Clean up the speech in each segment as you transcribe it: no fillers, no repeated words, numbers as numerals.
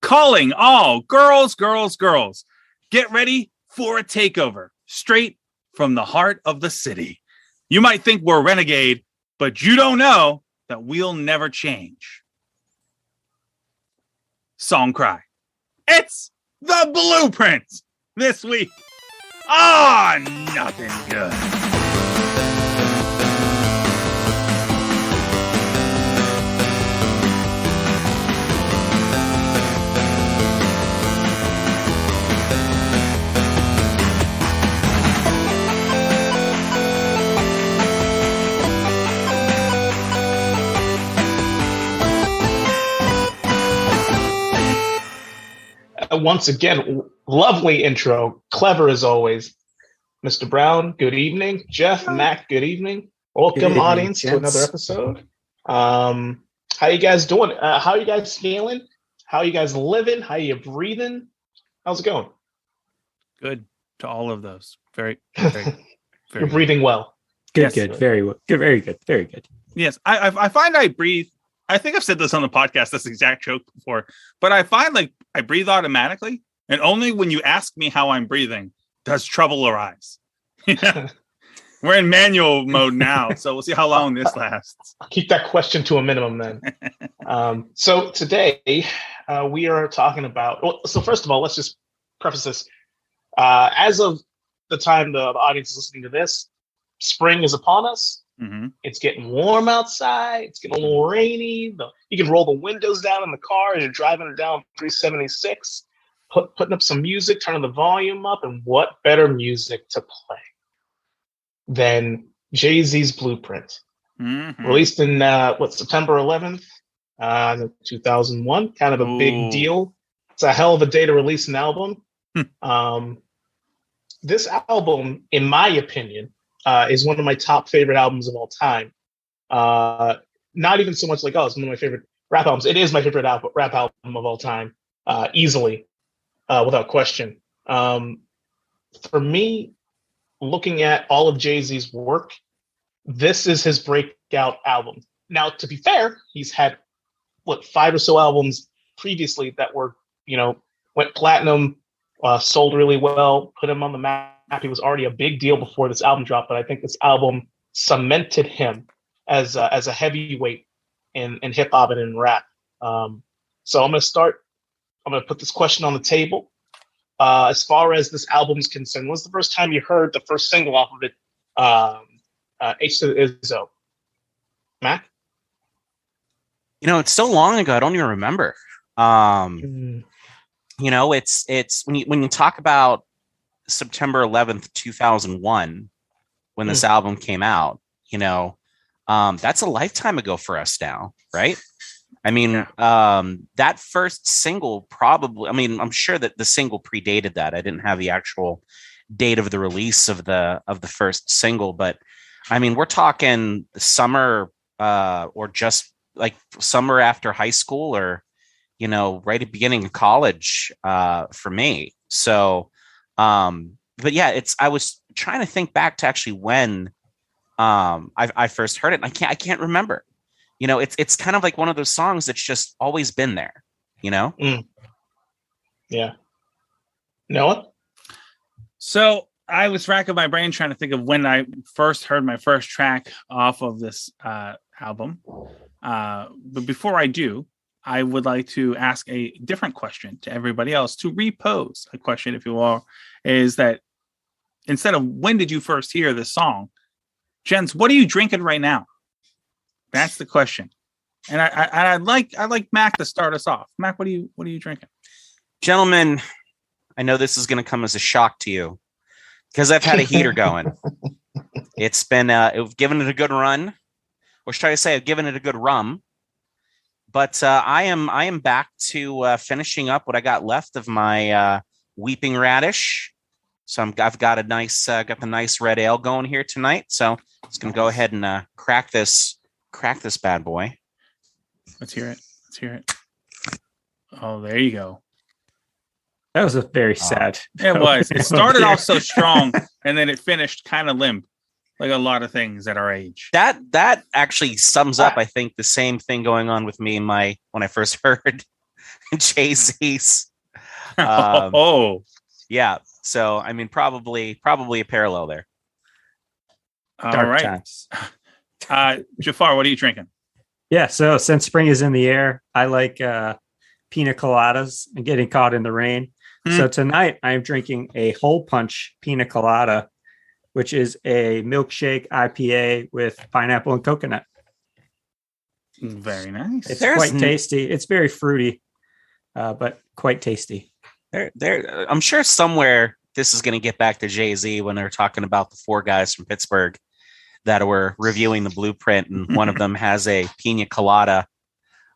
calling all girls, girls, girls. Get ready for a takeover straight from the heart of the city. You might think we're renegade, but you don't know that we'll never change. Song cry. It's the Blueprint this week. Nothing good. Once again, lovely intro. Clever as always. Mr. Brown, good evening. Jeff, Mac, good evening. Welcome, good evening, audience, gents, to another episode. How you guys doing? How you guys feeling? How you guys living? How you breathing? How's it going? Good to all of those. Very, very You're breathing well. Good, yes. Good. Very well. Good. Very good. Very good. Yes, I find I breathe. I think I've said this on the podcast, this exact joke before, but I find like I breathe automatically, and only when you ask me how I'm breathing does trouble arise. We're in manual mode now, so we'll see how long this lasts. I'll keep that question to a minimum then. So today we are talking about, so first of all, let's just preface this. As of the time the audience is listening to this, spring is upon us. Mm-hmm. It's getting warm outside. It's getting a little rainy. You can roll the windows down in the car as you're driving down 376, putting up some music, turning the volume up, and what better music to play than Jay-Z's Blueprint, released in September 11th, 2001. Kind of a big deal. It's a hell of a day to release an album. This album, in my opinion, is one of my top favorite albums of all time. Not even so much like, it's one of my favorite rap albums. It is my favorite rap album of all time, easily, without question. For me, looking at all of Jay-Z's work, this is his breakout album. Now, to be fair, he's had, 5 or so albums previously that were, went platinum, sold really well, put him on the map. He was already a big deal before this album dropped, but I think this album cemented him as a heavyweight in hip hop and in rap. So I'm going to put this question on the table. As far as this album is concerned, when's the first time you heard the first single off of it? H to the Izzo. Mac? It's so long ago, I don't even remember. It's when you talk about September 11th, 2001, when this album came out, that's a lifetime ago for us now, right? I mean, that first single probably, I'm sure that the single predated that. I didn't have the actual date of the release of the first single, but I mean, we're talking summer or just like summer after high school or, right at the beginning of college for me. So, but yeah, I was trying to think back to actually when I first heard it. And I can't remember. It's kind of like one of those songs that's just always been there. Yeah. Noah? So I was racking my brain trying to think of when I first heard my first track off of this album. But before I do, I would like to ask a different question to everybody else, to repose a question, if you will, is that instead of when did you first hear this song, gents, what are you drinking right now? That's the question. And I'd like Mac to start us off. Mac, what are you drinking? Gentlemen, I know this is going to come as a shock to you because I've had a heater going. It's been I've given it a good run, or should I say I've given it a good rum. But I am back to finishing up what I got left of my weeping radish. So I've got got the nice red ale going here tonight. So it's gonna go ahead and crack this bad boy. Let's hear it. Oh, there you go. That was a very sad. It was. It started off so strong, and then it finished kind of limp, like a lot of things at our age. That actually sums up, I think, the same thing going on with me when I first heard Jay-Z's. Yeah. So I mean, probably a parallel there. All Dark right. times. Jafar, what are you drinking? Yeah, so since spring is in the air, I like pina coladas and getting caught in the rain. So tonight I'm drinking a Hole Punch pina colada, which is a milkshake IPA with pineapple and coconut. Very nice. It's quite tasty. It's very fruity, but quite tasty. I'm sure somewhere this is going to get back to Jay-Z when they're talking about the 4 guys from Pittsburgh that were reviewing the blueprint, and one of them has a pina colada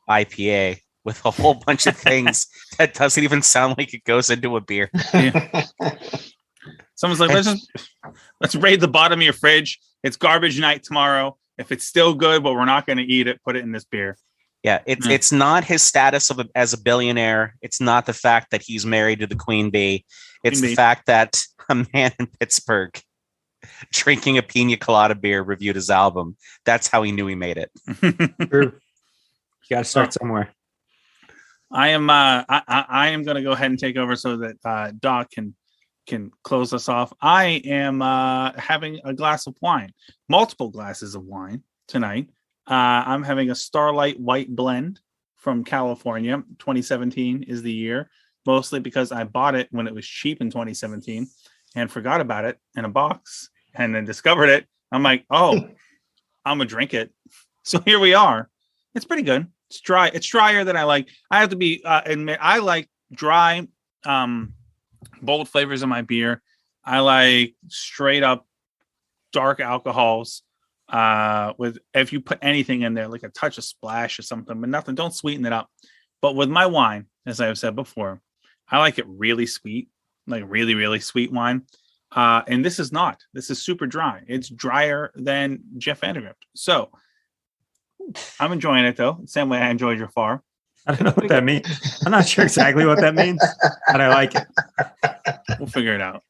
IPA with a whole bunch of things that doesn't even sound like it goes into a beer. Yeah. Someone's like, let's raid the bottom of your fridge. It's garbage night tomorrow. If it's still good, but we're not going to eat it, put it in this beer. Yeah, it's not his status as a billionaire. It's not the fact that he's married to the Queen Bee. It's the fact that a man in Pittsburgh drinking a pina colada beer reviewed his album. That's how he knew he made it. You got to start somewhere. I am going to go ahead and take over so that Doc can close us off. I am having a glass of wine, multiple glasses of wine tonight. I'm having a Starlight white blend from California. 2017 is the year, mostly because I bought it when it was cheap in 2017 and forgot about it in a box and then discovered it. I'm like, oh, I'm going to drink it. So here we are. It's pretty good. It's dry. It's drier than I like. I have to be admit, I like dry, bold flavors in my beer. I like straight up dark alcohols. With if you put anything in there, like a touch of splash or something, but nothing, don't sweeten it up. But with my wine, as I've said before, I like it really sweet, like really, really sweet wine. And this is not. This is super dry. It's drier than Jeff Vandergrift. So I'm enjoying it though. Same way I enjoyed your far. I don't know what that means. I'm not sure exactly what that means, but I like it. We'll figure it out.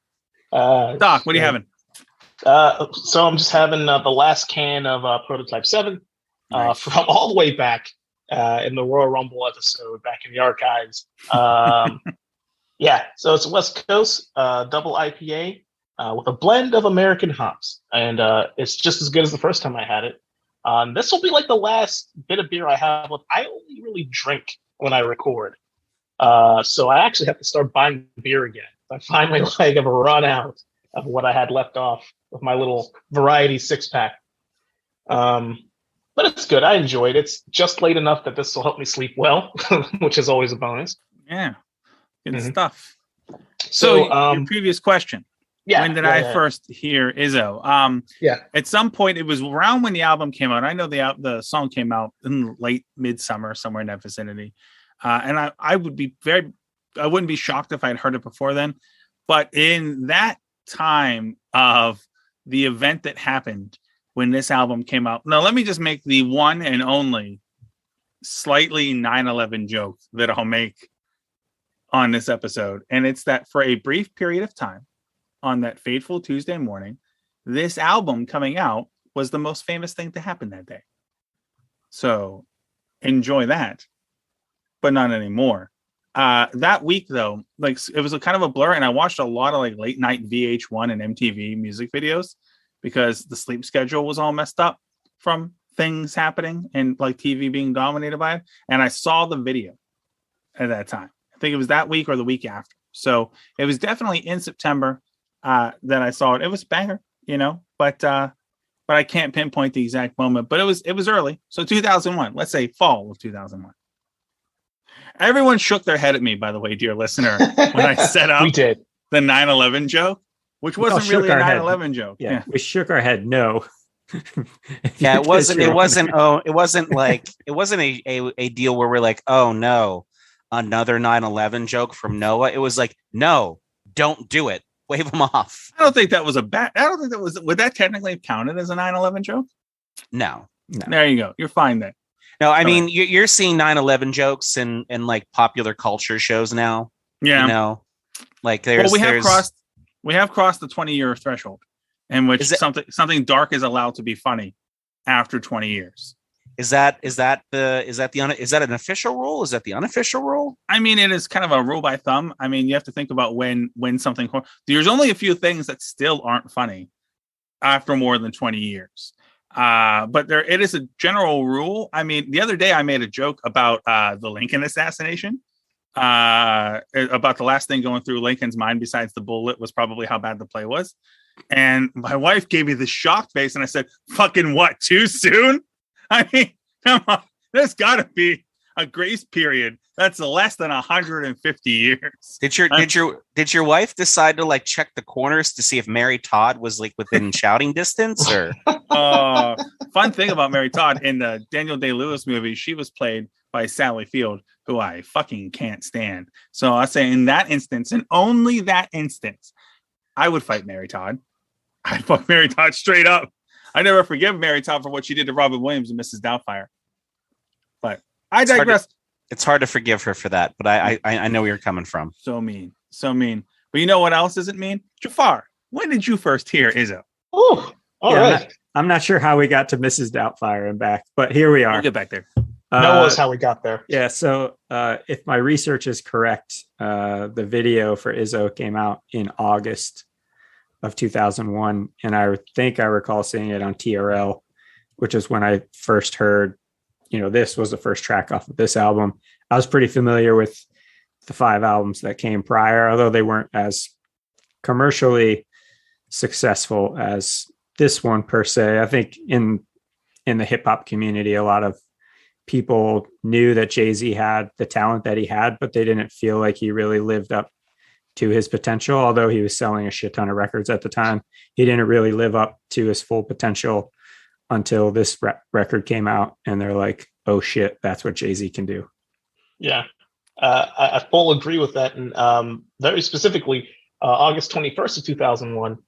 Doc, what are you having? So I'm just having the last can of Prototype 7 from all the way back in the Royal Rumble episode back in the archives. Yeah, so it's West Coast double IPA with a blend of American hops, and it's just as good as the first time I had it. This will be like the last bit of beer I have. I only really drink when I record, so I actually have to start buying beer again. I finally have run out of what I had left off with my little variety 6-pack. But it's good. I enjoyed it. It's just late enough that this will help me sleep well, which is always a bonus. Yeah. Good stuff. So your previous question. Yeah. When did I first hear Izzo? At some point, it was around when the album came out. I know the song came out in late midsummer, somewhere in that vicinity. And I wouldn't be shocked if I'd heard it before then. But in that time of the event that happened when this album came out. Now, let me just make the one and only slightly 9/11 joke that I'll make on this episode. And it's that for a brief period of time on that fateful Tuesday morning, this album coming out was the most famous thing to happen that day. So enjoy that, but not anymore. That week though, like it was a kind of a blur, and I watched a lot of like late night VH1 and MTV music videos because the sleep schedule was all messed up from things happening and like TV being dominated by it. And I saw the video at that time. I think it was that week or the week after. So it was definitely in September that I saw it. It was a banger, but I can't pinpoint the exact moment. But it was early. So 2001, let's say fall of 2001. Everyone shook their head at me, by the way, dear listener, when I set up the 9/11 joke, which wasn't really a 9/11 joke. Yeah, we shook our head. No. Yeah, it wasn't a deal where we're like, oh no, another 9/11 joke from Noah. It was like, no, don't do it. Wave them off. I don't think that was would that technically have counted as a 9/11 joke? No. There you go. You're fine then. No, I mean, you're seeing 9/11 jokes in like popular culture shows now. Yeah. Like we have crossed the 20-year threshold in which something dark is allowed to be funny after 20 years. Is that an official rule? Is that the unofficial rule? I mean, it is kind of a rule by thumb. I mean, you have to think about when something. There's only a few things that still aren't funny after more than 20 years. But it is a general rule. I mean, the other day I made a joke about the Lincoln assassination. About the last thing going through Lincoln's mind besides the bullet was probably how bad the play was. And my wife gave me this shocked face, and I said, "Fucking what? Too soon?" I mean, come on. There's got to be a grace period that's less than 150 years. Did your wife decide to like check the corners to see if Mary Todd was like within shouting distance? Or fun thing about Mary Todd in the Daniel Day-Lewis movie, she was played by Sally Field, who I fucking can't stand. So I say in that instance, and only that instance, I would fight Mary Todd. I'd fuck Mary Todd straight up. I never forgive Mary Todd for what she did to Robin Williams and Mrs. Doubtfire. But I digress. It's hard to forgive her for that, but I know where you're coming from. So mean. But you know what else isn't mean? Jafar, when did you first hear Izzo? Oh, all right. I'm not sure how we got to Mrs. Doubtfire and back, but here we are. We'll get back there. Noah's how we got there. Yeah. So if my research is correct, the video for Izzo came out in August of 2001. And I think I recall seeing it on TRL, which is when I first heard, this was the first track off of this album. I was pretty familiar with the 5 albums that came prior, although they weren't as commercially successful as this one per se. I think in the hip hop community, a lot of people knew that Jay-Z had the talent that he had, but they didn't feel like he really lived up to his potential. Although he was selling a shit ton of records at the time, he didn't really live up to his full potential until this record came out, and they're like, oh shit, that's what Jay-Z can do. Yeah, I full agree with that. And very specifically, August 21st of 2001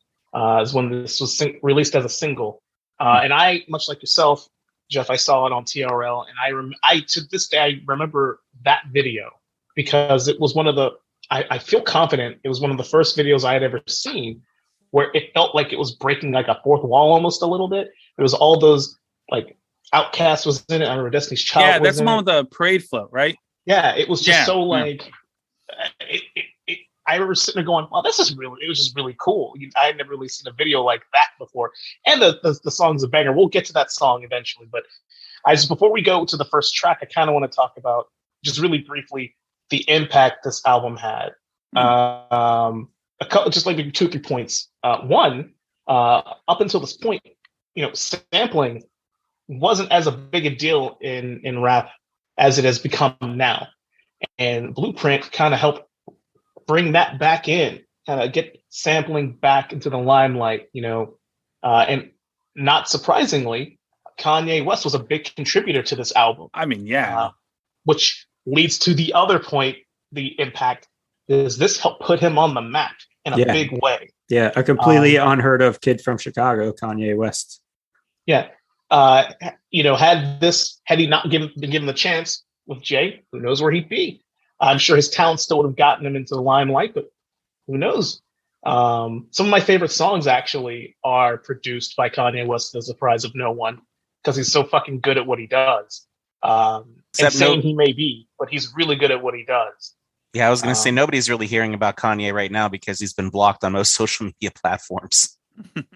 is when this was released as a single. And I, much like yourself, Jeff, I saw it on TRL, and I to this day, I remember that video because it was one of the, I feel confident it was one of the first videos I had ever seen where it felt like it was breaking like a fourth wall almost a little bit. It was all those like Outkast was in it. I remember Destiny's Child. Yeah, that's the one with the parade float, right? Yeah, it was just like, I remember sitting there going, "Wow, it was just really cool." I had never really seen a video like that before. And the song's a banger. We'll get to that song eventually, but before we go to the first track, I kind of want to talk about just really briefly the impact this album had. Just like maybe 2 or 3 points. One, up until this point, sampling wasn't as a big a deal in rap as it has become now, and Blueprint kind of helped bring that back in, kind of get sampling back into the limelight, and not surprisingly, Kanye West was a big contributor to this album. I mean, yeah. Which leads to the other point, the impact is this helped put him on the map in a big way. Yeah, a completely unheard of kid from Chicago, Kanye West. Yeah. Had he not been given the chance with Jay, who knows where he'd be? I'm sure his talent still would have gotten him into the limelight, but who knows? Some of my favorite songs actually are produced by Kanye West to the surprise of no one, because he's so fucking good at what he does. Insane he may be, but he's really good at what he does. Yeah, I was going to say nobody's really hearing about Kanye right now because he's been blocked on most social media platforms.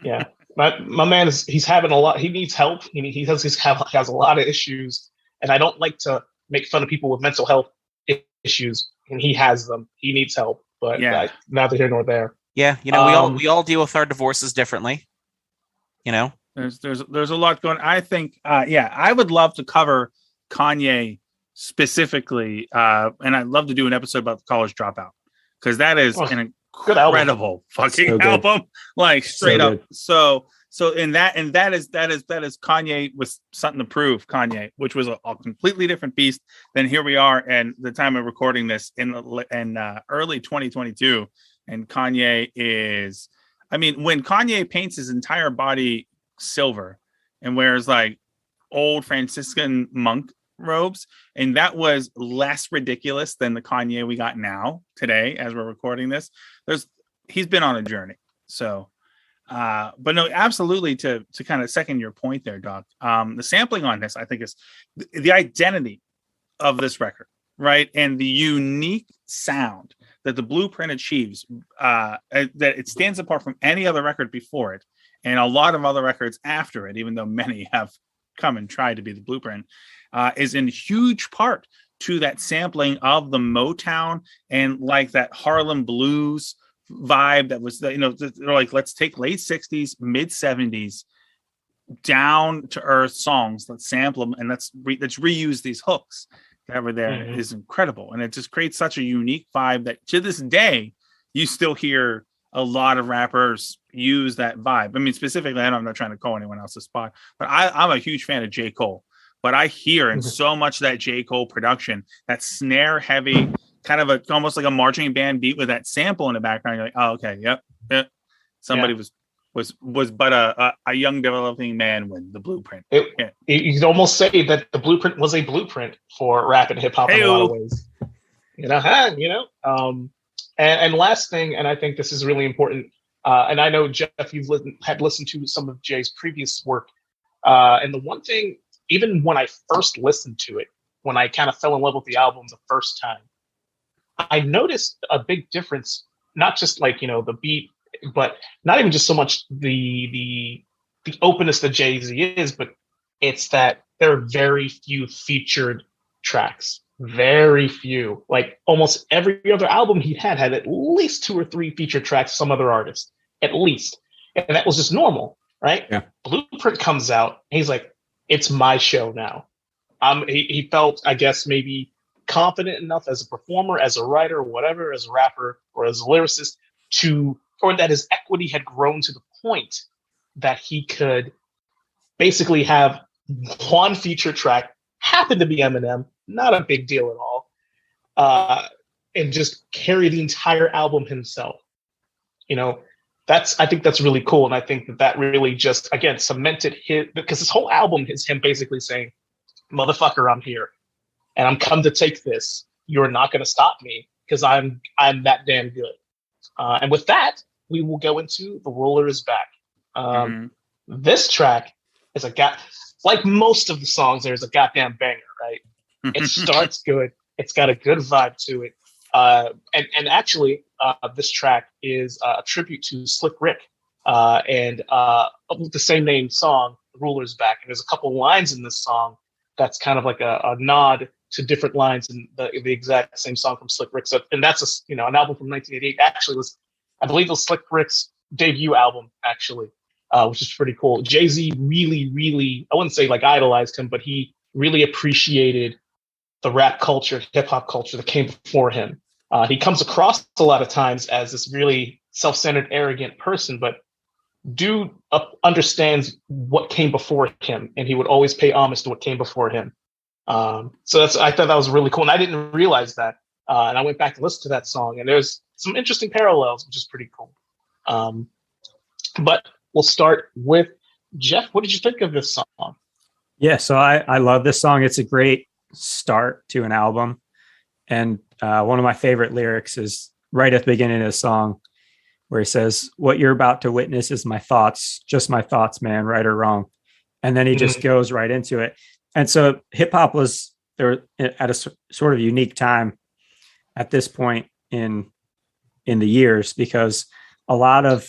Yeah, my man he's having a lot. He needs help. He has a lot of issues, and I don't like to make fun of people with mental health issues, and he has them. He neither help, but neither here nor there. Yeah, we all deal with our divorces differently. There's a lot going. I think I would love to cover Kanye specifically, and I'd love to do an episode about the College Dropout, because that is an incredible fucking album, like straight up. So that is Kanye with something to prove. Kanye, which was a completely different beast than here we are, and the time of recording this in early 2022, and Kanye is, I mean, when Kanye paints his entire body silver and wears like old Franciscan monk robes, and that was less ridiculous than the Kanye we got now today as we're recording this. He's been on a journey. So But no, absolutely to kind of second your point there, Doc. The sampling on this, I think, is the identity of this record, right? And the unique sound that the Blueprint achieves, that it stands apart from any other record before it, and a lot of other records after it, even though many have come and tried to be the Blueprint, is in huge part to that sampling of the Motown and like that Harlem blues vibe that was, they're like, let's take late 60s, mid 70s down to earth songs, let's sample them and let's reuse these hooks that were there. Is incredible. And it just creates such a unique vibe that to this day, you still hear a lot of rappers use that vibe. I mean, specifically, I'm not trying to call anyone else's spot, but I'm a huge fan of J. Cole. But I hear in so much of that J. Cole production, that snare heavy, kind of almost like a marching band beat with that sample in the background. You're like, oh, okay, yep. Somebody was but a young developing man when the Blueprint. You could almost say that the Blueprint was a blueprint for rap and hip hop in a lot of ways. And last thing, and I think this is really important, and I know, Jeff, you've had listened to some of Jay's previous work, and the one thing, even when I first listened to it, when I kind of fell in love with the album the first time, I noticed a big difference, not just like, the beat, but not even just so much the openness that Jay-Z is, but it's that there are very few featured tracks. Very few. Like almost every other album he had at least 2 or 3 featured tracks, some other artist, at least. And that was just normal, right? Yeah. Blueprint comes out, and he's like, it's my show now. He felt, I guess, maybe confident enough as a performer, as a writer, whatever, as a rapper, or as a lyricist, or that his equity had grown to the point that he could basically have one feature track, happen to be Eminem, not a big deal at all, and just carry the entire album himself. I think that's really cool. And I think that really just, again, cemented because this whole album is him basically saying, motherfucker, I'm here and I'm come to take this. You're not going to stop me because I'm that damn good. And with that, we will go into The Ruler Is Back. This track is like most of the songs, there's a goddamn banger, right? It starts good. It's got a good vibe to it. And actually, this track is a tribute to Slick Rick and the same name song, The Ruler's Back. And there's a couple lines in this song that's kind of like a nod to different lines in the exact same song from Slick Rick. So, and that's an album from 1988. Actually, I believe it was Slick Rick's debut album, actually, which is pretty cool. Jay-Z really, really, I wouldn't say like idolized him, but he really appreciated the rap culture, hip hop culture that came before him. He comes across a lot of times as this really self-centered, arrogant person, but dude understands what came before him, and he would always pay homage to what came before him. So I thought that was really cool, and I didn't realize that. And I went back to listen to that song, and there's some interesting parallels, which is pretty cool. But we'll start with Jeff. What did you think of this song? Yeah, so I love this song. It's a great start to an album. And one of my favorite lyrics is right at the beginning of the song where he says, what you're about to witness is my thoughts, just my thoughts, man, right or wrong. And then he just goes right into it. And so hip hop was there at a sort of unique time at this point in the years, because a lot of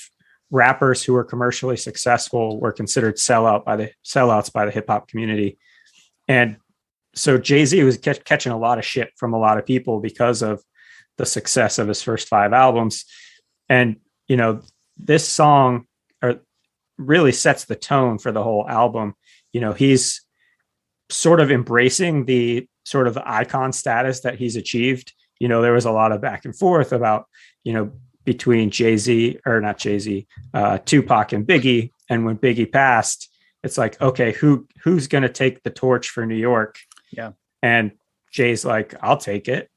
rappers who were commercially successful were considered sellouts by the hip hop community. And so Jay-Z was catching a lot of shit from a lot of people because of the success of his first 5 albums. And, this song really sets the tone for the whole album. He's sort of embracing the sort of icon status that he's achieved. There was a lot of back and forth about, between Tupac and Biggie. And when Biggie passed, it's like, okay, who's going to take the torch for New York? Yeah. And Jay's like, I'll take it.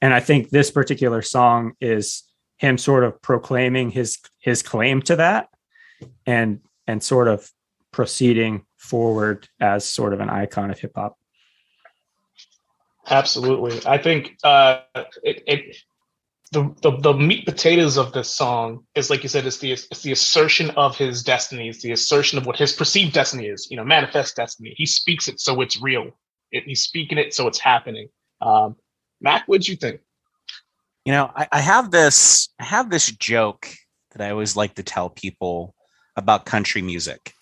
And I think this particular song is him sort of proclaiming his claim to that and sort of proceeding forward as sort of an icon of hip hop. the meat potatoes of this song is, like you said, it's the assertion of his destiny. It's the assertion of what his perceived destiny is. Manifest destiny. He speaks it so it's real. He's speaking it so it's happening. Mac, what'd you think? I have this joke that I always like to tell people about country music.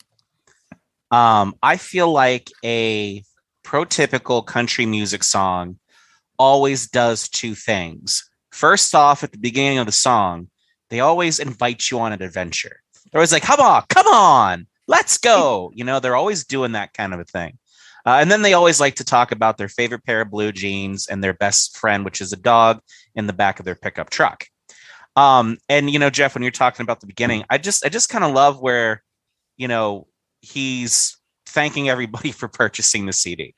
I feel like a prototypical country music song always does two things. First off, at the beginning of the song, they always invite you on an adventure. They're always like, come on, let's go. They're always doing that kind of a thing. And then they always like to talk about their favorite pair of blue jeans and their best friend, which is a dog, in the back of their pickup truck. And Jeff, when you're talking about the beginning, I just kind of love where, he's thanking everybody for purchasing the CD.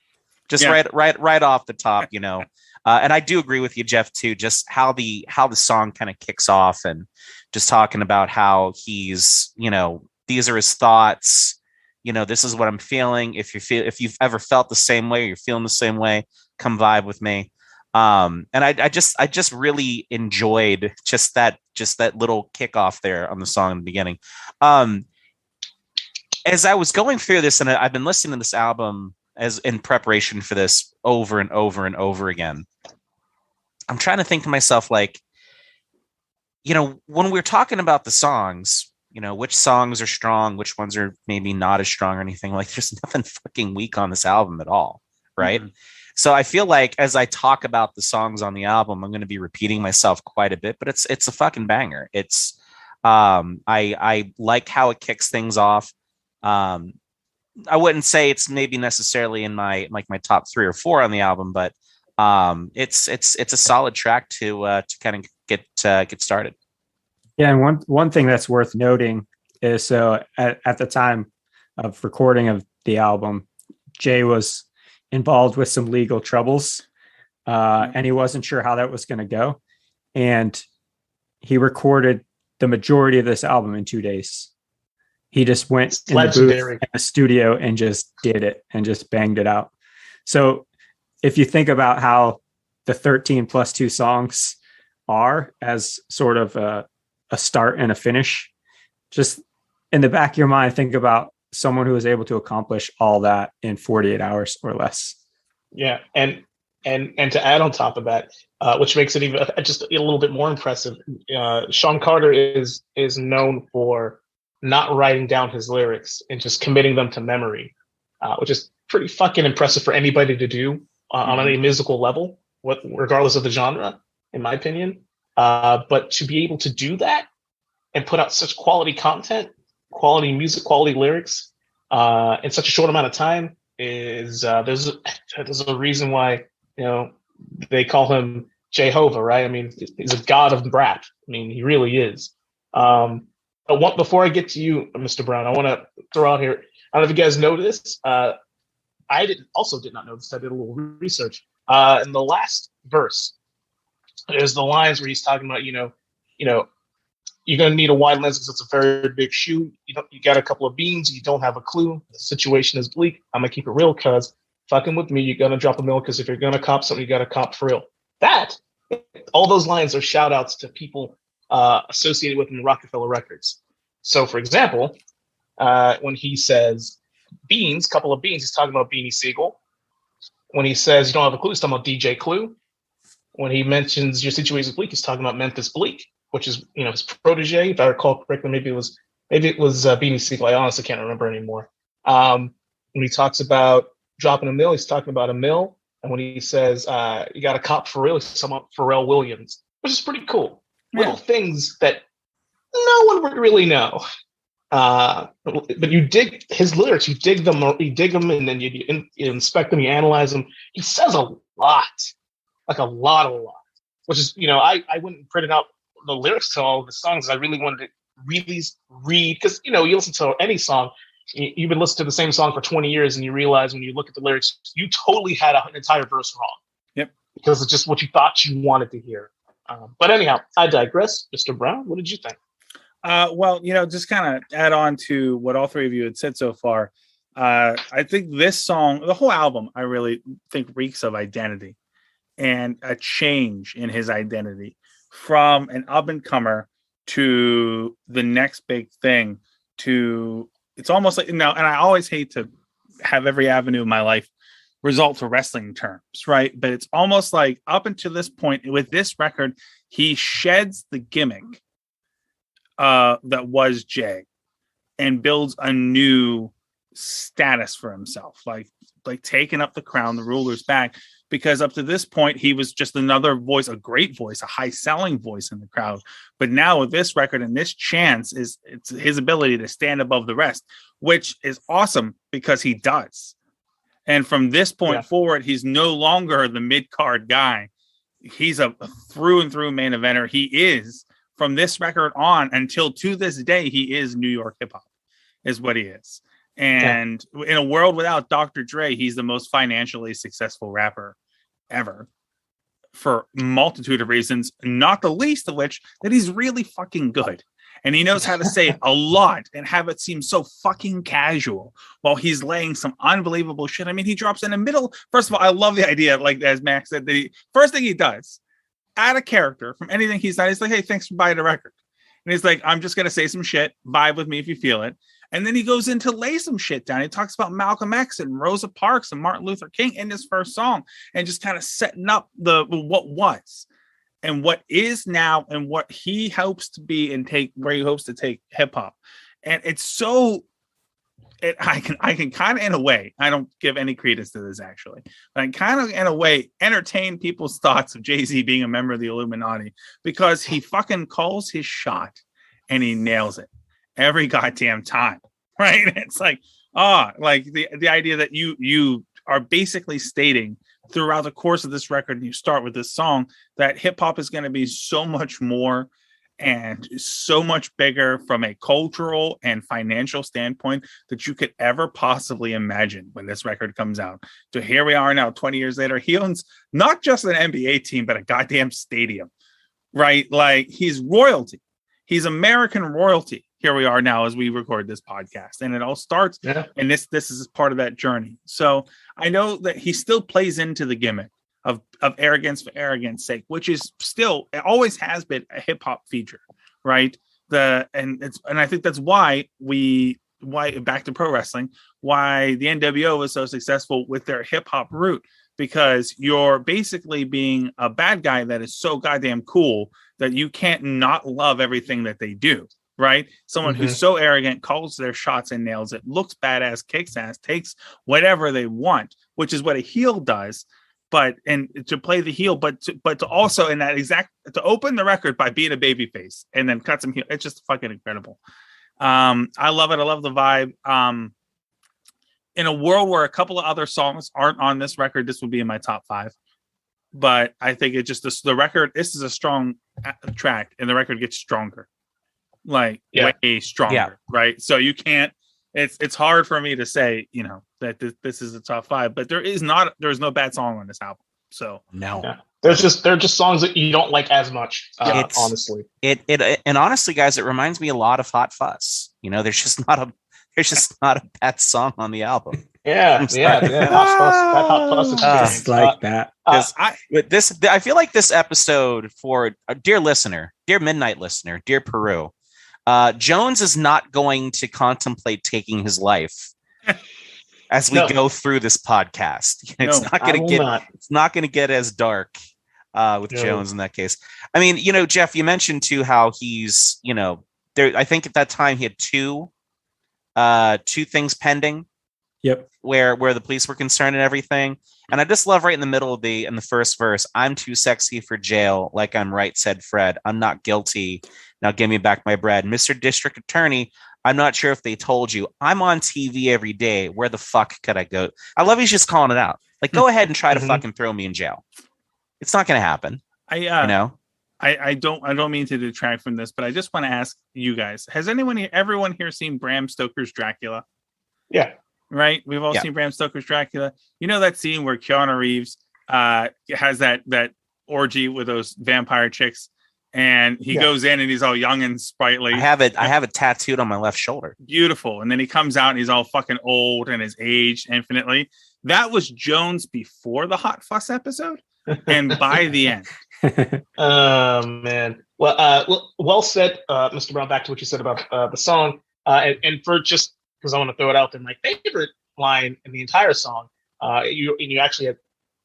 Just right off the top, and I do agree with you, Jeff, too, just how the song kind of kicks off and just talking about how he's, these are his thoughts. This is what I'm feeling. If you've ever felt the same way, or you're feeling the same way, come vibe with me. And I just really enjoyed just that little kickoff there on the song in the beginning. As I was going through this, and I've been listening to this album as in preparation for this over and over and over again, I'm trying to think to myself, like, when we're talking about the songs, which songs are strong, which ones are maybe not as strong or anything, like there's nothing fucking weak on this album at all. Right. Mm-hmm. So I feel like as I talk about the songs on the album, I'm going to be repeating myself quite a bit, but it's a fucking banger. It's I like how it kicks things off. I wouldn't say it's maybe necessarily in my top 3 or 4 on the album, but it's a solid track to kind of get started. Yeah, and one thing that's worth noting is, so at the time of recording of the album, Jay was involved with some legal troubles, and he wasn't sure how that was going to go, and he recorded the majority of this album in 2 days. He just went in the booth in the studio and just did it and just banged it out. So if you think about how the 13 plus 2 songs are as sort of a start and a finish, just in the back of your mind, think about someone who was able to accomplish all that in 48 hours or less. Yeah. And to add on top of that, which makes it even just a little bit more impressive, Sean Carter is known for not writing down his lyrics and just committing them to memory, which is pretty fucking impressive for anybody to do on any musical level, regardless of the genre, in my opinion. But to be able to do that and put out such quality content, quality music, quality lyrics in such a short amount of time is there's a reason why they call him Jehovah, right? I mean, he's a god of rap. I mean, he really is. But before I get to you, Mr. Brown, I want to throw out here. I don't know if you guys know this. I did not know this. I did a little research. In the last verse, there's the lines where he's talking about, you're going to need a wide lens because it's a very big shoe. You got a couple of beans. You don't have a clue. The situation is bleak. I'm going to keep it real because fucking with me, you're going to drop a mill because if you're going to cop something, you got to cop for real. All those lines are shout outs to people associated with him, Rockefeller Records. So, for example, when he says beans, couple of beans, he's talking about Beanie Siegel. When he says you don't have a clue, he's talking about DJ Clue. When he mentions your situation is bleak, he's talking about Memphis Bleak, which is his protege. If I recall correctly, maybe it was Beanie Siegel. I honestly can't remember anymore. When he talks about dropping a mill, he's talking about a mill. And when he says you got a cop for real, he's talking about Pharrell Williams, which is pretty cool. Little things that no one would really know. But you dig his lyrics, you dig them, and then you inspect them, you analyze them. He says a lot, like a lot, which is, I went and printed out the lyrics to all of the songs. I really wanted to really read, because, you listen to any song, you've been listening to the same song for 20 years, and you realize when you look at the lyrics, you totally had an entire verse wrong. Yep. Because it's just what you thought you wanted to hear. But anyhow, I digress. Mr. Brown, what did you think? Well, just kind of add on to what all three of you had said so far. I think this song, the whole album, I really think reeks of identity and a change in his identity from an up and comer to the next big thing to it's almost like now, and I always hate to have every avenue of my life result to wrestling terms, right? But it's almost like up until this point with this record, he sheds the gimmick that was Jay and builds a new status for himself, like taking up the crown, the ruler's back, because up to this point he was just another voice, a great voice, a high selling voice in the crowd. But now with this record and this chance it's his ability to stand above the rest, which is awesome because he does. And from this point forward, he's no longer the mid-card guy. He's a through and through main eventer. He is, from this record on until to this day, he is New York hip hop, is what he is. And in a world without Dr. Dre, he's the most financially successful rapper ever for a multitude of reasons, not the least of which that he's really fucking good. And he knows how to say a lot and have it seem so fucking casual while he's laying some unbelievable shit. I mean, he drops in the middle. First of all, I love the idea, like as Max said, the first thing he does, out of character from anything he's done, he's like, hey, thanks for buying the record. And he's like, I'm just going to say some shit. Vibe with me if you feel it. And then he goes in to lay some shit down. He talks about Malcolm X and Rosa Parks and Martin Luther King in his first song and just kind of setting up the what was and what is now and what he hopes to be and take where he hopes to take hip hop. And it's so I can kind of in a way, I don't give any credence to this actually, but I kind of in a way entertain people's thoughts of Jay-Z being a member of the Illuminati because he fucking calls his shot and he nails it every goddamn time. Right. It's like, like the idea that you are basically stating throughout the course of this record, and you start with this song, that hip hop is going to be so much more and so much bigger from a cultural and financial standpoint that you could ever possibly imagine when this record comes out. So here we are now, 20 years later, he owns not just an NBA team, but a goddamn stadium, right? Like he's royalty. He's American royalty. Here we are now as we record this podcast, and it all starts. And this is part of that journey. So I know that he still plays into the gimmick of arrogance for arrogance sake, which is still, it always has been a hip hop feature, right? And I think that's why back to pro wrestling, why the NWO was so successful with their hip hop route, because you're basically being a bad guy that is so goddamn cool that you can't not love everything that they do. Right? Someone who's so arrogant, calls their shots and nails it, looks badass, kicks ass, takes whatever they want, which is what a heel does. But and to play the heel, but to also in that exact to open the record by being a babyface and then cut some heel. It's just fucking incredible. I love it. I love the vibe. In a world where a couple of other songs aren't on this record, this would be in my top 5. But I think it just the record. This is a strong track, and the record gets stronger. Like way stronger, right? So you can't. It's hard for me to say, that this is a top 5, but there's no bad song on this album. So no, they're just songs that you don't like as much. Honestly, and honestly, guys, it reminds me a lot of Hot Fuss. There's just not a bad song on the album. Yeah. Hot Fuss is just like that. I feel like this episode for dear listener, dear midnight listener, dear Peru. Jones is not going to contemplate taking his life as we go through this podcast. It's not going to get as dark with Jones in that case. I mean, Jeff, you mentioned too how he's, there. I think at that time he had two things pending. Yep. Where the police were concerned and everything. And I just love right in the middle of in the first verse, I'm too sexy for jail. Like I'm right, said Fred. I'm not guilty. Now give me back my bread. Mr. District Attorney, I'm not sure if they told you. I'm on TV every day. Where the fuck could I go? I love he's just calling it out. Like, go ahead and try to fucking throw me in jail. It's not going to happen. I don't mean to detract from this, but I just want to ask you guys, has everyone here seen Bram Stoker's Dracula? Yeah. Right? We've all seen Bram Stoker's Dracula. You know that scene where Keanu Reeves has that orgy with those vampire chicks, and he goes in and he's all young and sprightly. I have it tattooed on my left shoulder. Beautiful. And then he comes out and he's all fucking old and has aged infinitely. That was Jones before the Hot Fuss episode and by the end. Oh man. Well said, Mr. Brown. Back to what you said about the song, and for just because I want to throw it out there, my favorite line in the entire song, you actually had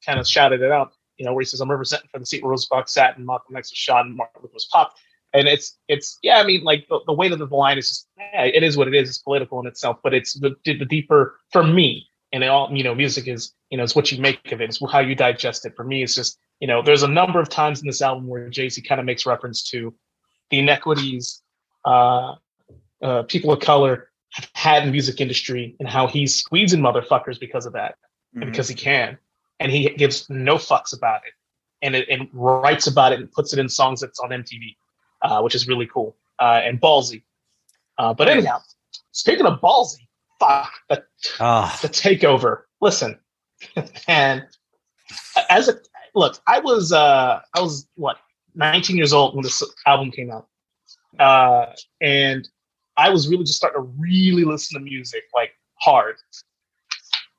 kind of shouted it out. Where he says, "I'm representing for the seat where Roosevelt sat and Malcolm X was shot and Martin Luther was popped." And it's yeah. I mean, like the weight of the line is just it is what it is. It's political in itself, but it's the deeper for me. And it all music is it's what you make of it. It's how you digest it. For me, it's just there's a number of times in this album where Jay-Z kind of makes reference to the inequities people of color have had in the music industry and how he's squeezing motherfuckers because of that and because he can. And he gives no fucks about it. And writes about it and puts it in songs that's on MTV, which is really cool and ballsy. But anyhow, speaking of ballsy, fuck, the takeover. Listen, and look, I was what 19 years old when this album came out, and I was really just starting to really listen to music like hard.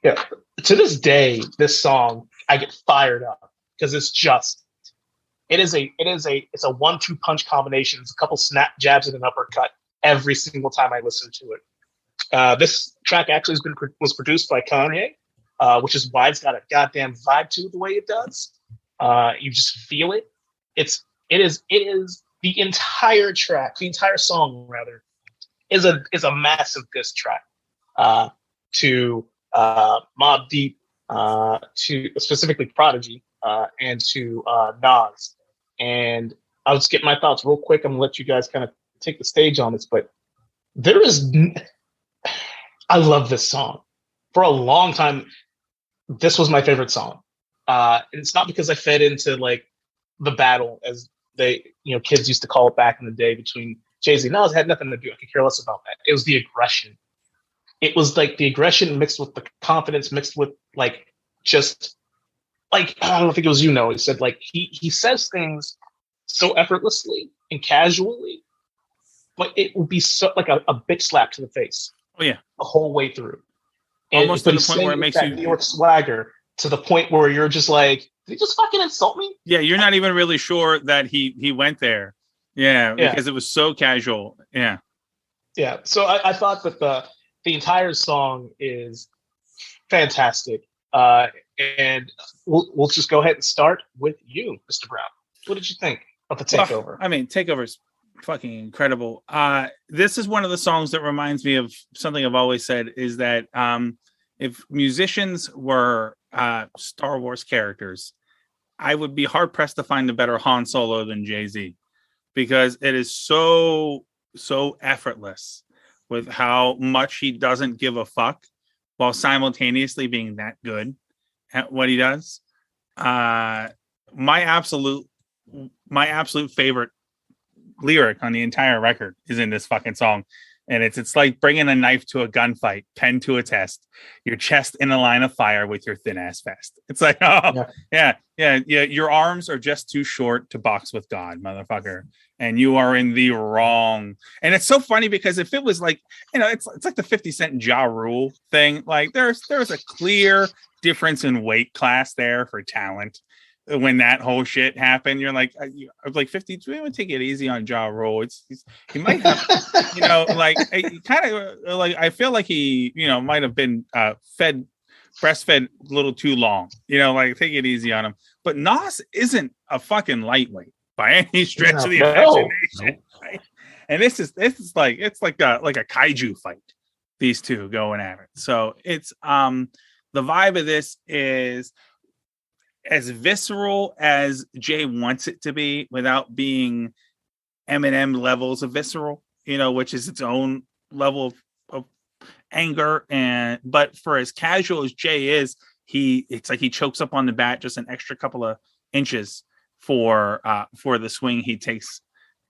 Yeah, to this day, this song I get fired up because it's a 1-2 punch combination. It's a couple snap jabs and an uppercut every single time I listen to it. This track actually was produced by Kanye, which is why it's got a goddamn vibe to it the way it does. You just feel it. It is the entire track, the entire song rather, is a massive diss track to Mobb Deep, to specifically Prodigy, and to Nas. And I'll just get my thoughts real quick. I'm gonna let you guys kind of take the stage on this, but I love this song. For a long time, this was my favorite song. And it's not because I fed into like the battle, as they, kids used to call it back in the day between Jay-Z and Nas. It had nothing to do. I could care less about that. It was the aggression. It was like the aggression mixed with the confidence, mixed with like just like I don't think it was he said like he says things so effortlessly and casually, but it would be so like a bitch slap to the face. Oh yeah, the whole way through. And almost to the point where it makes you New York swagger to the point where you're just like, did he just fucking insult me? Yeah, you're not even really sure that he went there. Yeah, because it was so casual. Yeah. Yeah. So I thought that the entire song is fantastic. And we'll just go ahead and start with you, Mr. Brown. What did you think of the takeover? I mean, takeover's fucking incredible. This is one of the songs that reminds me of something I've always said, is that if musicians were Star Wars characters, I would be hard pressed to find a better Han Solo than Jay-Z, because it is so effortless with how much he doesn't give a fuck while simultaneously being that good at what he does. My absolute favorite lyric on the entire record is in this fucking song. And it's like bringing a knife to a gunfight, pen to a test, your chest in a line of fire with your thin ass vest. It's like, yeah. Your arms are just too short to box with God, motherfucker. And you are in the wrong. And it's so funny because if it was like, it's like the 50 Cent Ja Rule thing. Like there's a clear difference in weight class there for talent. When that whole shit happened, you're like, I was like 52. We would take it easy on Ja Rule. He might have, like kind of like I feel like he, might have been breastfed a little too long. Like take it easy on him. But Nas isn't a fucking lightweight by any stretch of the imagination. Right? And this is like it's like a kaiju fight. These two going at it. So it's the vibe of this is as visceral as Jay wants it to be without being Eminem levels of visceral, which is its own level of anger. But for as casual as Jay is, it's like he chokes up on the bat just an extra couple of inches for the swing he takes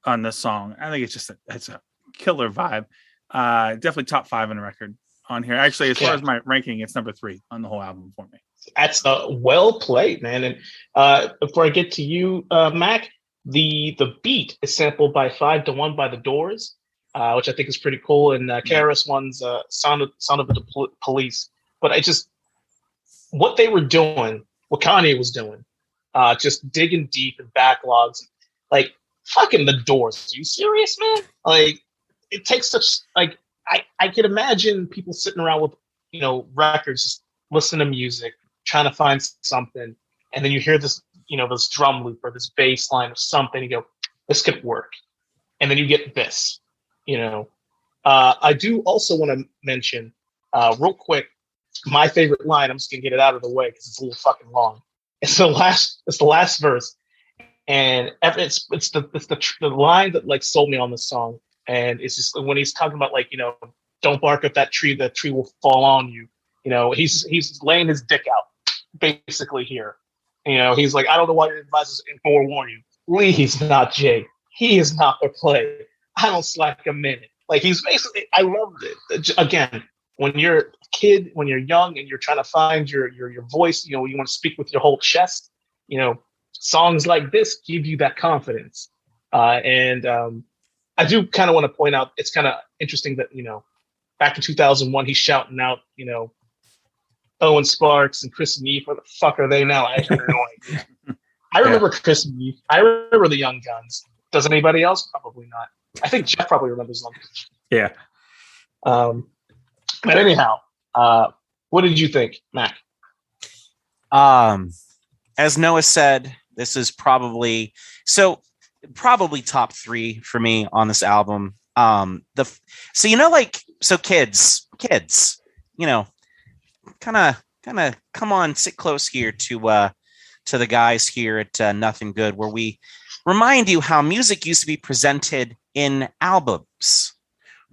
on this song. I think it's a killer vibe. Definitely top 5 in the record on here. Actually, as far as my ranking, it's number 3 on the whole album for me. That's well played, man. And before I get to you, Mac, the beat is sampled by 5 to 1 by The Doors, which I think is pretty cool. And KRS-One's Sound of the Police. But what they were doing, what Kanye was doing, just digging deep in backlogs. Like, fucking The Doors. Are you serious, man? Like, it takes such, like, I can imagine people sitting around with, records, just listening to music, trying to find something. And then you hear this, this drum loop or this bass line of something. You go, this could work. And then you get this, I do also want to mention, real quick, my favorite line. I'm just gonna get it out of the way because it's a little fucking long. It's the last verse, and it's the line that like sold me on the song. And it's just when he's talking about like, don't bark at that tree will fall on you. He's laying his dick out basically here. He's like, I don't know why your advisors didn't forewarn you. Lee, he's not Jay. He is not the play. I don't slack a minute. Like, he's basically, I loved it. Again, when you're a kid, when you're young and you're trying to find your voice, you want to speak with your whole chest, songs like this give you that confidence. And I do kind of want to point out, it's kind of interesting that, back in 2001, he's shouting out, Owen Sparks and Chris and Eve. Where the fuck are they now? I have no idea. I remember Chris and Eve. I remember the Young Guns. Does anybody else? Probably not. I think Jeff probably remembers them. Yeah. But anyhow, what did you think, Mac? As Noah said, this is probably top 3 for me on this album. Kids, kind of come on, sit close here to the guys here at Nothing Good, where we remind you how music used to be presented in albums.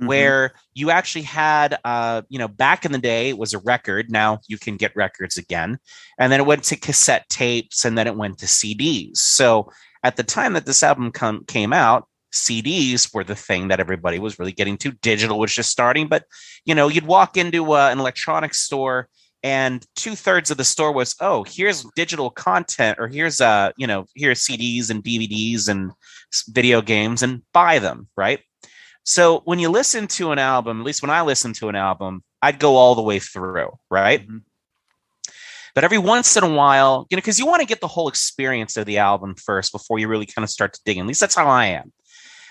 Where you actually had, back in the day, it was a record. Now you can get records again. And then it went to cassette tapes, and then it went to CDs. So at the time that this album came out, CDs were the thing that everybody was really getting to. Digital was just starting. But, you'd walk into an electronics store, and 2/3 of the store was, oh, here's digital content, or here's CDs and DVDs and video games, and buy them, right? So when you listen to an album, at least when I listen to an album, I'd go all the way through, right? Mm-hmm. But every once in a while, because you want to get the whole experience of the album first before you really kind of start to dig in. At least that's how I am.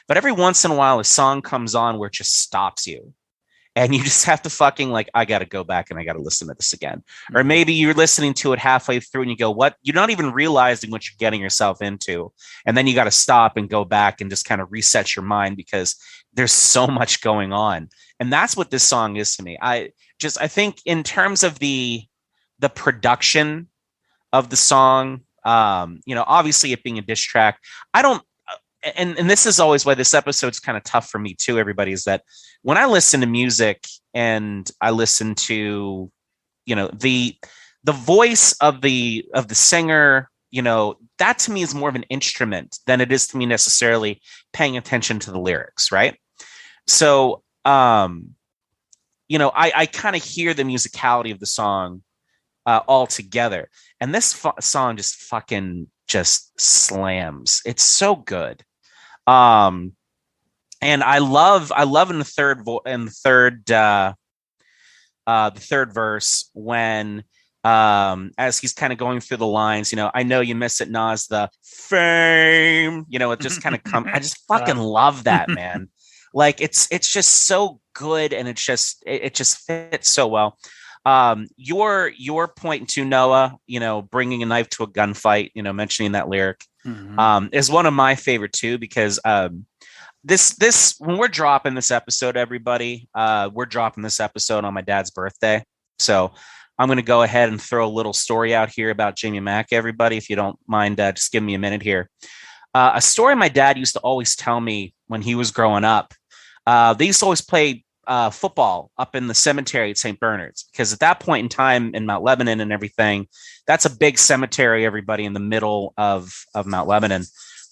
But every once in a while, a song comes on where it just stops you. And you just have to fucking like, I got to go back and I got to listen to this again. Or maybe you're listening to it halfway through and you go, what? You're not even realizing what you're getting yourself into. And then you got to stop and go back and just kind of reset your mind because there's so much going on. And that's what this song is to me. I think in terms of the production of the song, obviously it being a diss track, I don't, and this is always why this episode's kind of tough for me too, everybody, is that when I listen to music and I listen to, the voice of the singer, that to me is more of an instrument than it is to me necessarily paying attention to the lyrics. Right. So, I kind of hear the musicality of the song all together. And this song just fucking just slams. It's so good. And I love in the third verse when as he's kind of going through the lines, I know you miss it, Nas, the fame, it just kind of I just fucking love that, man. Like it's just so good, and it just fits so well. Your point to Noah, bringing a knife to a gunfight, mentioning that lyric, is one of my favorite too, because this when we're dropping this episode, everybody, we're dropping this episode on my dad's birthday. So I'm going to go ahead and throw a little story out here about Jamie Mack, everybody, if you don't mind, just give me a minute here. A story my dad used to always tell me when he was growing up. They used to always play football up in the cemetery at St. Bernard's, because at that point in time in Mount Lebanon and everything, that's a big cemetery, everybody, in the middle of Mount Lebanon.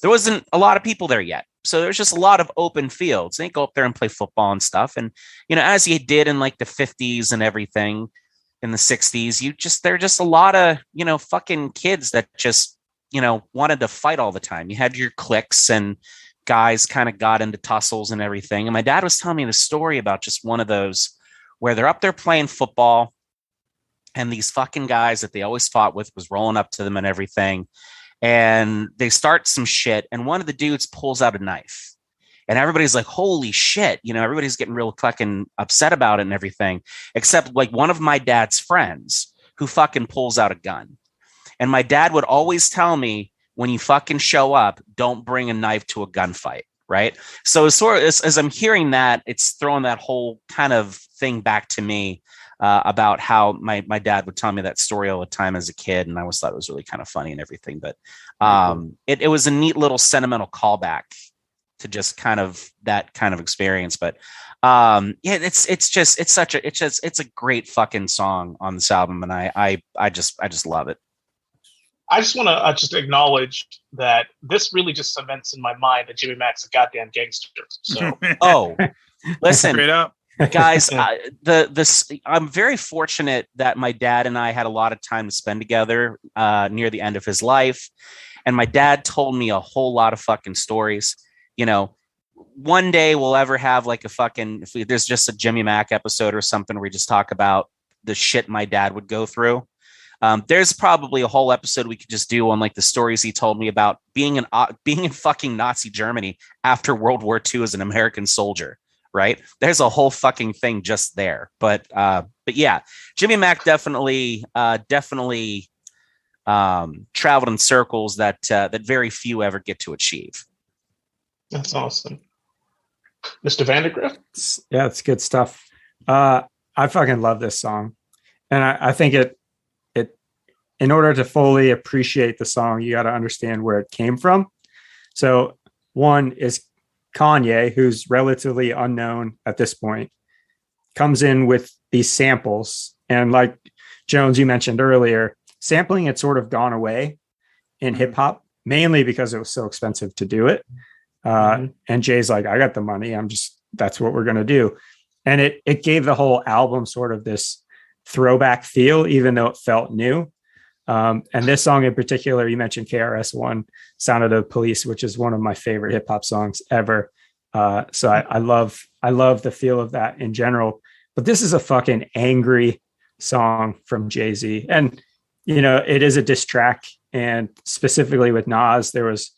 There wasn't a lot of people there yet. So there's just a lot of open fields. They go up there and play football and stuff. And, as you did in like the 50s and everything, in the 60s, there are just a lot of, fucking kids that just, wanted to fight all the time. You had your cliques and guys kind of got into tussles and everything. And my dad was telling me the story about just one of those where they're up there playing football, and these fucking guys that they always fought with was rolling up to them and everything. and they start some shit, and one of the dudes pulls out a knife. And everybody's like, holy shit, everybody's getting real fucking upset about it and everything, except like one of my dad's friends who fucking pulls out a gun. And my dad would always tell me, when you fucking show up, don't bring a knife to a gunfight, right? So as I'm hearing that, it's throwing that whole kind of thing back to me about how my dad would tell me that story all the time as a kid, and I always thought it was really kind of funny and everything. But it was a neat little sentimental callback to just kind of that kind of experience. But it's a great fucking song on this album, and I just love it. I just want to just acknowledge that this really just cements in my mind that Jimmy Mac's a goddamn gangster. So, listen, straight up, guys, I'm very fortunate that my dad and I had a lot of time to spend together near the end of his life, and my dad told me a whole lot of fucking stories. One day we'll ever have like there's just a Jimmy Mac episode or something where we just talk about the shit my dad would go through. There's probably a whole episode we could just do on like the stories he told me about being in fucking Nazi Germany after World War II as an American soldier. Right. There's a whole fucking thing just there. But yeah, Jimmy Mac definitely traveled in circles that very few ever get to achieve. That's awesome. Mr. Vandergriff? Yeah, it's good stuff. I fucking love this song. And I think it in order to fully appreciate the song, you got to understand where it came from. So one is Kanye, who's relatively unknown at this point, comes in with these samples. And like Jones, you mentioned earlier, sampling had sort of gone away in hip hop, mainly because it was so expensive to do it. And Jay's like, I got the money. That's what we're going to do. And it gave the whole album sort of this throwback feel, even though it felt new. And this song in particular, you mentioned KRS-One, Sound of the Police, which is one of my favorite hip hop songs ever. So I love the feel of that in general, but this is a fucking angry song from Jay-Z. And, it is a diss track, and specifically with Nas, there was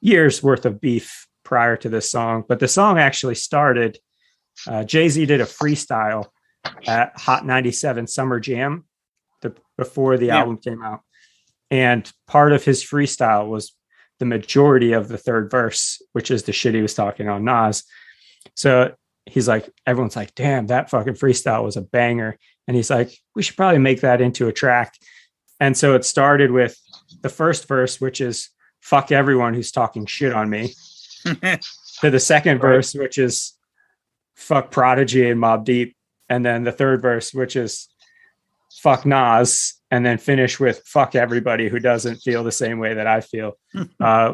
years worth of beef prior to this song, but the song actually started, Jay-Z did a freestyle at Hot 97 Summer Jam before the album came out. And part of his freestyle was the majority of the third verse, which is the shit he was talking on Nas. So he's like, everyone's like, damn, that fucking freestyle was a banger. And he's like, we should probably make that into a track. And so it started with the first verse, which is fuck everyone who's talking shit on me, to the second verse, which is fuck Prodigy and Mobb Deep. And then the third verse, which is fuck Nas, and then finish with fuck everybody who doesn't feel the same way that I feel,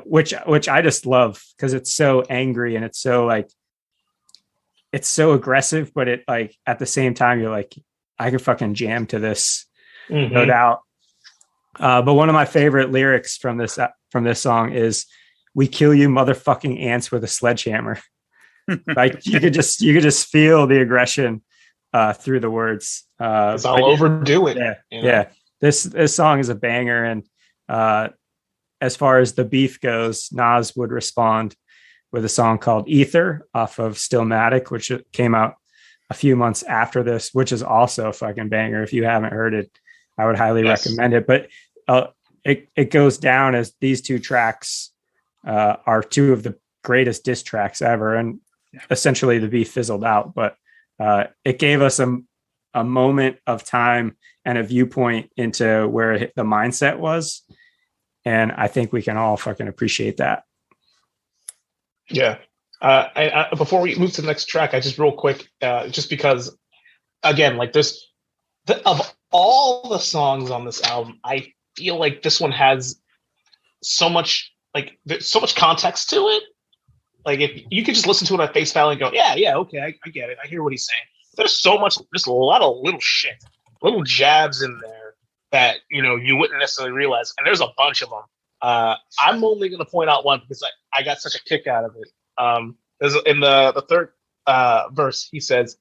which I just love because it's so angry and it's so aggressive, but it like at the same time, you're like, I can fucking jam to this, no doubt. But one of my favorite lyrics from this song is, "We kill you motherfucking ants with a sledgehammer." Like you could just feel the aggression through the words. I'll overdo it. Yeah. This song is a banger. And as far as the beef goes, Nas would respond with a song called Ether off of Stillmatic, which came out a few months after this, which is also a fucking banger. If you haven't heard it, I would highly recommend it. But it goes down as these two tracks are two of the greatest diss tracks ever. And essentially the beef fizzled out, but it gave us a moment of time and a viewpoint into where the mindset was. And I think we can all fucking appreciate that. Yeah. Before we move to the next track, I just real quick, just because, again, like of all the songs on this album, I feel like this one has so much, like, there's so much context to it. Like, if you could just listen to it at face value and go, yeah, okay, I get it. I hear what he's saying. There's so much, just a lot of little shit, little jabs in there that, you wouldn't necessarily realize. And there's a bunch of them. I'm only going to point out one because I got such a kick out of it. There's in the third verse, he says,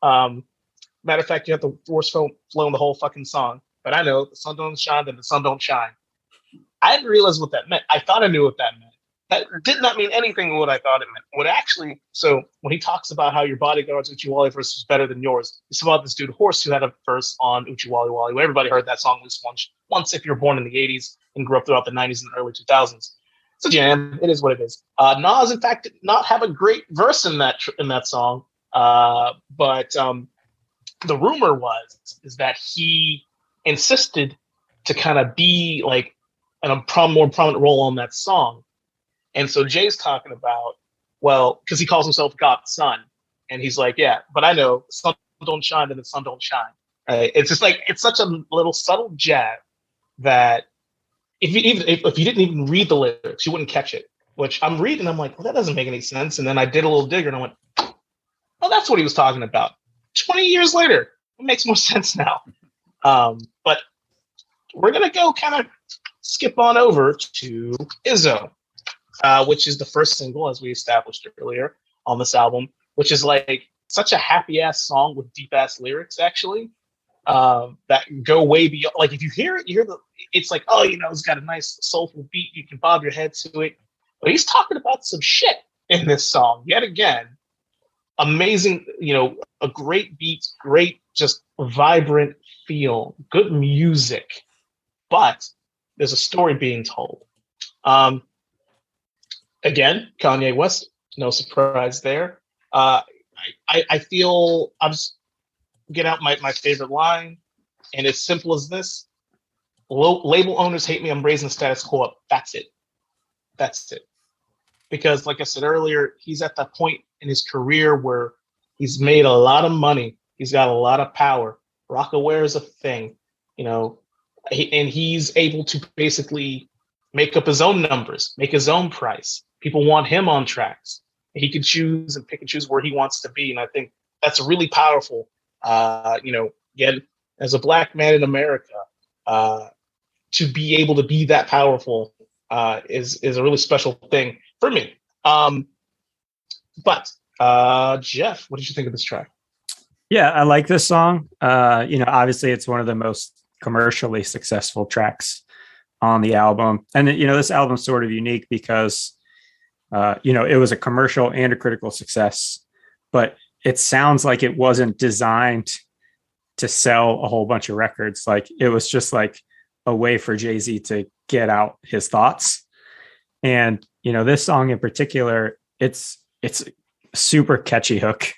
matter of fact, you have the worst flow in the whole fucking song. But I know the sun don't shine, then the sun don't shine. I didn't realize what that meant. I thought I knew what that meant. That did not mean anything what I thought it meant. What actually, so when he talks about how your bodyguard's Uchiwali verse was better than yours, it's about this dude Horse who had a verse on Uchiwali Wali. Everybody heard that song at least once if you were born in the 80s and grew up throughout the 90s and the early 2000s. It's a jam. It is what it is. Nas, in fact, did not have a great verse in that song, but the rumor is that he insisted to kind of be like in a more prominent role on that song. And so Jay's talking about, well, because he calls himself God's son. And he's like, yeah, but I know the sun don't shine and the sun don't shine. Right? It's just like, it's such a little subtle jab that if you didn't even read the lyrics, you wouldn't catch it. Which I'm reading, I'm like, well, that doesn't make any sense. And then I did a little digger and I went, oh, that's what he was talking about. 20 years later, it makes more sense now. But we're going to go kind of skip on over to Izzo. Which is the first single, as we established earlier, on this album, which is like such a happy ass song with deep ass lyrics, actually, that go way beyond. Like if you hear it, it's like, oh, it's got a nice soulful beat. You can bob your head to it, but he's talking about some shit in this song yet again. Amazing, a great beat, great, just vibrant feel, good music, but there's a story being told. Again, Kanye West, no surprise there. I feel I'm just get out my favorite line, and it's simple as this: label owners hate me. I'm raising the status quo up. That's it. That's it. Because, like I said earlier, he's at that point in his career where he's made a lot of money. He's got a lot of power. Rockaware is a thing, and he's able to basically make up his own numbers, make his own price. People want him on tracks. He can choose and pick and choose where he wants to be. And I think that's really powerful. Again, as a Black man in America, to be able to be that powerful is a really special thing for me. But Jeff, what did you think of this track? Yeah, I like this song. Obviously it's one of the most commercially successful tracks on the album. And, this album's sort of unique because, it was a commercial and a critical success, but it sounds like it wasn't designed to sell a whole bunch of records. Like it was just like a way for Jay-Z to get out his thoughts. And, this song in particular, it's a super catchy hook.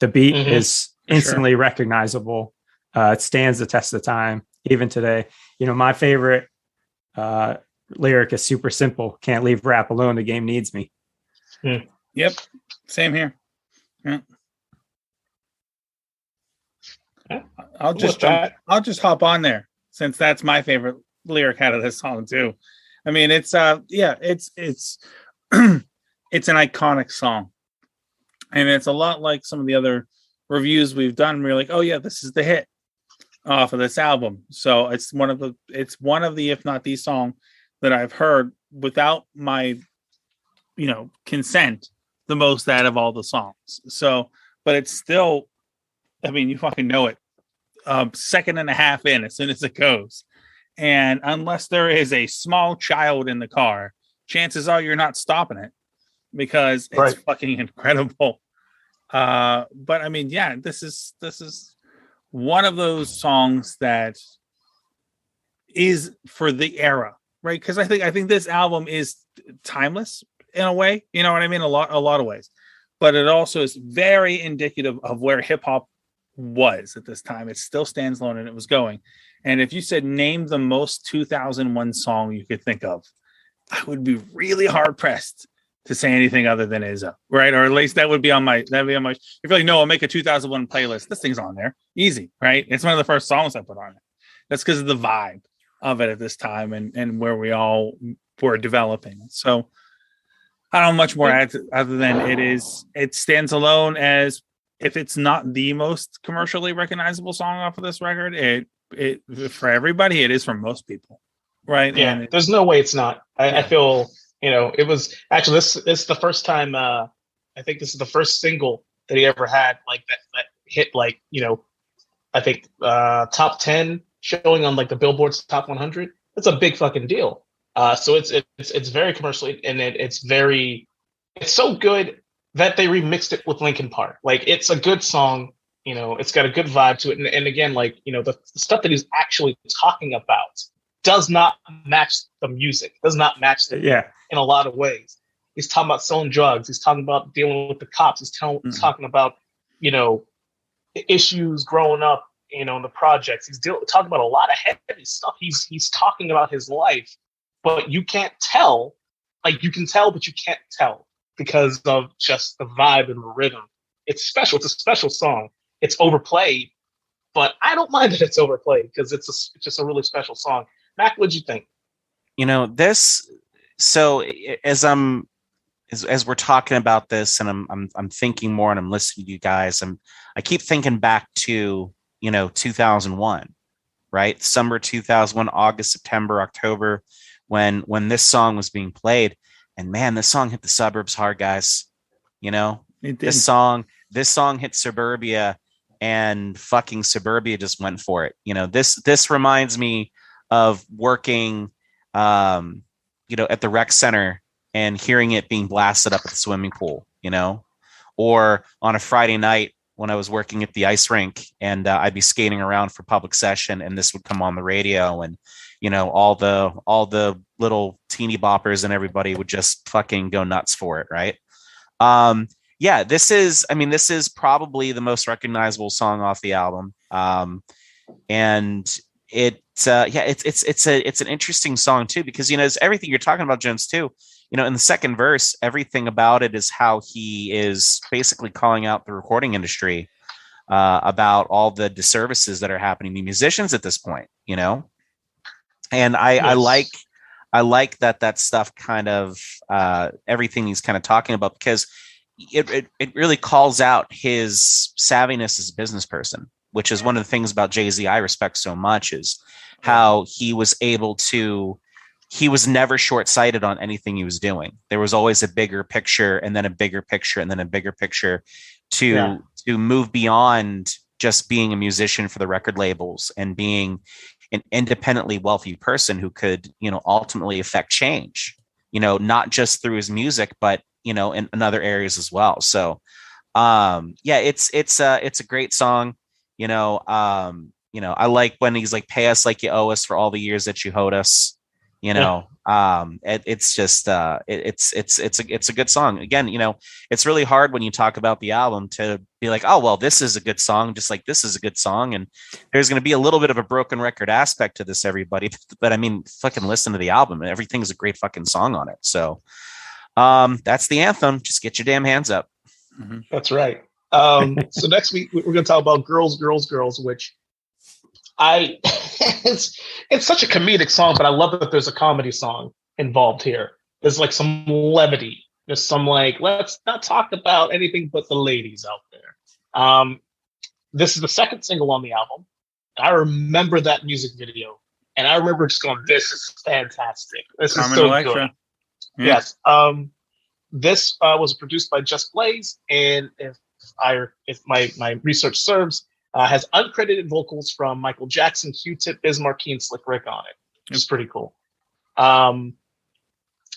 The beat is instantly recognizable. It stands the test of time, even today. My favorite lyric is super simple. Can't leave rap alone. The game needs me. Yep. Same here. Yeah. I'll just hop on there since that's my favorite lyric out of this song too. I mean, it's it's an iconic song, and it's a lot like some of the other reviews we've done. We're like, oh yeah, this is the hit off of this album. So it's one of the, if not the song that I've heard without my, consent the most out of all the songs. So, but it's still, I mean, you fucking know it. Second and a half in as soon as it goes. And unless there is a small child in the car, chances are you're not stopping it because it's fucking incredible. But I mean, yeah, this is one of those songs that is for the era, right? Because I think this album is timeless in a way, you know what I mean? A lot of ways, but it also is very indicative of where hip hop was at this time. It still stands alone and it was going. And if you said name the most 2001 song you could think of, I would be really hard pressed to say anything other than Izzo, right? Or at least that'd be on my, if you're like, no, I'll make a 2001 playlist. This thing's on there. Easy, right? It's one of the first songs I put on it. That's because of the vibe of it at this time and where we all were developing. So I don't know much more other than it stands alone as, if it's not the most commercially recognizable song off of this record, it for everybody, it is for most people, right? Yeah, and there's no way it's not. I feel, it was actually this is the first time. I think this is the first single that he ever had like that hit like I think top 10 showing on like the Billboard's top 100. That's a big fucking deal. So it's very commercial, and it's so good that they remixed it with Linkin Park. Like, it's a good song, it's got a good vibe to it. And again, like, the stuff that he's actually talking about does not match the music, does not match the Yeah. in a lot of ways. He's talking about selling drugs. He's talking about dealing with the cops. He's talking about, issues growing up, in the projects. He's talking about a lot of heavy stuff. He's talking about his life, but you can't tell. Like, you can tell, but you can't tell because of just the vibe and the rhythm. It's special. It's a special song. It's overplayed, but I don't mind that it's overplayed because it's just a really special song. Mac, what'd you think? This. So as we're talking about this, and I'm thinking more, and I'm listening to you guys, I keep thinking back to 2001, right? Summer 2001, August, September, October, when this song was being played, and man, this song hit the suburbs hard, guys. This song hit suburbia, and fucking suburbia just went for it. This reminds me of working, at the rec center and hearing it being blasted up at the swimming pool, or on a Friday night when I was working at the ice rink, and I'd be skating around for public session, and this would come on the radio, and all the little teeny boppers and everybody would just fucking go nuts for it, right? This is probably the most recognizable song off the album, and it's an interesting song too, because it's everything you're talking about, Jones, too. In the second verse, everything about it is how he is basically calling out the recording industry about all the disservices that are happening to musicians at this point, and I like that stuff kind of everything he's kind of talking about, because it really calls out his savviness as a business person, which is one of the things about Jay-Z I respect so much, is how he was never short-sighted on anything he was doing. There was always a bigger picture, and then a bigger picture, and then a bigger picture to move beyond just being a musician for the record labels and being an independently wealthy person who could, ultimately affect change, not just through his music, but, in other areas as well. So, it's a great song. I like when he's like, pay us like you owe us for all the years that you owed us. It's just it's a good song. Again, it's really hard when you talk about the album to be like, oh well, this is a good song, just like this is a good song, and there's going to be a little bit of a broken record aspect to this, everybody. But I mean, fucking listen to the album, and everything's a great fucking song on it. So that's the anthem. Just get your damn hands up. Mm-hmm. That's right. So next week we're going to talk about Girls, Girls, Girls, which it's such a comedic song, but I love that there's a comedy song involved here. There's like some levity. There's some like, let's not talk about anything but the ladies out there. This is the second single on the album. I remember that music video, and I remember just going, "This is fantastic. This is so good." Yeah. Yes. This was produced by Just Blaze, and if my research serves, has uncredited vocals from Michael Jackson, Q-Tip, Biz Markie, and Slick Rick on it. It's pretty cool. I'm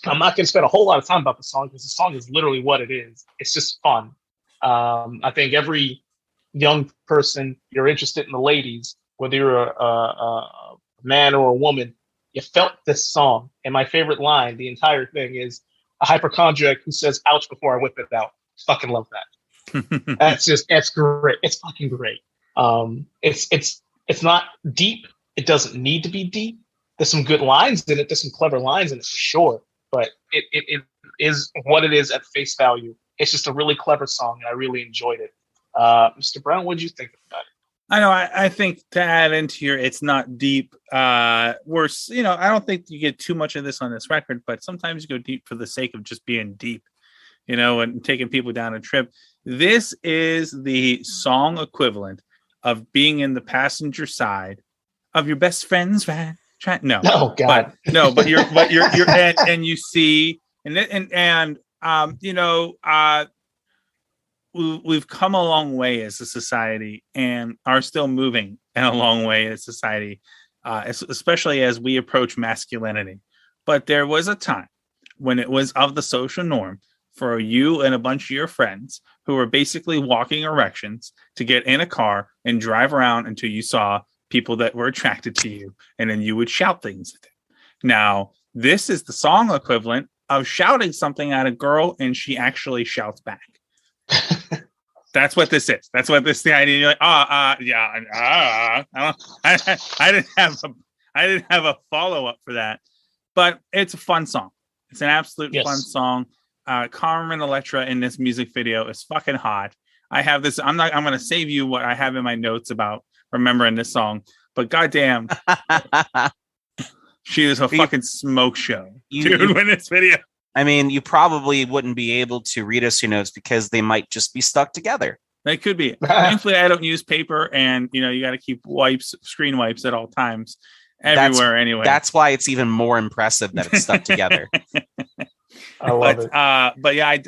not going to spend a whole lot of time about the song, because the song is literally what it is. It's just fun. I think every young person, you're interested in the ladies, whether you're a man or a woman, you felt this song. And my favorite line, the entire thing, is a hypochondriac who says, "Ouch," before I whip it out. Fucking love that. It's great. It's fucking great. It's not deep. It doesn't need to be deep. There's some good lines in it. There's some clever lines in it, for sure. But it is what it is at face value. It's just a really clever song, and I really enjoyed it. Mr. Brown, what did you think about it? I know. I think to add into here, it's not deep. I don't think you get too much of this on this record, but sometimes you go deep for the sake of just being deep, and taking people down a trip. This is the song equivalent of being in the passenger side of your best friend's van. No, oh God, but you're and you see, we've come a long way as a society, and are still moving in a long way as a society, especially as we approach masculinity. but there was a time when it was of the social norm for you and a bunch of your friends who were basically walking erections to get in a car and drive around until you saw people that were attracted to you, and then you would shout things at them. Now, this is the song equivalent of shouting something at a girl and she actually shouts back. That's what this is. That's what this the idea. You're like, yeah. I didn't have a follow-up for that, but it's a fun song. It's an absolute fun song. Carmen Electra in this music video is fucking hot. I have this. I'm going to save you what I have in my notes about remembering this song, but goddamn, she is a fucking smoke show, dude. When this video. I mean, you probably wouldn't be able to read us your notes because they might just be stuck together. They could be. Thankfully, I don't use paper, and you got to keep screen wipes at all times, everywhere. Anyway, that's why it's even more impressive that it's stuck together. I love it. But yeah,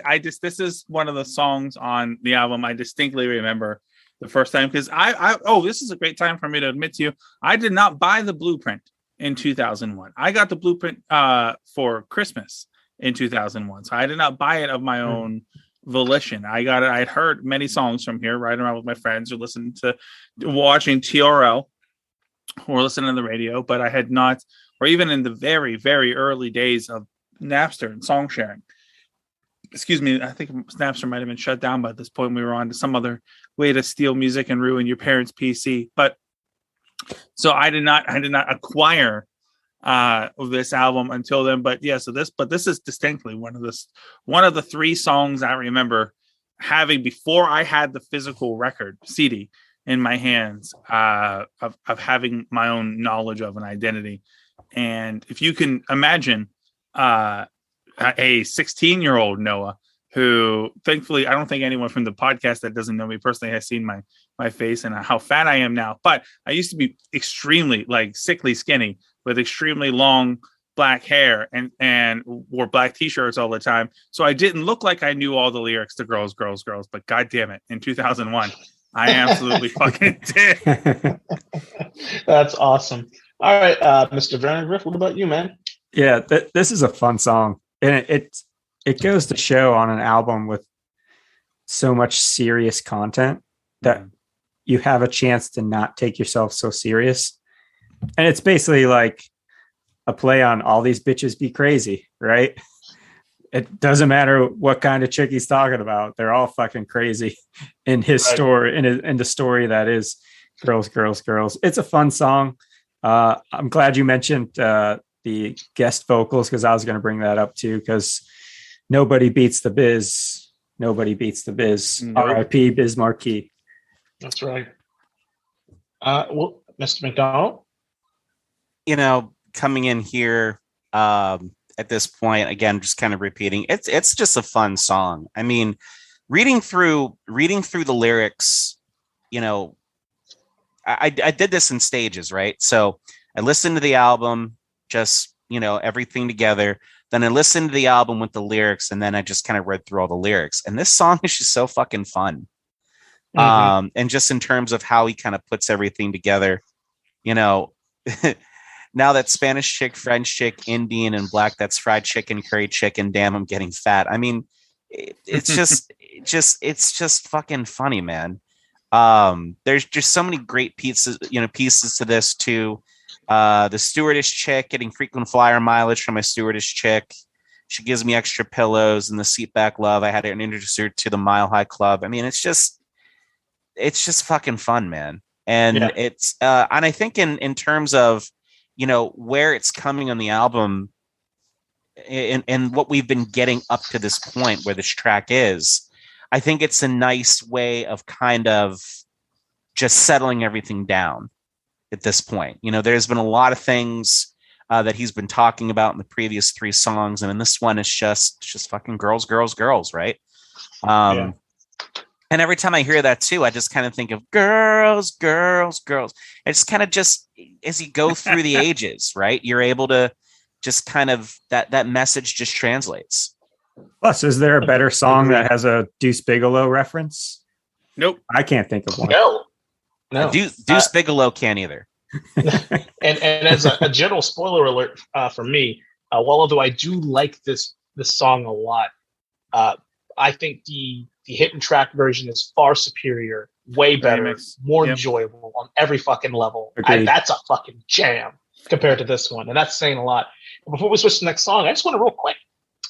this is one of the songs on the album I distinctly remember the first time, because this is a great time for me to admit to you, I did not buy the Blueprint in 2001. I got the Blueprint for Christmas in 2001, so I did not buy it of my own volition. I got it. I'd heard many songs from here, riding around with my friends, or listening to, watching TRL, or listening to the radio, but I had not, or even in the very, very early days of Napster and song sharing. Excuse me, I think Napster might have been shut down by this point. We were on to some other way to steal music and ruin your parents' PC. But so I did not acquire this album until then. But yeah, this is distinctly one of the three songs I remember having before I had the physical record CD in my hands, of having my own knowledge of an identity. And if you can imagine a 16-year-old Noah, who thankfully I don't think anyone from the podcast that doesn't know me personally has seen my face and how fat I am now. But I used to be extremely sickly skinny with extremely long black hair and wore black t-shirts all the time. So I didn't look like I knew all the lyrics to Girls, Girls, Girls. But God damn it, in 2001, I absolutely fucking did. That's awesome. All right, Mr. Vernon Griff, what about you, man? Yeah, this is a fun song, and it goes to show on an album with so much serious content that you have a chance to not take yourself so serious. And it's basically like a play on all these bitches be crazy, right? It doesn't matter what kind of chick he's talking about. They're all fucking crazy in his story, in the story that is Girls, Girls, Girls. It's a fun song. I'm glad you mentioned the guest vocals, because I was going to bring that up too, because nobody beats the Biz. Nobody beats the Biz. Nope. R.I.P. Biz Marquee. That's right. Well, Mr. McDonald? Coming in here at this point, again, just kind of repeating, it's just a fun song. I mean, reading through the lyrics, I did this in stages, right? So I listened to the album, just, everything together. Then I listened to the album with the lyrics, and then I just kind of read through all the lyrics. And this song is just so fucking fun. Mm-hmm. And just in terms of how he kind of puts everything together, now that Spanish chick, French chick, Indian, and black, that's fried chicken, curry chicken. Damn, I'm getting fat. I mean, it's just fucking funny, man. There's just so many great pieces to this too. The stewardess chick, getting frequent flyer mileage from my stewardess chick. She gives me extra pillows and the seat back love. I had to introduce her to the Mile High Club. I mean, it's just fucking fun, man. And it's, and I think in terms of, where it's coming on the album and what we've been getting up to this point where this track is, I think it's a nice way of kind of just settling everything down at this point. There's been a lot of things that he's been talking about in the previous three songs. And in this one, it's just fucking girls, girls, girls. Right. And every time I hear that too, I just kind of think of girls, girls, girls. It's kind of just as you go through the ages, right? You're able to just kind of that message just translates. Plus, is there a better song that has a Deuce Bigalow reference? Nope. I can't think of one. No. Deuce Bigalow can't either. and as a general spoiler alert for me, although I do like this song a lot, I think the hidden track version is far superior, way better, Remix. more Yep. enjoyable on every fucking level. Agreed. That's a fucking jam compared to this one, and that's saying a lot. But before we switch to the next song, I just want to real quick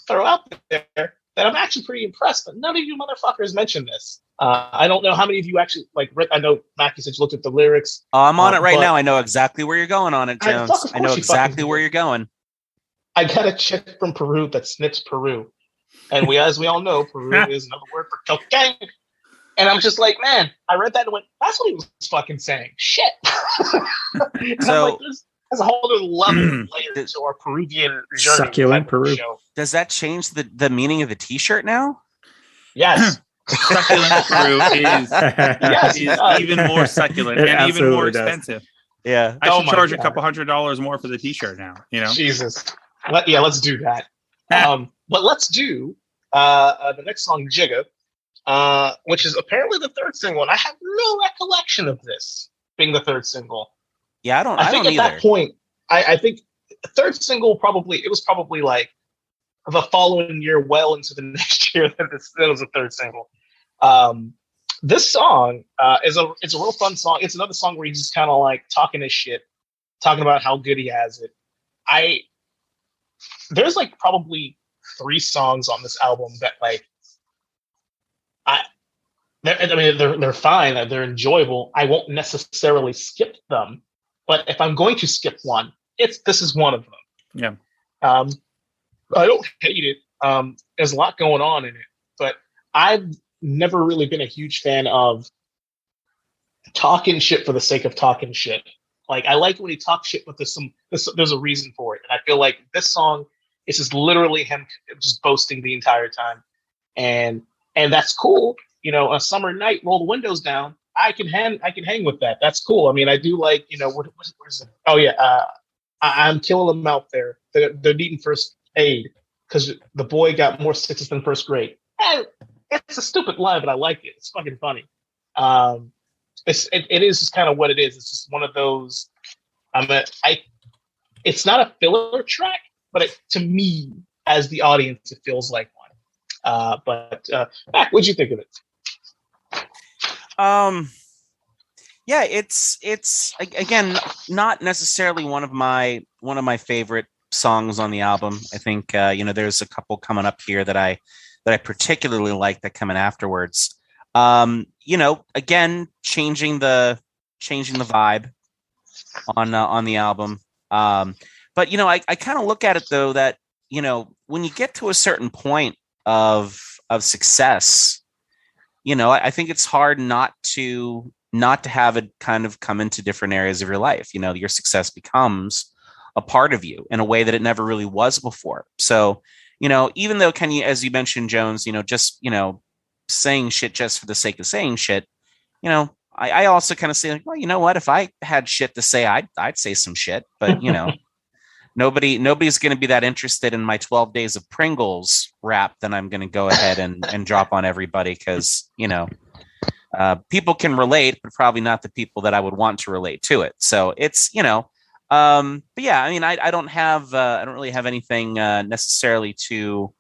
throw out there that I'm actually pretty impressed that none of you motherfuckers mentioned this. I don't know how many of you actually like. I know Mackie said you looked at the lyrics. I'm on it right but now. I know exactly where you're going on it, Jones. of I know course you exactly fucking where do. you're going. I got a chick from Peru that snips Peru, and as we all know, Peru is another word for cocaine. And I'm just like, man, I read that and went, that's what he was fucking saying. Shit. And So- I'm like, there's a whole other level of layer to our Peruvian journey. Succulent Peru. Show. Does that change the meaning of the T-shirt now? Yes. Succulent Peru is Yes, it does. even more succulent It and even more absolutely does. expensive. Yeah. I Oh should my charge a God. couple $100 more for the T-shirt now. You know, Jesus. Let's do that. But let's do the next song, Jigger, which is apparently the third single. And I have no recollection of this being the third single. Yeah, I I think don't at either. that point, I think the third single it was probably like the following year, well into the next year that was the third single. This song it's a real fun song. It's another song where he's just kind of like talking his shit, talking about how good he has it. There's like probably 3 songs on this album that like they're fine, they're enjoyable. I won't necessarily skip them, but if I'm going to skip one, this is one of them. Yeah. I don't hate it. There's a lot going on in it, but I've never really been a huge fan of talking shit for the sake of talking shit. Like I like when he talks shit, but there's a reason for it, and I feel like this song is just literally him just boasting the entire time, and that's cool. You know, a summer night, roll the windows down. I can hang with that. That's cool. I mean, I do like, you know, what is it? Oh yeah, I'm killing them out there. They're needing first aid because the boy got more sixes than first grade. And it's a stupid line, but I like it. It's fucking funny. It is just kind of what it is. It's just one of those. It's not a filler track, but to me, as the audience, it feels like one. Mac, what'd you think of it? Yeah, it's again not necessarily one of my favorite songs on the album. I think there's a couple coming up here that I particularly like that coming afterwards. Again, changing the vibe on the album. But I kind of look at it though that when you get to a certain point of success, I think it's hard not to have it kind of come into different areas of your life. Your success becomes a part of you in a way that it never really was before. So, even though Kanye, as you mentioned, Jones, just, saying shit just for the sake of saying shit, I also kind of say like, well, you know what, if I had shit to say, I'd say some shit, but nobody's going to be that interested in my 12 days of Pringles rap. Then I'm going to go ahead and drop on everybody. Cause people can relate, but probably not the people that I would want to relate to it. So it's, but yeah, I mean, I don't really have anything necessarily to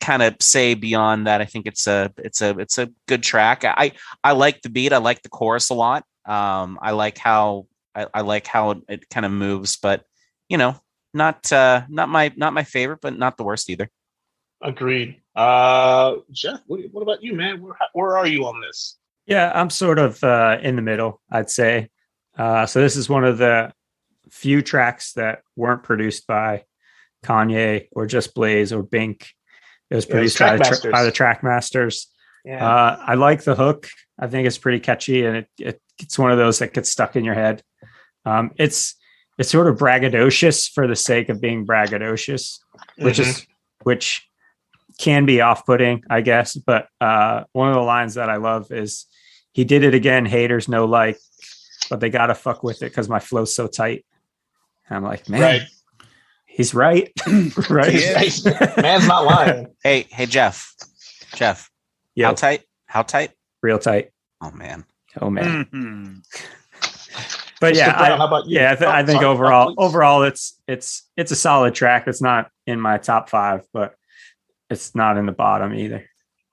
kind of say beyond that. I think it's a good track. I like the beat. I like the chorus a lot. I like how it kind of moves, but not my favorite, but not the worst either. Agreed. Jeff, what about you, man? Where are you on this? Yeah, I'm sort of in the middle, I'd say. So this is one of the few tracks that weren't produced by Kanye or Just Blaze or Bink. It was produced by the Trackmasters. Yeah. I like the hook. I think it's pretty catchy, and it's one of those that gets stuck in your head. It's sort of braggadocious for the sake of being braggadocious, which can be off-putting, I guess. But one of the lines that I love is, "He did it again, haters no like, but they gotta fuck with it because my flow's so tight." And I'm like, man, right. He's right. Right. Man's not lying. Hey, Jeff. Yo. How tight? Real tight. Oh man. Mm-hmm. But Mr. yeah, Brown, how about you? I think Sorry. overall, it's a solid track. It's not in my top 5, but it's not in the bottom either.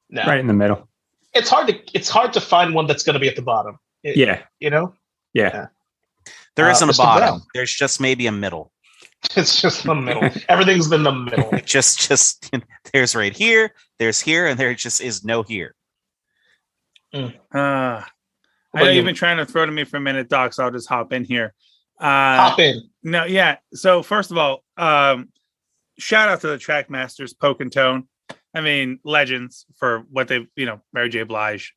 No. Right in the middle. It's hard to find one that's going to be at the bottom. Yeah. Yeah. There isn't a Mr. bottom. Brown. There's just maybe a middle. It's just the middle. Everything's in the middle. just there's right here, there's here, and there just is no here. I know you've been trying to throw to me for a minute, Doc, so I'll just hop in here. Hop in. No, yeah. So first of all, shout out to the track masters, Poke and Tone. I mean, legends for what they've, Mary J. Blige,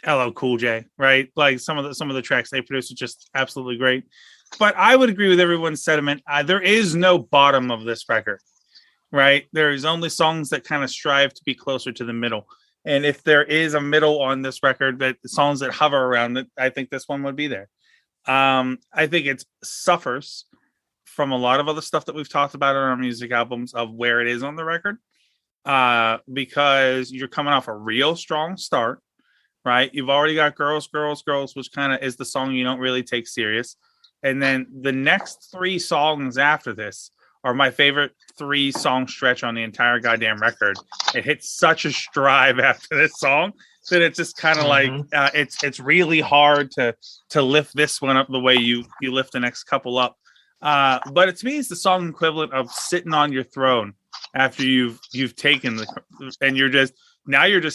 LL Cool J, right? Like some of the tracks they produce are just absolutely great. But I would agree with everyone's sentiment. There is no bottom of this record, right? There is only songs that kind of strive to be closer to the middle. And if there is a middle on this record, that the songs that hover around it, I think this one would be there. I think it suffers from a lot of other stuff that we've talked about on our music albums of where it is on the record, because you're coming off a real strong start, right? You've already got Girls, Girls, Girls, which kind of is the song you don't really take serious. And then the next 3 songs after this are my favorite 3-song stretch on the entire goddamn record. It hits such a stride after this song that it's just kind of like it's really hard to lift this one up the way you lift the next couple up. But to me, it's the song equivalent of sitting on your throne after you've taken and you're just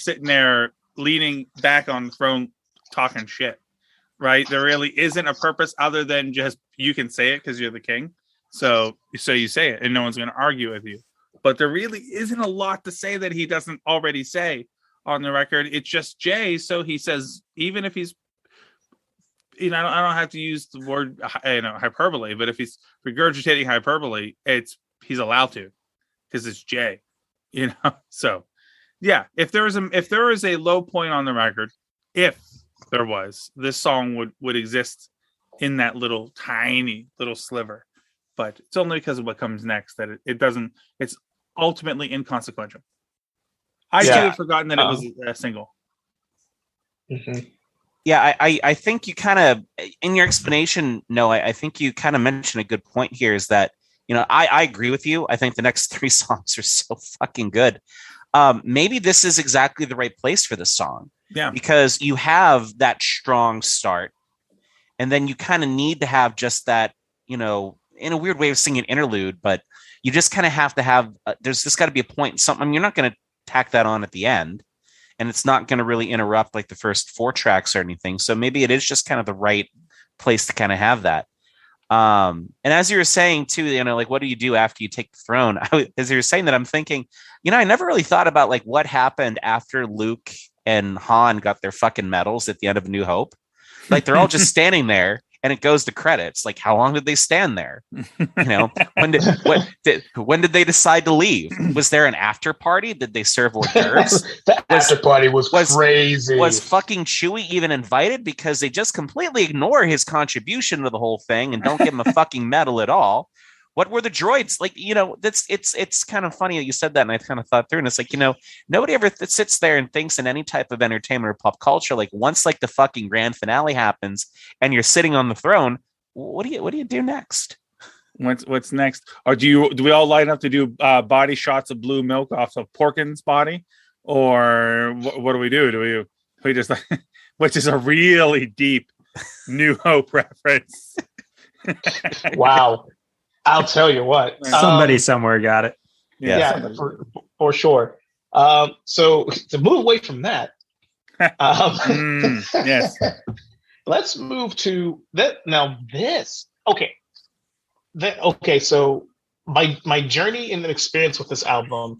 sitting there leaning back on the throne talking shit. Right? There really isn't a purpose other than just you can say it because you're the king. So you say it and no one's going to argue with you. But there really isn't a lot to say that he doesn't already say on the record. It's just Jay. So he says, even if he's, I don't have to use the word, hyperbole, but if he's regurgitating hyperbole, he's allowed to because it's Jay, So yeah, if there is a low point on the record, if there was, this song would exist in that little tiny little sliver, but it's only because of what comes next that it doesn't. It's ultimately inconsequential. I too have forgotten that it was a single. Mm-hmm. Yeah, I think you kind of in your explanation, I think you kind of mentioned a good point here. Is that I agree with you. I think the next 3 songs are so fucking good. Maybe this is exactly the right place for this song. Yeah, because you have that strong start, and then you kind of need to have just that, in a weird way of singing interlude, but you just kind of have to have. There's just got to be a point. Something you're not going to tack that on at the end, and it's not going to really interrupt like the first 4 tracks or anything. So maybe it is just kind of the right place to kind of have that. And as you were saying too, like what do you do after you take the throne? As you were saying that, I'm thinking, I never really thought about like what happened after Luke and Han got their fucking medals at the end of New Hope. Like they're all just standing there and it goes to credits. Like how long did they stand there? When did they decide to leave? Was there an after party? Did they serve hors d'oeuvres? The after party was crazy. Was fucking Chewie even invited? Because they just completely ignore his contribution to the whole thing and don't give him a fucking medal at all. What were the droids like? It's kind of funny that you said that, and I kind of thought through, and it's like, nobody ever sits there and thinks in any type of entertainment or pop culture, like once like the fucking grand finale happens and you're sitting on the throne, what do you do next? What's next? Or do we all line up to do body shots of blue milk off of Porkins' body, or what do we do? Do we just which is a really deep New Hope reference? Wow. I'll tell you what. Somebody somewhere got it. Yeah, for sure. So to move away from that, yes. Let's move to that. Now this, okay. So my journey and experience with this album,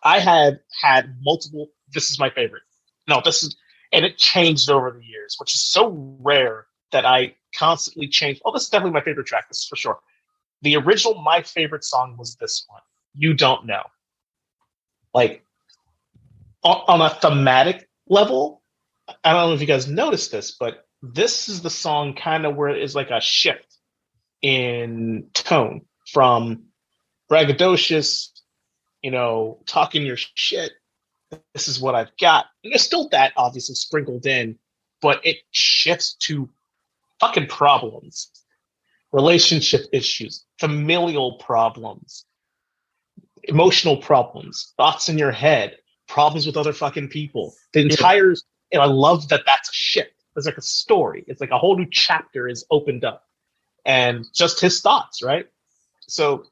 I have had multiple. This is my favorite. No, and it changed over the years, which is so rare that I constantly change. Oh, this is definitely my favorite track. This is for sure. The original, my favorite song was this one. You Don't Know. Like on a thematic level, I don't know if you guys noticed this, but this is the song kind of where it is like a shift in tone from braggadocious, talking your shit. This is what I've got. And there's still that obviously sprinkled in, but it shifts to fucking problems, relationship issues, familial problems, emotional problems, thoughts in your head, problems with other fucking people. The entire, and I love that that's a shift. It's like a story. It's like a whole new chapter is opened up, and just his thoughts, right? So,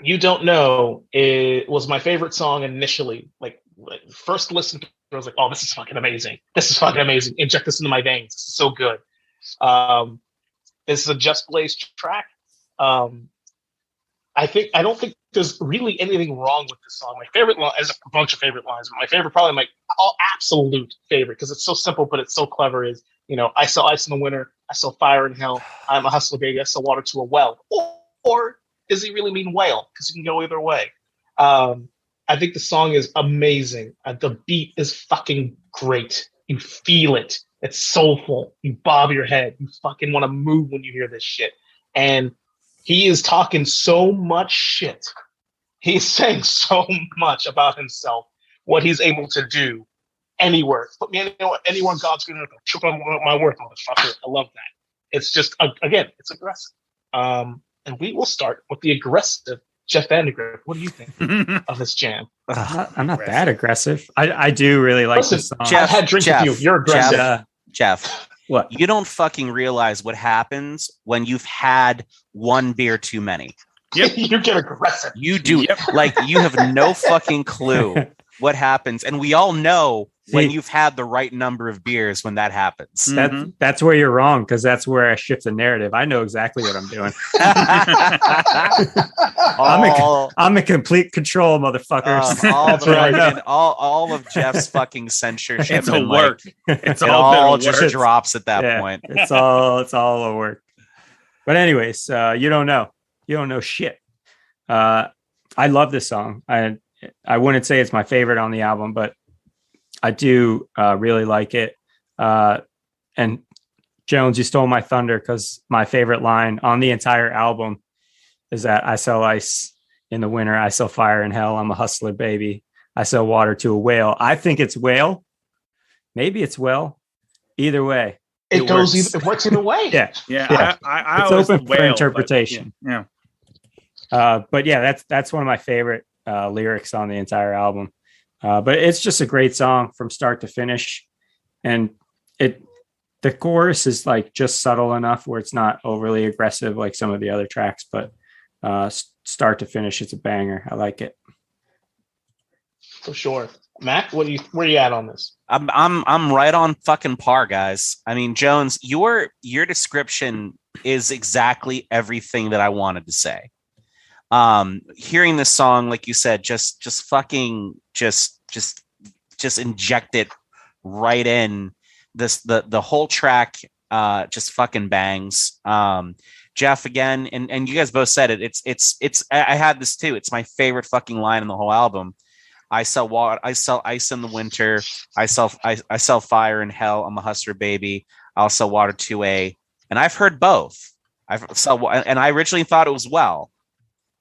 You Don't Know, it was my favorite song initially. Like first listen to it, I was like, oh, this is fucking amazing. This is fucking amazing. Inject this into my veins. This is so good. This is a Just Blaze track. I don't think there's really anything wrong with this song. My favorite line, as a bunch of favorite lines, but my favorite, probably my absolute favorite, because it's so simple but it's so clever, is, I sell ice in the winter, I sell fire in hell, I'm a hustler baby, I sell water to a well. Or does he really mean whale? Because it can go either way. I think the song is amazing. The beat is fucking great. You feel it. It's soulful. You bob your head. You fucking want to move when you hear this shit. And he is talking so much shit. He's saying so much about himself, what he's able to do anywhere. Put me anywhere God's going to choke on my worth, motherfucker. I love that. It's just, again, it's aggressive. And we will start with the aggressive Jeff Vandergrift. What do you think of this jam? I'm not that aggressive. I do really like this song. I've had drinks with you. You're aggressive. Jeff, what? You don't fucking realize what happens when you've had one beer too many. Yep. You get aggressive. You do. Yep. Like, you have no fucking clue what happens. And we all know when you've had the right number of beers when that happens. That's where you're wrong, because that's where I shift the narrative. I know exactly what I'm doing. I'm in complete control, motherfuckers. All of Jeff's fucking censorship. It's a work. It all just drops at that point. It's all a work. But anyways, you don't know shit. I love this song. I wouldn't say it's my favorite on the album, but I do really like it. And Jones, you stole my thunder, because my favorite line on the entire album is that I sell ice in the winter, I sell fire in hell, I'm a hustler baby, I sell water to a whale. I think it's whale. Maybe it's whale. Either way. It works either way. Yeah. I it's open for interpretation. But but yeah, that's one of my favorite lyrics on the entire album. But it's just a great song from start to finish, and the chorus is like just subtle enough where it's not overly aggressive like some of the other tracks, but start to finish, it's a banger. I like it for sure. Mac, where are you at on this? I'm right on fucking par, guys. I mean, Jones, your description is exactly everything that I wanted to say. Hearing this song, like you said, just fucking just inject it right in. The whole track just fucking bangs. Jeff, again, and you guys both said it. It's I had this too. It's my favorite fucking line in the whole album. I sell water, I sell ice in the winter, I sell fire in hell, I'm a hustler baby, I'll sell water to a, and I've heard both. And I originally thought it was well.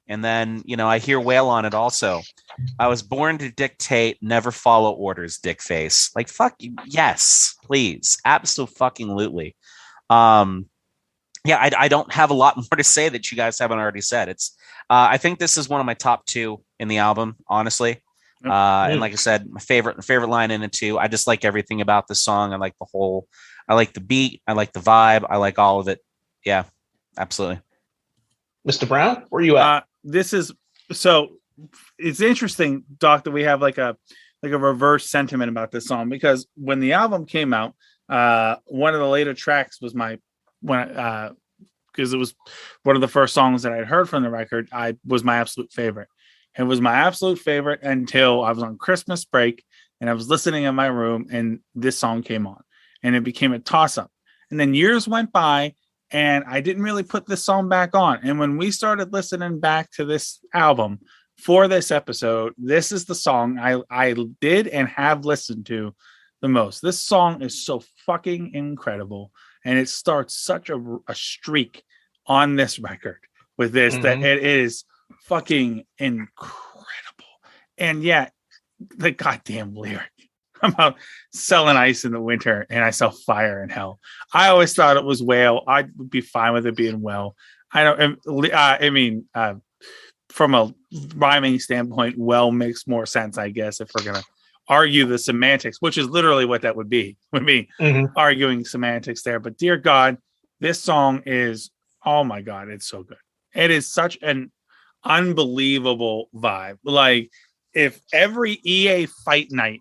And then, I hear whale on it also. I was born to dictate, never follow orders, dick face. Like, fuck you. Yes, please. Absolutely. I don't have a lot more to say that you guys haven't already said. I think this is one of my top two in the album, honestly. And like I said, my favorite line in it too. I just like everything about the song. I like I like the beat. I like the vibe. I like all of it. Yeah, absolutely. Mr. Brown, where are you at? This is so. It's interesting, Doc, that we have like a reverse sentiment about this song, because when the album came out, one of the later tracks was because it was one of the first songs that I'd heard from the record. Was my absolute favorite. It was my absolute favorite until I was on Christmas break and I was listening in my room and this song came on and it became a toss-up. And then years went by and I didn't really put this song back on. And when we started listening back to this album for this episode, this is the song I did and have listened to the most. This song is so fucking incredible. And it starts such a streak on this record with this, that it is fucking incredible. And yet the goddamn lyric. about selling ice in the winter and I sell fire in hell. I always thought it was whale. I would be fine with it being well. I don't. I mean, from a rhyming standpoint, well makes more sense, I guess, if we're gonna argue the semantics, which is literally what that would be arguing semantics there. But dear God, this song is, oh my God, it's so good. It is such an unbelievable vibe. Like, if every EA Fight Night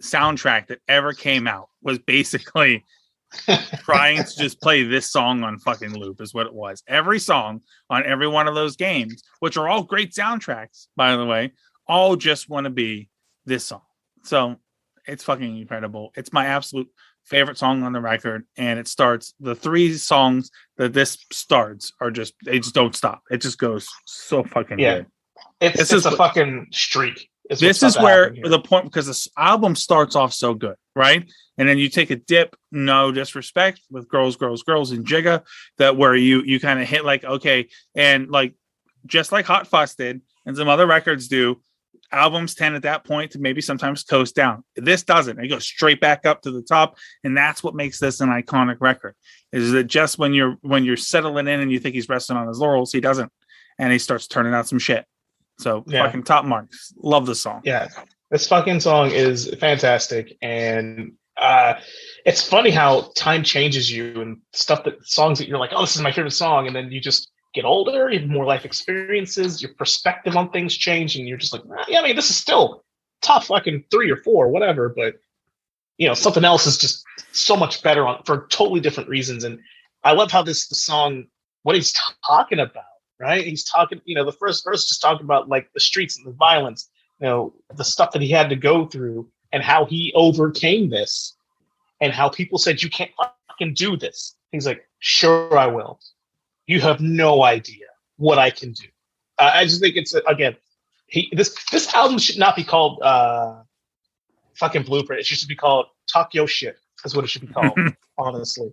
soundtrack that ever came out was basically trying to just play this song on fucking loop, is what it was. Every song on every one of those games, which are all great soundtracks, by the way, all just want to be this song. So it's fucking incredible. It's my absolute favorite song on the record, and it starts, the three songs that this starts are just, they just don't stop. It just goes so fucking good. It's a fucking streak. This is where the point, because this album starts off so good, right? And then you take a dip, no disrespect, with Girls, Girls, Girls and Jigger, that where you kind of hit like, okay, and like, just like Hot Fuss did and some other records do, albums tend at that point to maybe sometimes coast down. This doesn't. It goes straight back up to the top, and that's what makes this an iconic record. Is that just when you're settling in and you think he's resting on his laurels, he doesn't, and he starts turning out some shit. So fucking top marks. Love the song. Yeah, this fucking song is fantastic, and it's funny how time changes you and songs that you're like, oh, this is my favorite song, and then you just get older, you have more life experiences, your perspective on things change, and you're just like, yeah, I mean, this is still top fucking 3 or 4, whatever, but you know, something else is just so much better for totally different reasons. And I love how the song, what he's talking about, right? He's talking, you know, the first verse just talking about like the streets and the violence, you know, the stuff that he had to go through and how he overcame this and how people said, you can't fucking do this. He's like, sure, I will. You have no idea what I can do. I just think it's, again, this album should not be called fucking Blueprint. It should just be called Talk Yo Shit. That's what it should be called, honestly.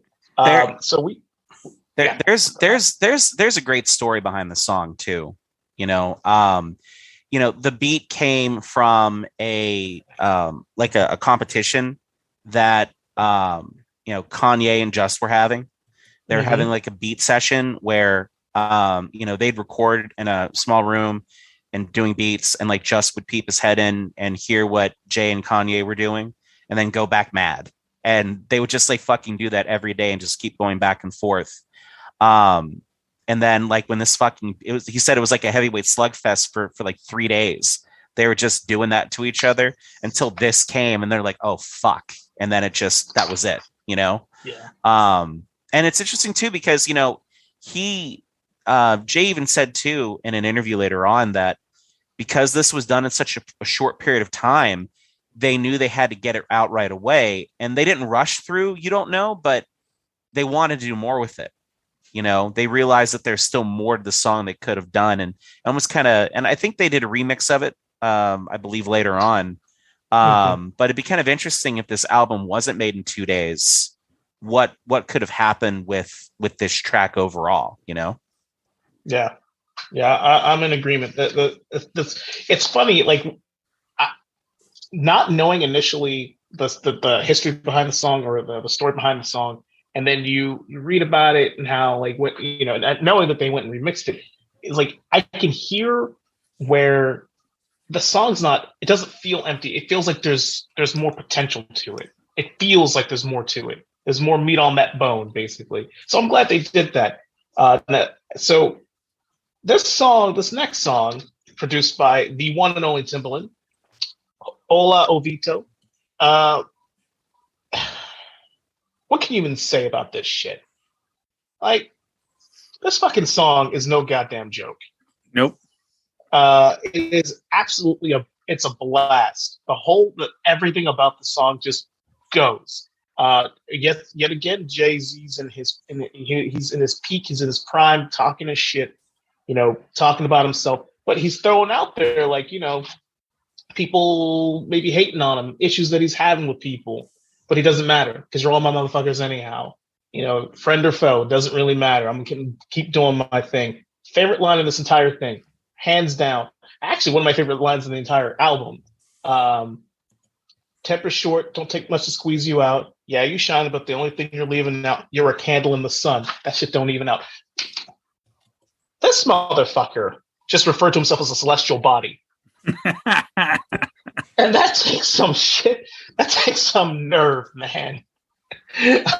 There's a great story behind the song too. The beat came from a competition that Kanye and Just were having. They were having like a beat session where they'd record in a small room and doing beats, and like Just would peep his head in and hear what Jay and Kanye were doing and then go back mad. And they would just like fucking do that every day and just keep going back and forth. And then like when he said it was like a heavyweight slugfest for like 3 days. They were just doing that to each other until this came, and they're like, oh fuck. And then that was it, Yeah. And it's interesting too, because, Jay even said too, in an interview later on, that because this was done in such a short period of time, they knew they had to get it out right away, and they didn't rush through, you don't know, but they wanted to do more with it. They realized that there's still more to the song they could have done, and almost and I think they did a remix of it, I believe later on. But it'd be kind of interesting if this album wasn't made in 2 days, what could have happened with this track overall, Yeah, I'm in agreement. It's funny, like not knowing initially the history behind the song or the story behind the song, and then you read about it and how like what knowing that they went and remixed it, it's like I can hear where the song's it doesn't feel empty. It feels like there's more potential to it. It feels like there's more to it. There's more meat on that bone, basically. So I'm glad they did that. So this next song, produced by the one and only Timbaland, Ola Ovito. What can you even say about this shit? Like, this fucking song is no goddamn joke. Nope. It is absolutely it's a blast. Everything about the song just goes. Yet again, Jay-Z's he's in his peak, he's in his prime, talking his shit, talking about himself, but he's throwing out there like, people maybe hating on him, issues that he's having with people, but he doesn't matter because you're all my motherfuckers anyhow. Friend or foe, doesn't really matter. I'm gonna keep doing my thing. Favorite line in this entire thing, hands down. Actually, one of my favorite lines in the entire album. temper short, don't take much to squeeze you out. Yeah, you shine, but the only thing you're leaving out, you're a candle in the sun. That shit don't even out. This motherfucker just referred to himself as a celestial body. And that takes some shit. That takes some nerve, man. It's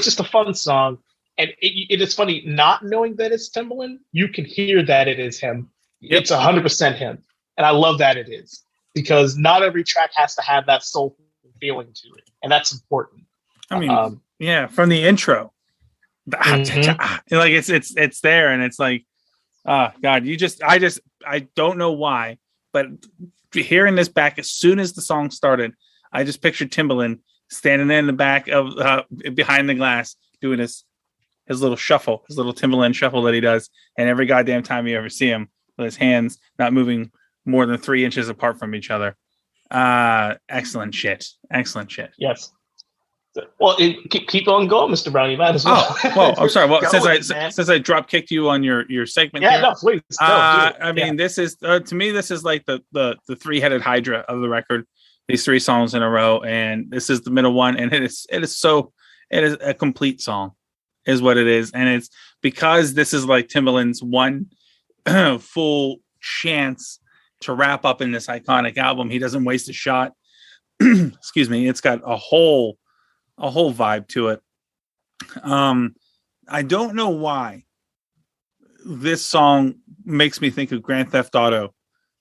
just a fun song. And it is funny, not knowing that it's Timbaland, you can hear that it is him. Yep. It's 100% him. And I love that it is. Because not every track has to have that soulful feeling to it. And that's important. I mean, from the intro. Mm-hmm. Like it's there, and it's like, oh God, I don't know why, but hearing this back as soon as the song started, I just pictured Timbaland standing there in the back of behind the glass doing his little shuffle, his little Timbaland shuffle that he does, and every goddamn time you ever see him with his hands not moving more than 3 inches apart from each other. Excellent shit. Yes. Well, keep on going, Mr. Brown. You might as well. Oh, well, I'm sorry. Well, since I drop kicked you on your segment, yeah, no, please. I mean, this is to me, this is like the 3-headed hydra of the record. These 3 songs in a row, and this is the middle one, and it is a complete song, is what it is, and it's because this is like Timbaland's one full chance to wrap up in this iconic album. He doesn't waste a shot. Excuse me. It's got a whole vibe to it. I don't know why this song makes me think of Grand Theft Auto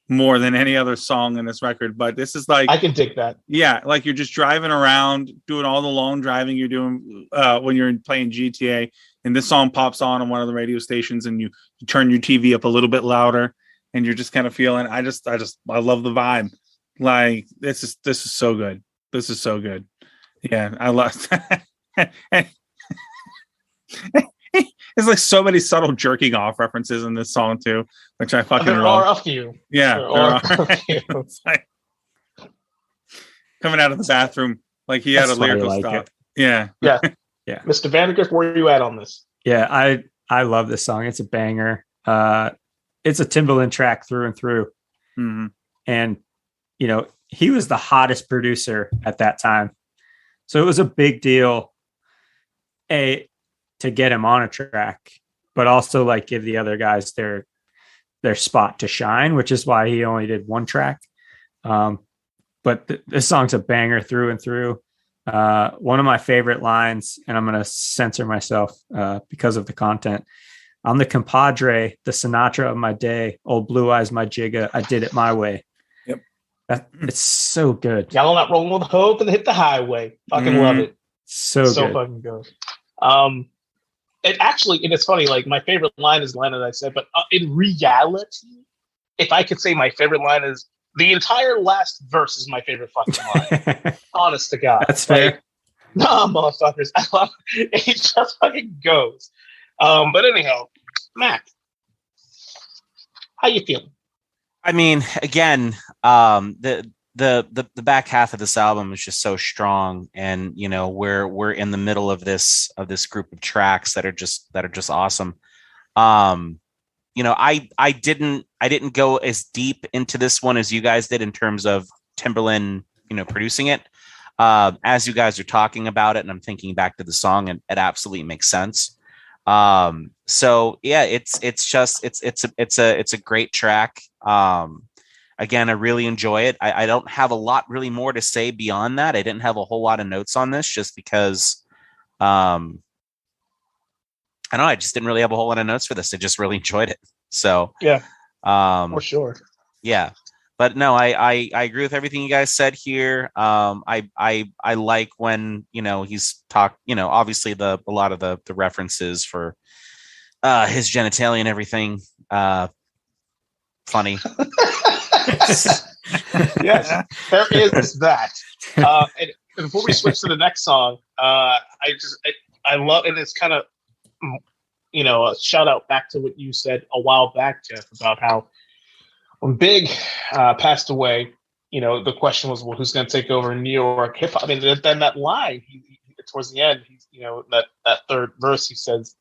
more than any other song in this record, but this is like, I can dig that. Yeah, like you're just driving around doing all the long driving you're doing when you're playing GTA, and this song pops on one of the radio stations, and you turn your TV up a little bit louder, and you're just kind of feeling, I love the vibe. Like this is so good. This is so good. Yeah, I love There's like so many subtle jerking off references in this song too, which I fucking love. There are a few. Yeah, there are. It's like coming out of the bathroom like he had a lyrical stop. It. Yeah. Yeah. Mr. Vandergrift, where are you at on this? Yeah, I love this song. It's a banger. It's a Timbaland track through and through. Mm-hmm. And he was the hottest producer at that time. So it was a big deal, to get him on a track, but also like give the other guys their spot to shine, which is why he only did 1 track. But this song's a banger through and through. One of my favorite lines, and I'm going to censor myself because of the content. I'm the compadre, the Sinatra of my day, old blue eyes, my Jigger. I did it my way. It's so good. Y'all not rolling with hope and hit the highway. Fucking love it. So good. Fucking good. It actually, and it's funny, like my favorite line is the line that I said, but in reality, if I could say my favorite line is the entire last verse is my favorite fucking line. Honest to God. That's fair. Nah, motherfuckers. I love it. It just fucking goes. But anyhow, Mac, how you feeling? I mean, again, the back half of this album is just so strong, and we're in the middle of this group of tracks that are just awesome. I didn't go as deep into this one as you guys did in terms of Timbaland, producing it. As you guys are talking about it, and I'm thinking back to the song, and it absolutely makes sense. So yeah, it's a great track. Again, I really enjoy it. I don't have a lot really more to say beyond that. I didn't have a whole lot of notes on this just because I don't know, I just didn't really have a whole lot of notes for this. I just really enjoyed it. So yeah, for sure. Yeah. But no, I agree with everything you guys said here. I like when, he's talked, obviously a lot of the references for his genitalia and everything. Funny. Yes, there is that. And before we switch to the next song, I love, and it's kind of, a shout out back to what you said a while back, Jeff, about how when Big passed away, the question was, well, who's going to take over in New York hip hop? I mean, then that line towards the end, that third verse, he says,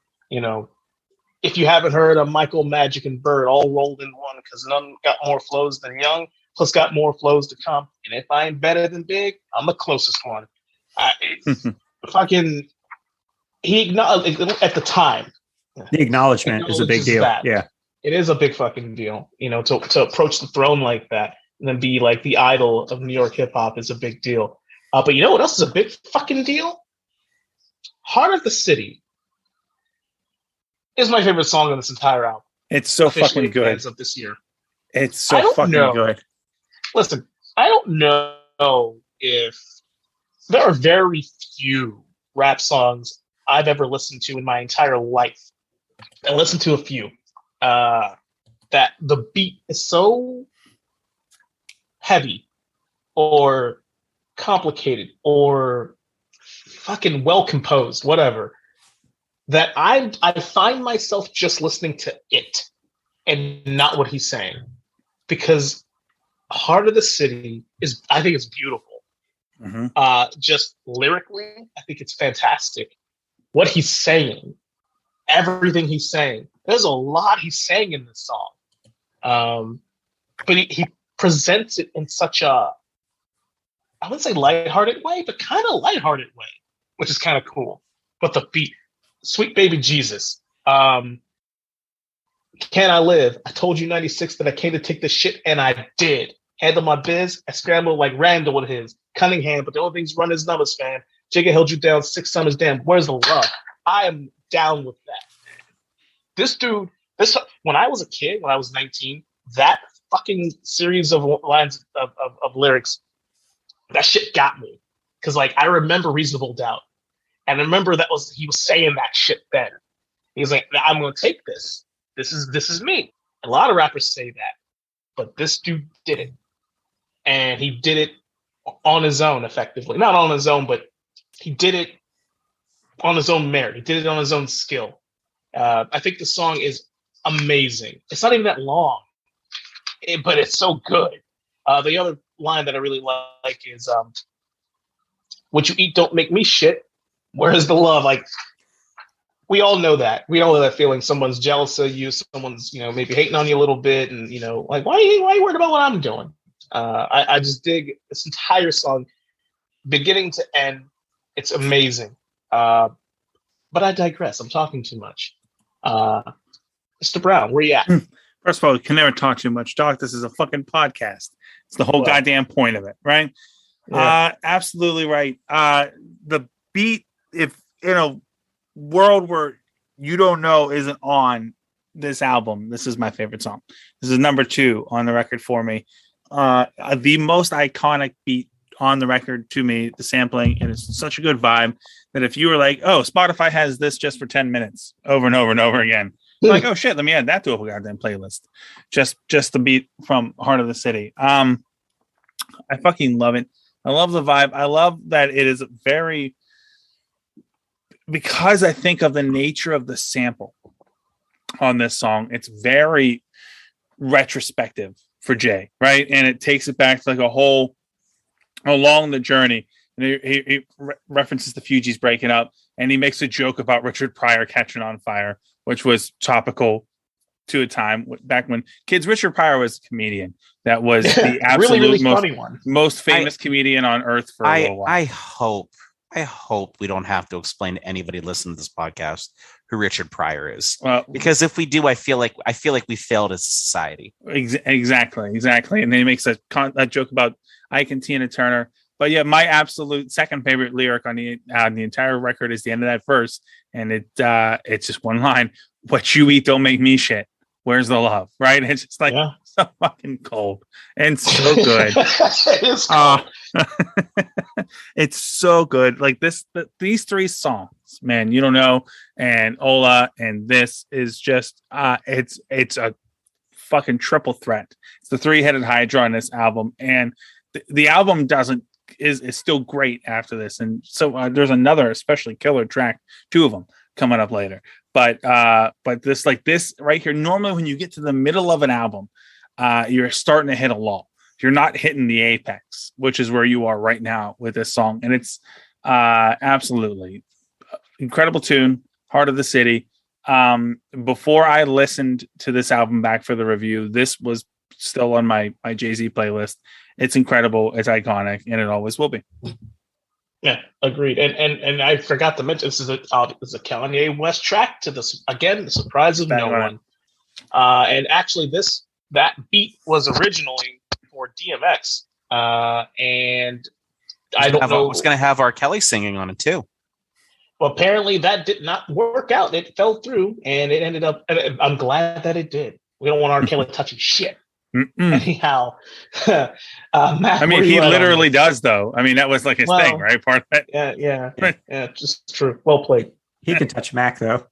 if you haven't heard of Michael, Magic, and Bird all rolled in one, because none got more flows than Young. plus got more flows to come. And if I ain't better than Big, I'm the closest one. Fucking, he acknowledged at the time. The acknowledgement is a big deal. Yeah. It is a big fucking deal, you know, to approach the throne like that and then be like the idol of New York hip hop is a big deal. But you know what else is a big fucking deal? Heart of the City is my favorite song on this entire album. It's so fucking good. As of this year. It's so fucking good. Listen, I don't know if there are very few rap songs I've ever listened to in my entire life. I listened to a few. That the beat is so heavy or complicated or fucking well composed, whatever, that I find myself just listening to it and not what he's saying. Because Heart of the City I think it's beautiful. Mm-hmm. Just lyrically, I think it's fantastic. What he's saying, everything he's saying. There's a lot he's saying in this song. But he presents it in such a, I wouldn't say lighthearted way, but kind of lighthearted way, which is kind of cool. But the beat, Sweet Baby Jesus. Can I Live? I told you 96 that I came to take this shit, and I did. Handle my biz. I scrambled like Randall with his Cunningham, but the only thing's run his numbers, fam. Jigger held you down 6 summers. Damn, where's the love? I am down with that. This dude, when I was a kid, when I was 19, that fucking series of lines of lyrics, that shit got me. Because like I remember Reasonable Doubt. And I remember he was saying that shit then. He was like, I'm gonna take this. This is me. A lot of rappers say that, but this dude did it. And he did it on his own, effectively. Not on his own, but he did it on his own merit. He did it on his own skill. I think the song is amazing. It's not even that long, but it's so good. The other line that I really like is, what you eat don't make me shit. Where's the love? Like, we all know that. We all know that feeling. Someone's jealous of you. Someone's, maybe hating on you a little bit. And, like, why are you worried about what I'm doing? I just dig this entire song, beginning to end. It's amazing. But I digress. I'm talking too much. Mr. Brown, where you at? First of all, we can never talk too much, Doc. This is a fucking podcast. It's the whole goddamn point of it, right? Yeah. Absolutely right. The beat, if in a world where you don't know isn't on this album, this is my favorite song. This is number 2 on the record for me. The most iconic beat on the record to me, the sampling, and it's such a good vibe that if you were like, oh, Spotify has this just for 10 minutes over and over and over again, like, oh shit, let me add that to a goddamn playlist. Just the beat from Heart of the City. I fucking love it. I love the vibe. I love that it is very, because I think of the nature of the sample on this song, it's very retrospective for Jay, right? And it takes it back to like a whole along the journey. And he references the Fugees breaking up, and he makes a joke about Richard Pryor catching on fire, which was topical to a time back when Richard Pryor was a comedian. That was the absolute really funny one. Most famous comedian on earth for a little while. I hope we don't have to explain to anybody listening to this podcast who Richard Pryor is. Because if we do, I feel like we failed as a society. Exactly. And then he makes a joke about Ike and Tina Turner. But yeah, my absolute second favorite lyric on the entire record is the end of that verse, and it's just one line: "What you eat don't make me shit. Where's the love?" Right? And it's just like so fucking cold and so good. It is cold. It's so good. Like these 3 songs, man, You Don't Know, and Ola, and this is just it's a fucking triple threat. It's the 3-headed Hydra on this album, and the album is still great after this. And so there's another especially killer track, 2 of them coming up later. But this right here, normally when you get to the middle of an album, you're starting to hit a lull. You're not hitting the apex, which is where you are right now with this song. And it's absolutely incredible tune, Heart of the City. Before I listened to this album back for the review, this was still on my Jay-Z playlist. It's incredible, it's iconic, and it always will be. Yeah, agreed. And I forgot to mention this is a Kanye West track to this again, the surprise of no one. And actually that beat was originally for DMX. And I don't know. It's going to have R. Kelly singing on it too. Well, apparently that did not work out. It fell through, and it ended up. I'm glad that it did. We don't want R. Kelly touching shit. Anyhow, Matt, I mean, he literally does, though. I mean, that was like his thing, right? Part of it. Yeah. Just true. Well played. He can touch Mac though.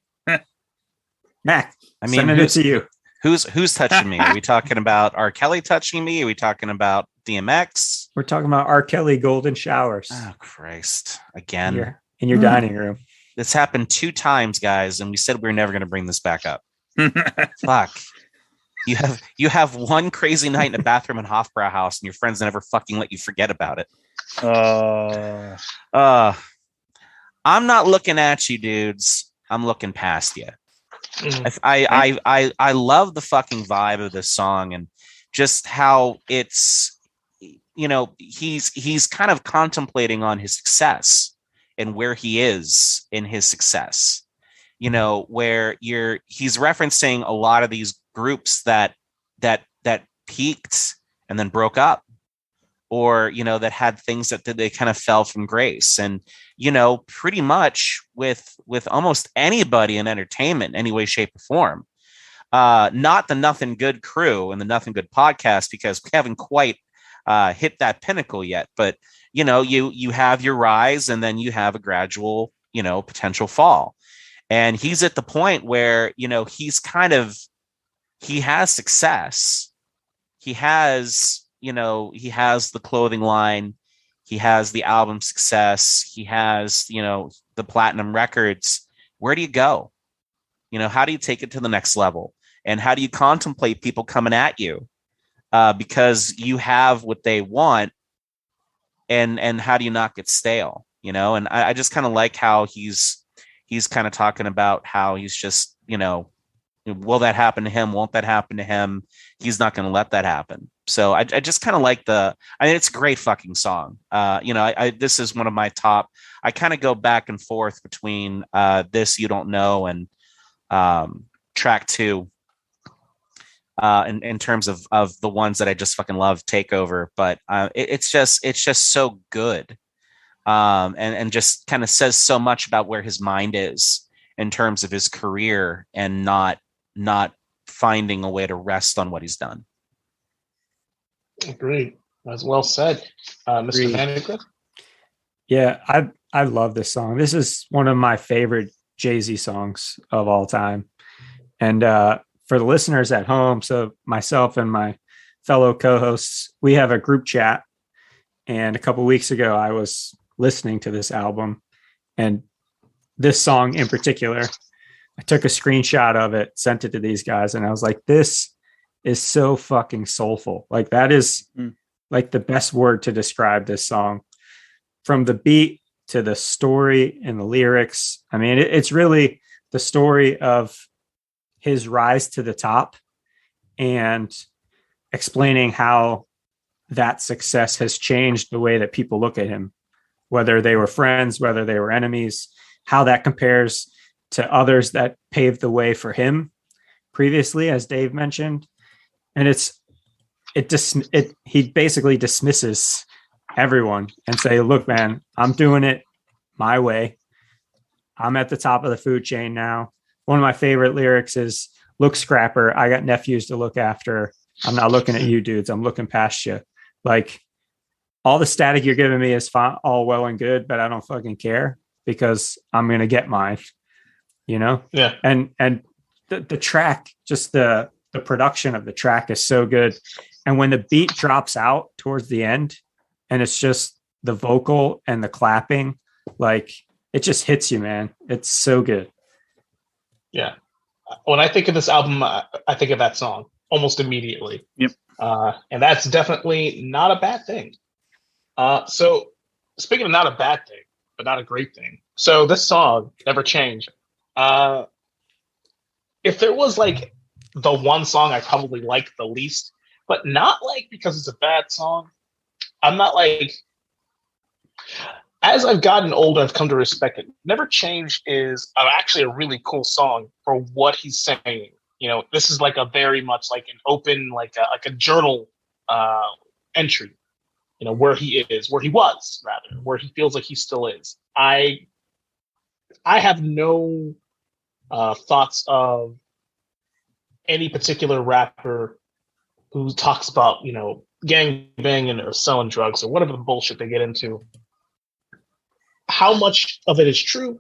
Mac, I mean, sending it to you. Who's touching me? Are we talking about R. Kelly touching me? Are we talking about DMX? We're talking about R. Kelly golden showers. Oh Christ! Again, in your dining room. This happened 2 times, guys, and we said we were never going to bring this back up. Fuck. You have one crazy night in a bathroom in Hofbrau House, and your friends never fucking let you forget about it. I'm not looking at you, dudes. I'm looking past you. I love the fucking vibe of this song and just how it's, he's kind of contemplating on his success and where he is in his success. Where he's referencing a lot of these groups that peaked and then broke up, or that had things that they kind of fell from grace. And pretty much with almost anybody in entertainment, any way, shape, or form. Not the Nothing Good crew and the Nothing Good podcast, because we haven't quite hit that pinnacle yet. But you have your rise, and then you have a gradual potential fall. And he's at the point where, he has success. He has, he has the clothing line. He has the album success. He has, the platinum records. Where do you go? How do you take it to the next level? And how do you contemplate people coming at you? Because you have what they want. And how do you not get stale? And I just kind of like how he's kind of talking about how he's just, will that happen to him? Won't that happen to him? He's not going to let that happen. So I just kind of like it's a great fucking song. This is one of my top. I kind of go back and forth between this You Don't Know and track 2 in terms of the ones that I just fucking love, Takeover. But it's just so good. And just kind of says so much about where his mind is in terms of his career and not finding a way to rest on what he's done. Agreed. That's well said. Mr. Vandergriff? Yeah, I love this song. This is one of my favorite Jay-Z songs of all time. And for the listeners at home, so myself and my fellow co-hosts, we have a group chat. And a couple weeks ago, I was listening to this album, and this song in particular, I took a screenshot of it, sent it to these guys, and I was like, this is so fucking soulful. Like, that is like the best word to describe this song. From the beat to the story and the lyrics. I mean, it's really the story of his rise to the top and explaining how that success has changed the way that people look at him, whether they were friends, whether they were enemies, how that compares to others that paved the way for him previously, as Dave mentioned. And he basically dismisses everyone and say, look, man, I'm doing it my way. I'm at the top of the food chain now. One of my favorite lyrics is, look, scrapper, I got nephews to look after. I'm not looking at you dudes. I'm looking past you. Like, all the static you're giving me is fine, all well and good, but I don't fucking care because I'm going to get mine, Yeah. And the track, just the production of the track is so good. And when the beat drops out towards the end and it's just the vocal and the clapping, like, it just hits you, man. It's so good. Yeah. When I think of this album, I think of that song almost immediately. Yep. And that's definitely not a bad thing. So speaking of not a bad thing, but not a great thing. So this song, Never Change. If there was like the one song I probably liked the least, but not like because it's a bad song. I'm not like, as I've gotten older, I've come to respect it. Never Change is actually a really cool song for what he's saying. You know, this is like a very much like an open, like a journal entry. You know, where he is, where he was, rather, where he feels like he still is. I have no thoughts of any particular rapper who talks about, you know, gang banging or selling drugs or whatever the bullshit they get into. How much of it is true?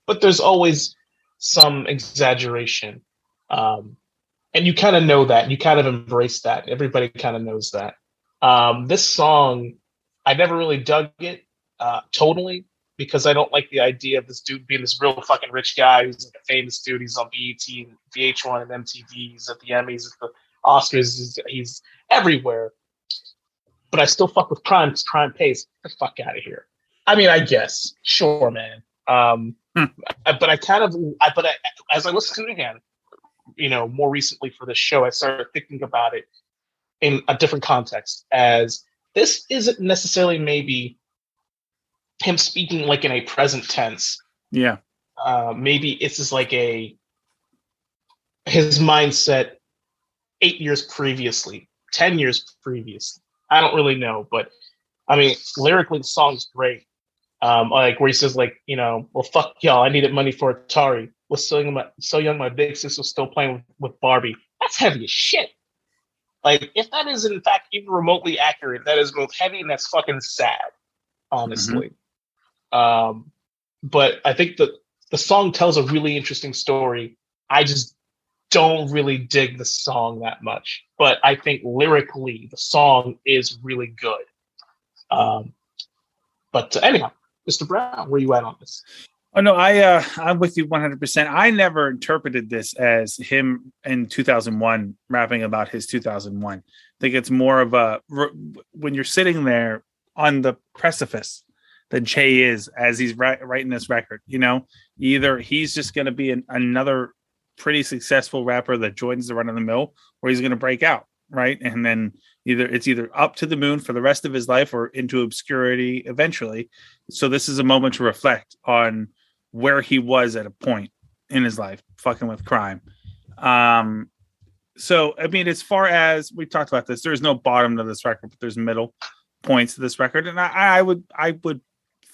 But there's always some exaggeration. And you kind of know that. You kind of embrace that. Everybody kind of knows that. This song, I never really dug it totally, because I don't like the idea of this dude being this real fucking rich guy who's like a famous dude. He's on BET, VH1, and MTV. He's at the Emmys, at the Oscars. He's everywhere. But I still fuck with crime because crime pays. Get the fuck out of here. I mean, I guess. Sure, man. But as I listen to it again, you know, more recently for this show, I started thinking about it in a different context, as this isn't necessarily maybe him speaking like in a present tense. Yeah. Maybe it's just like his mindset 8 years previously, 10 years previously. I don't really know, but I mean, lyrically, the song's great. Like where he says, like, you know, well, fuck y'all, I needed money for Atari. Was so young, my big sis was still playing with Barbie. That's heavy as shit. Like, if that is in fact even remotely accurate, that is both heavy and that's fucking sad, honestly. But I think the song tells a really interesting story. I just don't really dig the song that much, but I think lyrically the song is really good. But anyhow, Mr. Brown, where you at on this? Oh no, I'm with you 100%. I never interpreted this as him in 2001 rapping about his 2001. I think it's more of a when you're sitting there on the precipice that Jay is as he's writing this record. You know, either he's just going to be another pretty successful rapper that joins the run of the mill, or he's going to break out, right? And then it's either up to the moon for the rest of his life or into obscurity eventually. So this is a moment to reflect on where he was at a point in his life, fucking with crime. So, I mean, as far as we talked about this, there's no bottom to this record, but there's middle points to this record. And I would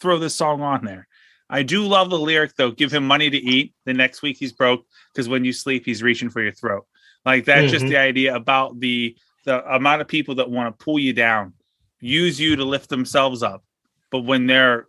throw this song on there. I do love the lyric though. Give him money to eat. The next week he's broke because when you sleep, he's reaching for your throat. Like that's just the idea about the amount of people that want to pull you down, use you to lift themselves up. But when they're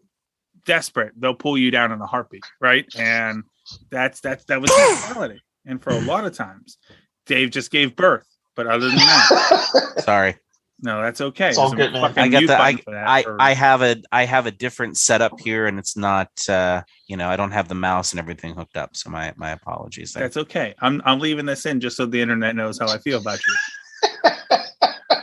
desperate, they'll pull you down in a heartbeat. Right. And that was the reality. And for a lot of times, Dave just gave birth. But other than that, sorry. No, that's okay. It's all good, man. I get that. I have a different setup here, and it's not. I don't have the mouse and everything hooked up. So my apologies. There. That's okay. I'm leaving this in just so the internet knows how I feel about you.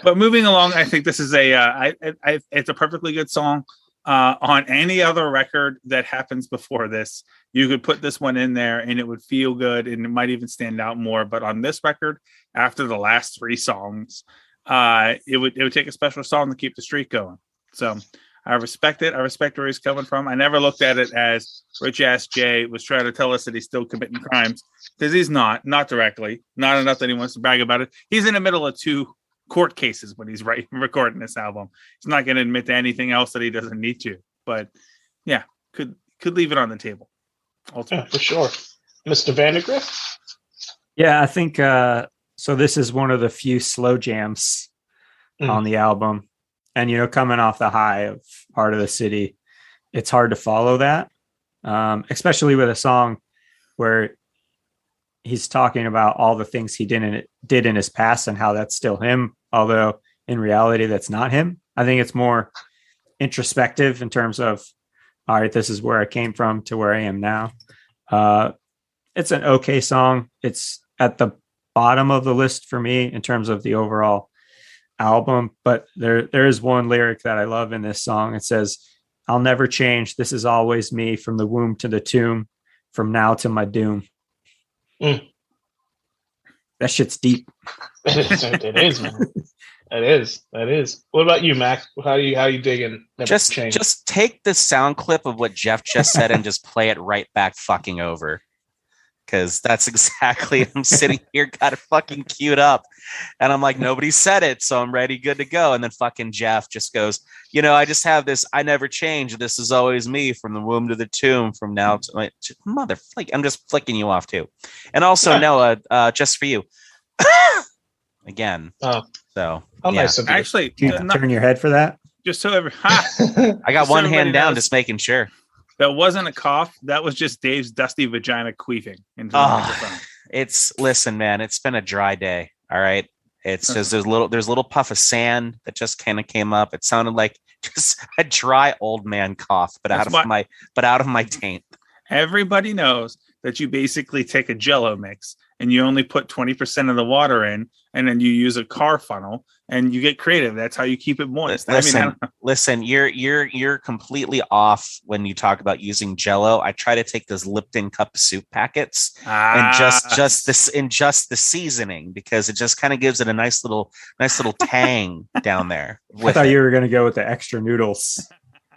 But moving along, I think this is it's a perfectly good song. On any other record that happens before this, you could put this one in there and it would feel good and it might even stand out more. But on this record, after the last three songs, it would take a special song to keep the streak going. So I respect it. I respect where he's coming from. I never looked at it as rich ass Jay was trying to tell us that he's still committing crimes, because he's not directly, not enough that he wants to brag about it. He's in the middle of two court cases when he's recording this album. He's not going to admit to anything else that he doesn't need to, but yeah, could leave it on the table. Yeah, for sure. Mr. Vandergrift? Yeah, I think so. This is one of the few slow jams on the album. And, coming off the high of Heart of the City, it's hard to follow that, especially with a song where he's talking about all the things he did in his past and how that's still him, although in reality, that's not him. I think it's more introspective in terms of, all right, this is where I came from to where I am now. It's an okay song. It's at the bottom of the list for me in terms of the overall album, but there is one lyric that I love in this song. It says, "I'll never change. This is always me, from the womb to the tomb, from now to my doom." That shit's deep. It is, man. That is. What about you, Mac? How you digging? Just take the sound clip of what Jeff just said and just play it right back fucking over. Because that's exactly, I'm sitting here, got it fucking queued up. And I'm like, nobody said it, so I'm ready, good to go. And then fucking Jeff just goes, I just have this, I never change. This is always me from the womb to the tomb, from now to my I'm just flicking you off too. And also, Noah, just for you. Again. Oh. So, nice of you. Actually, turn your head for that. Just so I got one hand down, just making sure. That wasn't a cough. That was just Dave's dusty vagina queefing into the microphone. Listen, man, it's been a dry day. All right. It's just there's a little puff of sand that just kind of came up. It sounded like just a dry old man cough, but out of my taint. Everybody knows that you basically take a Jell-O mix and you only put 20% of the water in, and then you use a car funnel and you get creative. That's how you keep it moist. Listen, you're completely off when you talk about using Jell-O. I try to take those Lipton cup of soup packets and just the seasoning, because it just kind of gives it a nice little tang down there. I thought you were going to go with the extra noodles.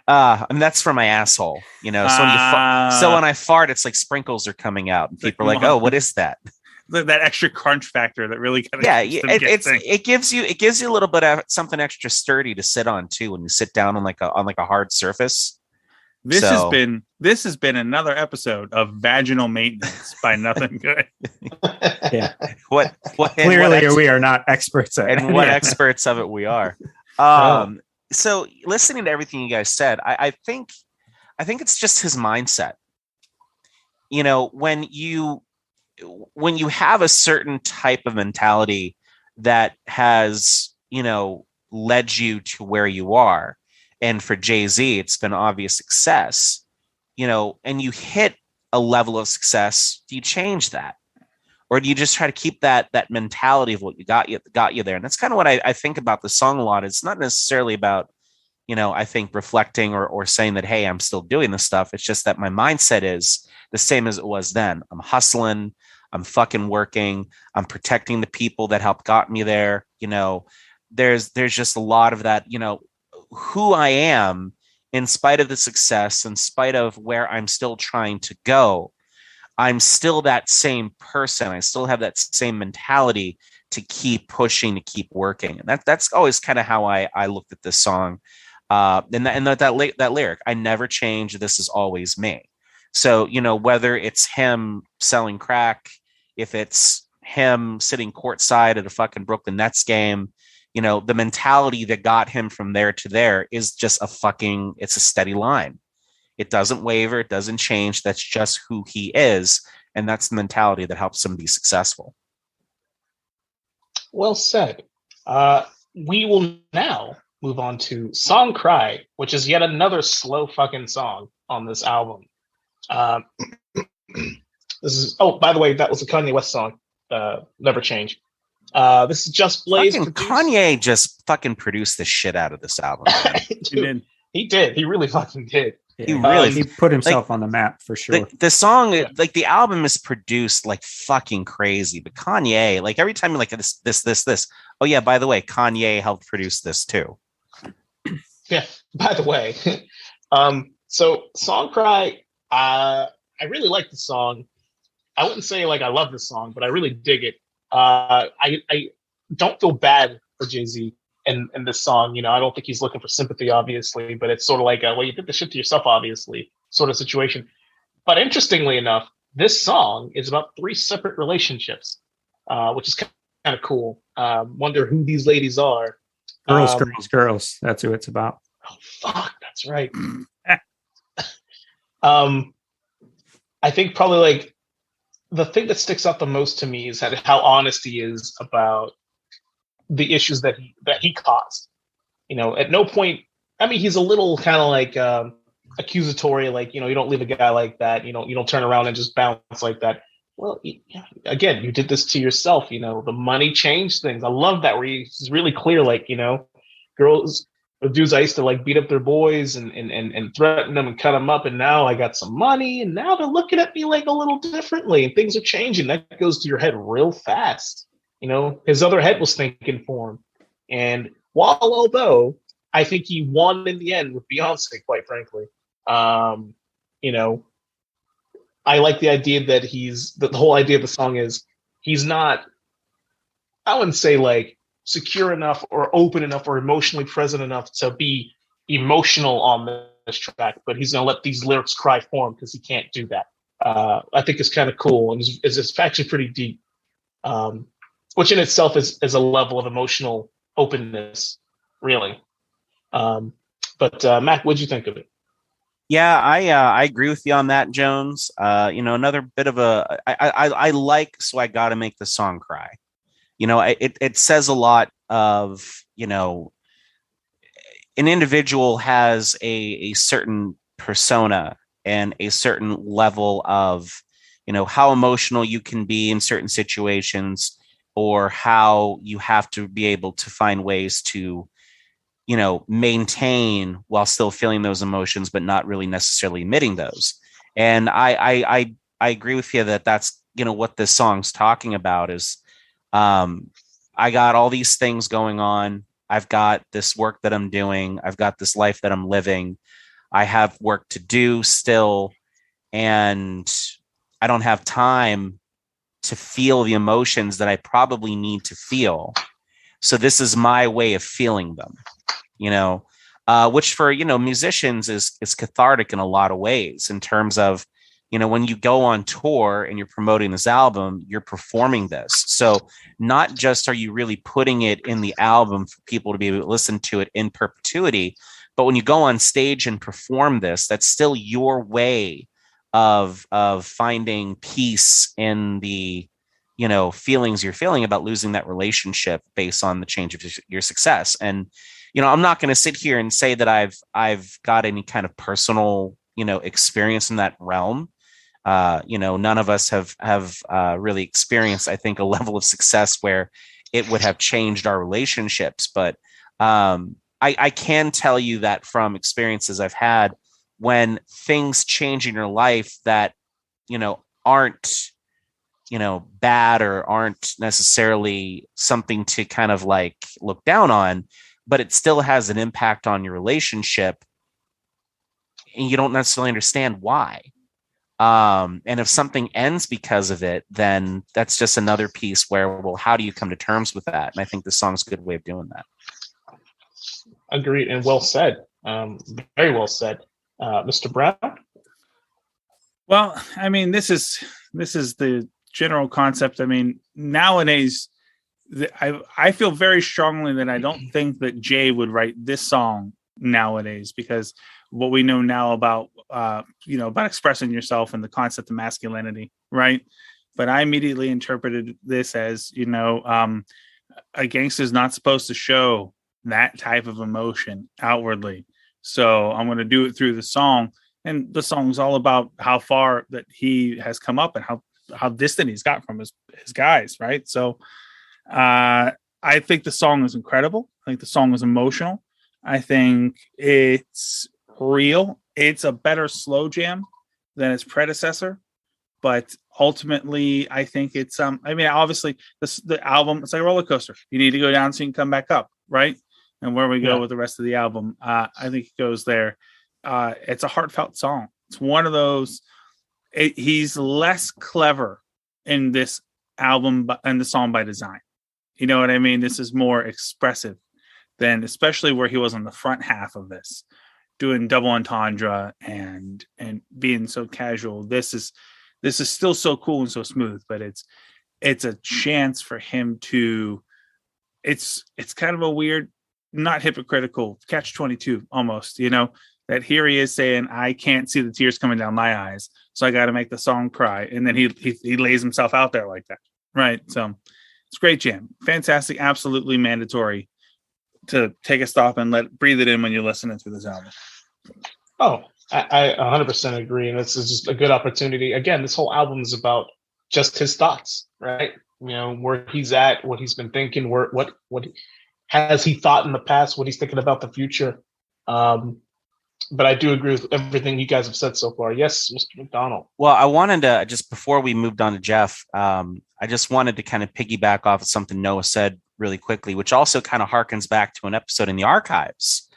That's for my asshole, So when I fart, it's like sprinkles are coming out, and people are like, "Oh, what is that?" That extra crunch factor that really kind of it gives you a little bit of something extra sturdy to sit on too when you sit down on like a hard surface. This has been another episode of vaginal maintenance by Nothing Good. Yeah. What clearly we are not experts at it. And what experts of it we are. So listening to everything you guys said, I think it's just his mindset. When you have a certain type of mentality that has, led you to where you are, and for Jay-Z, it's been obvious success, and you hit a level of success, do you change that? Or do you just try to keep that mentality of what got you there? And that's kind of what I think about the song a lot. It's not necessarily about, I think reflecting or saying that, hey, I'm still doing this stuff. It's just that my mindset is the same as it was then. I'm hustling. I'm fucking working. I'm protecting the people that helped got me there. There's just a lot of that, who I am in spite of the success, in spite of where I'm still trying to go. I'm still that same person. I still have that same mentality to keep pushing, to keep working. And that's always kind of how I looked at this song. And that lyric, I never change. This is always me. So, whether it's him selling crack, if it's him sitting courtside at a fucking Brooklyn Nets game, the mentality that got him from there to there is just it's a steady line. It doesn't waver. It doesn't change. That's just who he is. And that's the mentality that helps him be successful. Well said. We will now move on to Song Cry, which is yet another slow fucking song on this album. By the way, that was a Kanye West song. Never Change. This is Just Blaze. Kanye just fucking produced the shit out of this album. Dude, he did. He really fucking did. Yeah, he put himself on the map for sure. The song, the album is produced like fucking crazy, but Kanye, like every time you're like this. Oh yeah, by the way, Kanye helped produce this too. Yeah. By the way, so Song Cry, I really like the song. I wouldn't say like I love this song, but I really dig it. I don't feel bad for Jay-Z in this song. I don't think he's looking for sympathy, obviously, but it's sort of like you did the shit to yourself, obviously, sort of situation. But interestingly enough, this song is about 3 separate relationships, which is kind of cool. Wonder who these ladies are. Girls. That's who it's about. Oh, fuck. That's right. I think probably like the thing that sticks out the most to me is how honest he is about the issues that he caused. At no point, I mean, he's a little kind of like accusatory, like, you don't leave a guy like that, you don't turn around and just bounce like that. Well, again, you did this to yourself. The money changed things. I love that where he's really clear, like, girls, the dudes I used to like beat up their boys and threaten them and cut them up, and now I got some money, and now they're looking at me like a little differently, and things are changing. That goes to your head real fast. his other head was thinking for him. And although I think he won in the end with Beyonce, quite frankly, you know, I like the idea that the whole idea of the song is he's not, I wouldn't say like secure enough or open enough or emotionally present enough to be emotional on this track, but he's going to let these lyrics cry for him because he can't do that. I think it's kind of cool, and it's actually pretty deep, which in itself is a level of emotional openness, really. But Mac, what'd you think of it? Yeah, I agree with you on that, Jones. Another bit of I like So I Gotta Make the Song Cry. It says a lot of, an individual has a certain persona and a certain level of, how emotional you can be in certain situations, or how you have to be able to find ways to, maintain while still feeling those emotions, but not really necessarily admitting those. And I agree with you that that's, what this song's talking about is, I got all these things going on. I've got this work that I'm doing. I've got this life that I'm living. I have work to do still, and I don't have time to feel the emotions that I probably need to feel. So this is my way of feeling them, which for, musicians is cathartic in a lot of ways, in terms of, when you go on tour and you're promoting this album, you're performing this. So not just are you really putting it in the album for people to be able to listen to it in perpetuity, but when you go on stage and perform this, that's still your way of finding peace in the, feelings you're feeling about losing that relationship based on the change of your success. And, I'm not going to sit here and say that I've got any kind of personal, experience in that realm. None of us have really experienced, I think, a level of success where it would have changed our relationships. But I can tell you that from experiences I've had, when things change in your life that, aren't, bad or aren't necessarily something to kind of like look down on, but it still has an impact on your relationship, and you don't necessarily understand why. And if something ends because of it, then that's just another piece where, well, how do you come to terms with that? And I think this song's a good way of doing that. Agreed, and well said. Very well said. Mr. Brown? Well, I mean, this is the general concept. I mean, nowadays, I feel very strongly that I don't think that Jay would write this song nowadays, because what we know now about about expressing yourself and the concept of masculinity, right? But I immediately interpreted this as, a gangster's not supposed to show that type of emotion outwardly. So I'm going to do it through the song. And the song's all about how far that he has come up and how distant he's got from his guys, right? So I think the song is incredible. I think the song is emotional. I think it's real. It's a better slow jam than its predecessor, but ultimately I think it's obviously the album, it's like a roller coaster. You need to go down so you can come back up, right? And where we go with the rest of the album, I think it goes there. It's a heartfelt song. It's one of those. He's less clever in this album and the song by design. You know what I mean? This is more expressive than, especially where he was on the front half of this, doing double entendre and being so casual. This is still so cool and so smooth, but it's a chance for him to. It's kind of a weird, not hypocritical catch-22 almost, that here he is saying, I can't see the tears coming down my eyes, so I got to make the song cry. And then he lays himself out there like that. Right. So it's a great jam. Fantastic. Absolutely mandatory to take a stop and breathe it in when you're listening to this album. Oh, I 100% agree. And this is just a good opportunity. Again, this whole album is about just his thoughts, right? Where he's at, what he's been thinking, what has he thought in the past, what he's thinking about the future. But I do agree with everything you guys have said so far. Yes, Mr. McDonald. Well, I wanted to just before we moved on to Jeff, I just wanted to kind of piggyback off of something Noah said really quickly, which also kind of harkens back to an episode in the archives,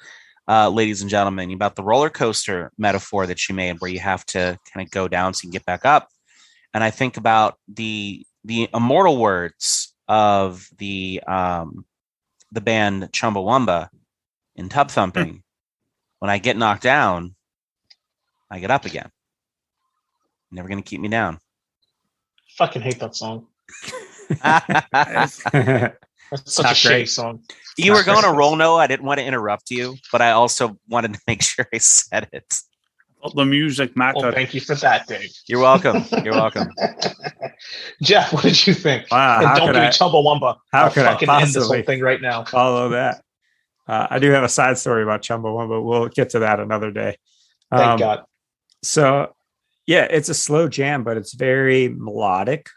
ladies and gentlemen, about the roller coaster metaphor that you made, where you have to kind of go down so you can get back up. And I think about the immortal words of the band Chumbawamba in Tub Thumping. When I get knocked down, I get up again. Never going to keep me down. Fucking hate that song. It's- That's such a shitty song. You were going to roll, Noah. I didn't want to interrupt you, but I also wanted to make sure I said it. the music Well, matter. thank you for that, Dave. You're welcome. You're welcome. Jeff, what did you think? Wow, And how don't could give me I- Chumbawamba. how I'll could I fucking end this whole possibly thing right now. follow that? I do have a side story about Chumbawamba. We'll get to that another day. Thank God. So, yeah, it's a slow jam, but it's very melodic,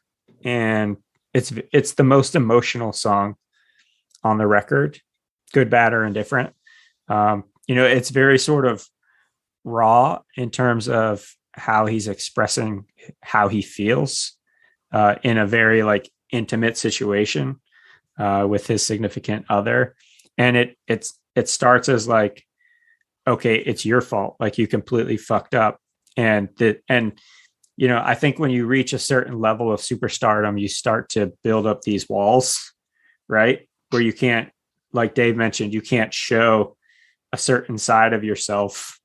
and it's the most emotional song on the record. Good, bad, or indifferent. It's very sort of raw in terms of how he's expressing how he feels in a very like intimate situation with his significant other. And it starts as like, okay, it's your fault. Like you completely fucked up. I think when you reach a certain level of superstardom, you start to build up these walls, right? Where you can't, like Dave mentioned, you can't show a certain side of yourself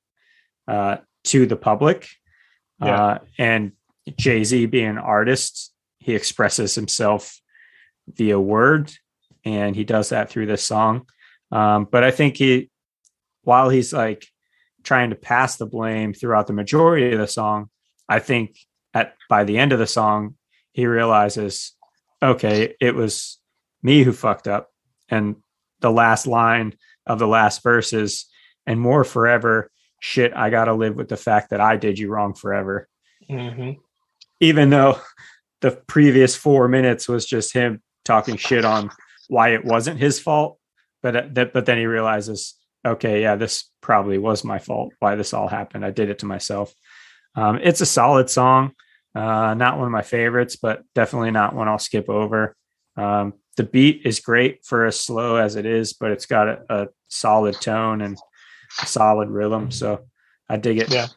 to the public. Yeah. And Jay-Z being an artist, he expresses himself via word, and he does that through this song. But I think while he's like trying to pass the blame throughout the majority of the song, I think by the end of the song, he realizes, okay, it was me who fucked up. And the last line of the last verse is, and more forever, shit, I got to live with the fact that I did you wrong forever. Mm-hmm. Even though the previous 4 minutes was just him talking shit on why it wasn't his fault. But then he realizes, okay, yeah, this probably was my fault. Why this all happened. I did it to myself. It's a solid song. Not one of my favorites, but definitely not one I'll skip over. The beat is great for as slow as it is, but it's got a solid tone and a solid rhythm. So I dig it. Yeah.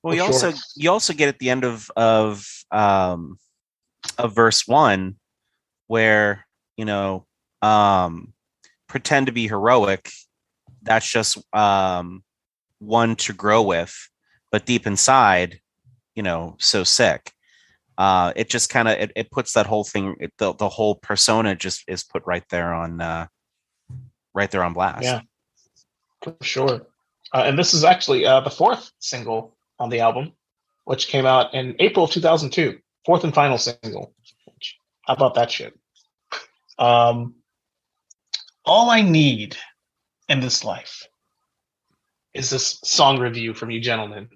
Well, For you also get at the end of verse 1 where, pretend to be heroic. That's just one to grow with, but deep inside, so sick. It just kind of it puts that whole thing, the whole persona just is put right there on blast. Yeah, for sure. And this is actually the fourth single on the album, which came out in April of 2002. Fourth and final single. How about that shit? All I need in this life is this song review from you gentlemen.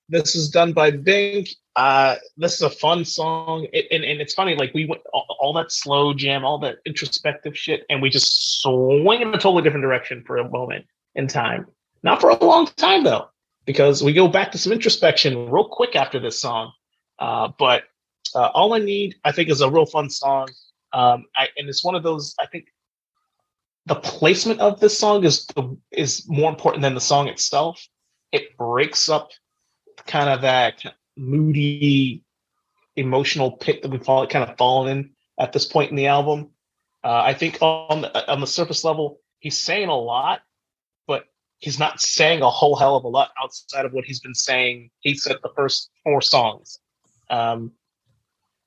This is done by Bink. This is a fun song, and it's funny. Like we went all that slow jam, all that introspective shit, and we just swing in a totally different direction for a moment in time. Not for a long time though, because we go back to some introspection real quick after this song. But all I need, I think, is a real fun song. And it's one of those. I think the placement of this song is more important than the song itself. It breaks up kind of that moody, emotional pit that we've kind of fallen in at this point in the album. I think on the surface level, he's saying a lot, but he's not saying a whole hell of a lot outside of what he's been saying. He said the first 4 songs. Probably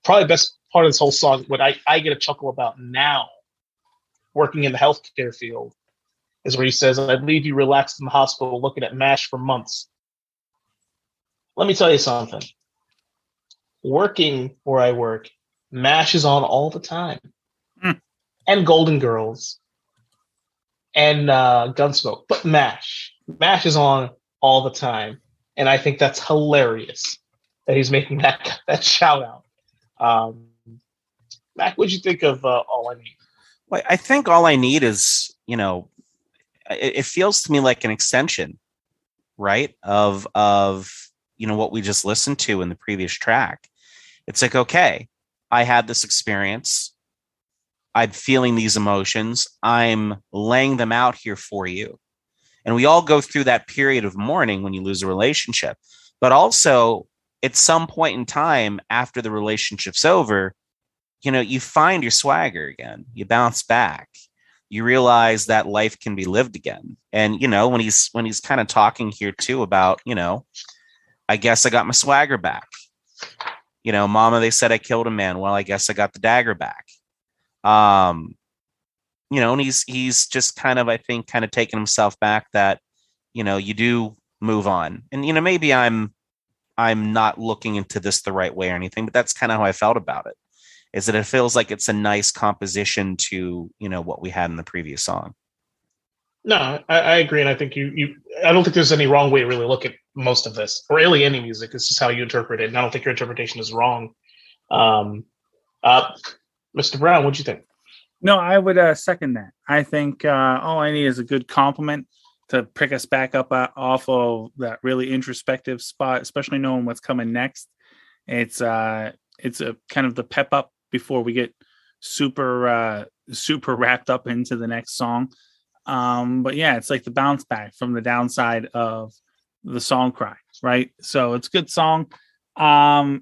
the best part of this whole song, what I get a chuckle about now, working in the healthcare field, is where he says, I'd leave you relaxed in the hospital looking at MASH for months. Let me tell you something. Working where I work, MASH is on all the time. And Golden Girls. And Gunsmoke. But MASH is on all the time. And I think that's hilarious that he's making that shout out. Mac, what'd you think of All I Need? Well, I think All I Need is, it feels to me like an extension, right, of what we just listened to in the previous track. It's like, okay, I had this experience, I'm feeling these emotions, I'm laying them out here for you. And we all go through that period of mourning when you lose a relationship, but also at some point in time after the relationship's over, you find your swagger again, you bounce back, you realize that life can be lived again. And when he's kind of talking here too about, I guess I got my swagger back. Mama, they said I killed a man. Well, I guess I got the dagger back. And he's just kind of, I think, kind of taking himself back that, you do move on. And, maybe I'm not looking into this the right way or anything, but that's kind of how I felt about it, is that it feels like it's a nice composition to, what we had in the previous song. No, I agree. And I think I don't think there's any wrong way to really look at most of this, or really any music. It's just how you interpret it. And I don't think your interpretation is wrong. Mr. Brown, what'd you think? No, I would second that. I think all I need is a good compliment to pick us back up off of that really introspective spot, especially knowing what's coming next. It's a kind of the pep up before we get super wrapped up into the next song. But yeah, it's like the bounce back from the downside of the song cry, right? So it's a good song. I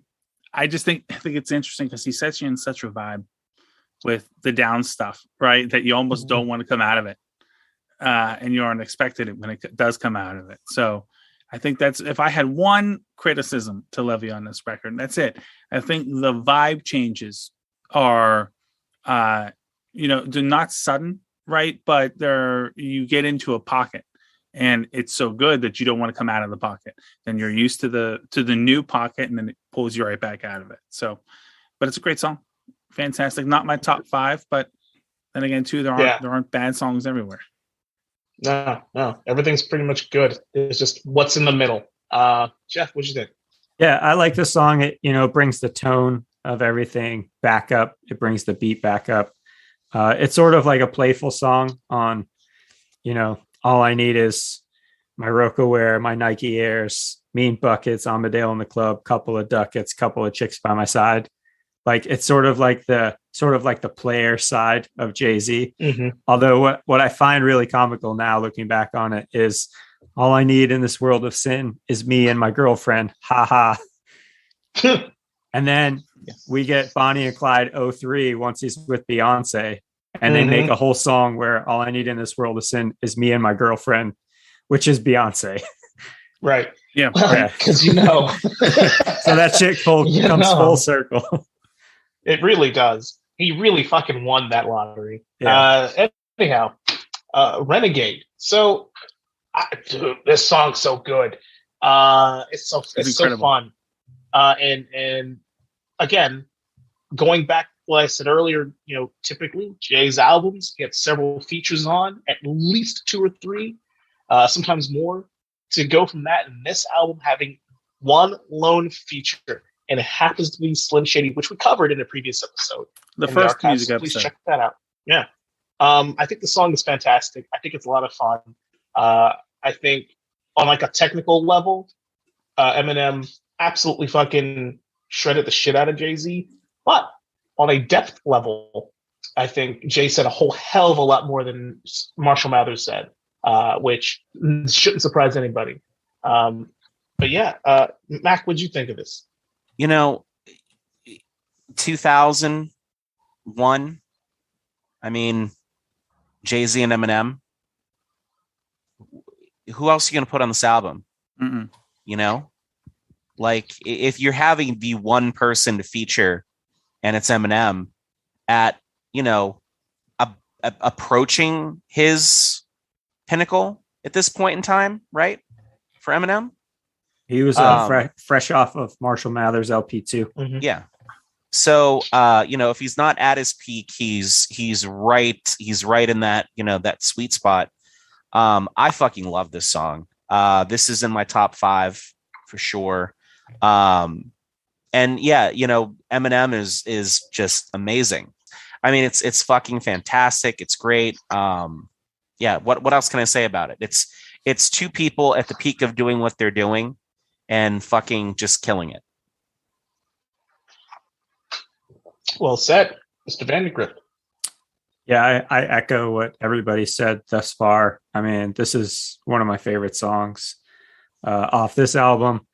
think it's interesting because he sets you in such a vibe with the down stuff, right? That you almost don't want to come out of it. And you're unexpected when it does come out of it. So I think that's, if I had one criticism to levy on this record, that's it. I think the vibe changes are, they're not sudden, right? But you get into a pocket and it's so good that you don't want to come out of the pocket. Then you're used to the new pocket and then it pulls you right back out of it. So, but it's a great song. Fantastic. Not my top 5, but then again, too, there aren't bad songs everywhere. No, everything's pretty much good. It's just what's in the middle. Jeff, what'd you think? Yeah, I like the song. It brings the tone of everything back up. It brings the beat back up. It's sort of like a playful song on, all I need is my Roca wear, my Nike Airs, mean buckets, Amadale in the club, couple of ducats, couple of chicks by my side. Like it's sort of like the player side of Jay-Z. Mm-hmm. Although what I find really comical now looking back on it is all I need in this world of sin is me and my girlfriend. Ha ha. And then we get Bonnie and Clyde 03 once he's with Beyonce. And they make a whole song where all I need in this world of sin is me and my girlfriend, which is Beyonce. Right. Yeah. Because So that shit comes full circle. It really does. He really fucking won that lottery. Yeah. Anyhow, Renegade. So, dude, this song's so good. It's so fun. And again, going back to what I said earlier, typically Jay's albums get several features on, at least 2 or 3, sometimes more. To go from that and this album having one lone feature, and it happens to be Slim Shady, which we covered in a previous episode. The first music episode. Please check that out. Yeah. I think the song is fantastic. I think it's a lot of fun. I think on like a technical level, Eminem absolutely fucking shredded the shit out of Jay-Z. But on a depth level, I think Jay said a whole hell of a lot more than Marshall Mathers said, which shouldn't surprise anybody. But yeah, Mac, what'd you think of this? 2001. I mean, Jay-Z and Eminem. Who else are you going to put on this album? Mm-mm. Like if you're having the one person to feature and it's Eminem at, approaching his pinnacle at this point in time, right? For Eminem. He was fresh off of Marshall Mathers LP2. Mm-hmm. Yeah. So, if he's not at his peak, he's right in that, that sweet spot. I fucking love this song. This is in my top 5 for sure. And yeah, Eminem is just amazing. I mean, it's fucking fantastic. It's great. Yeah. What else can I say about it? It's two people at the peak of doing what they're doing and fucking just killing it. Well said, Mr. Vandergrift. Yeah, I echo what everybody said thus far. I mean, this is one of my favorite songs off this album,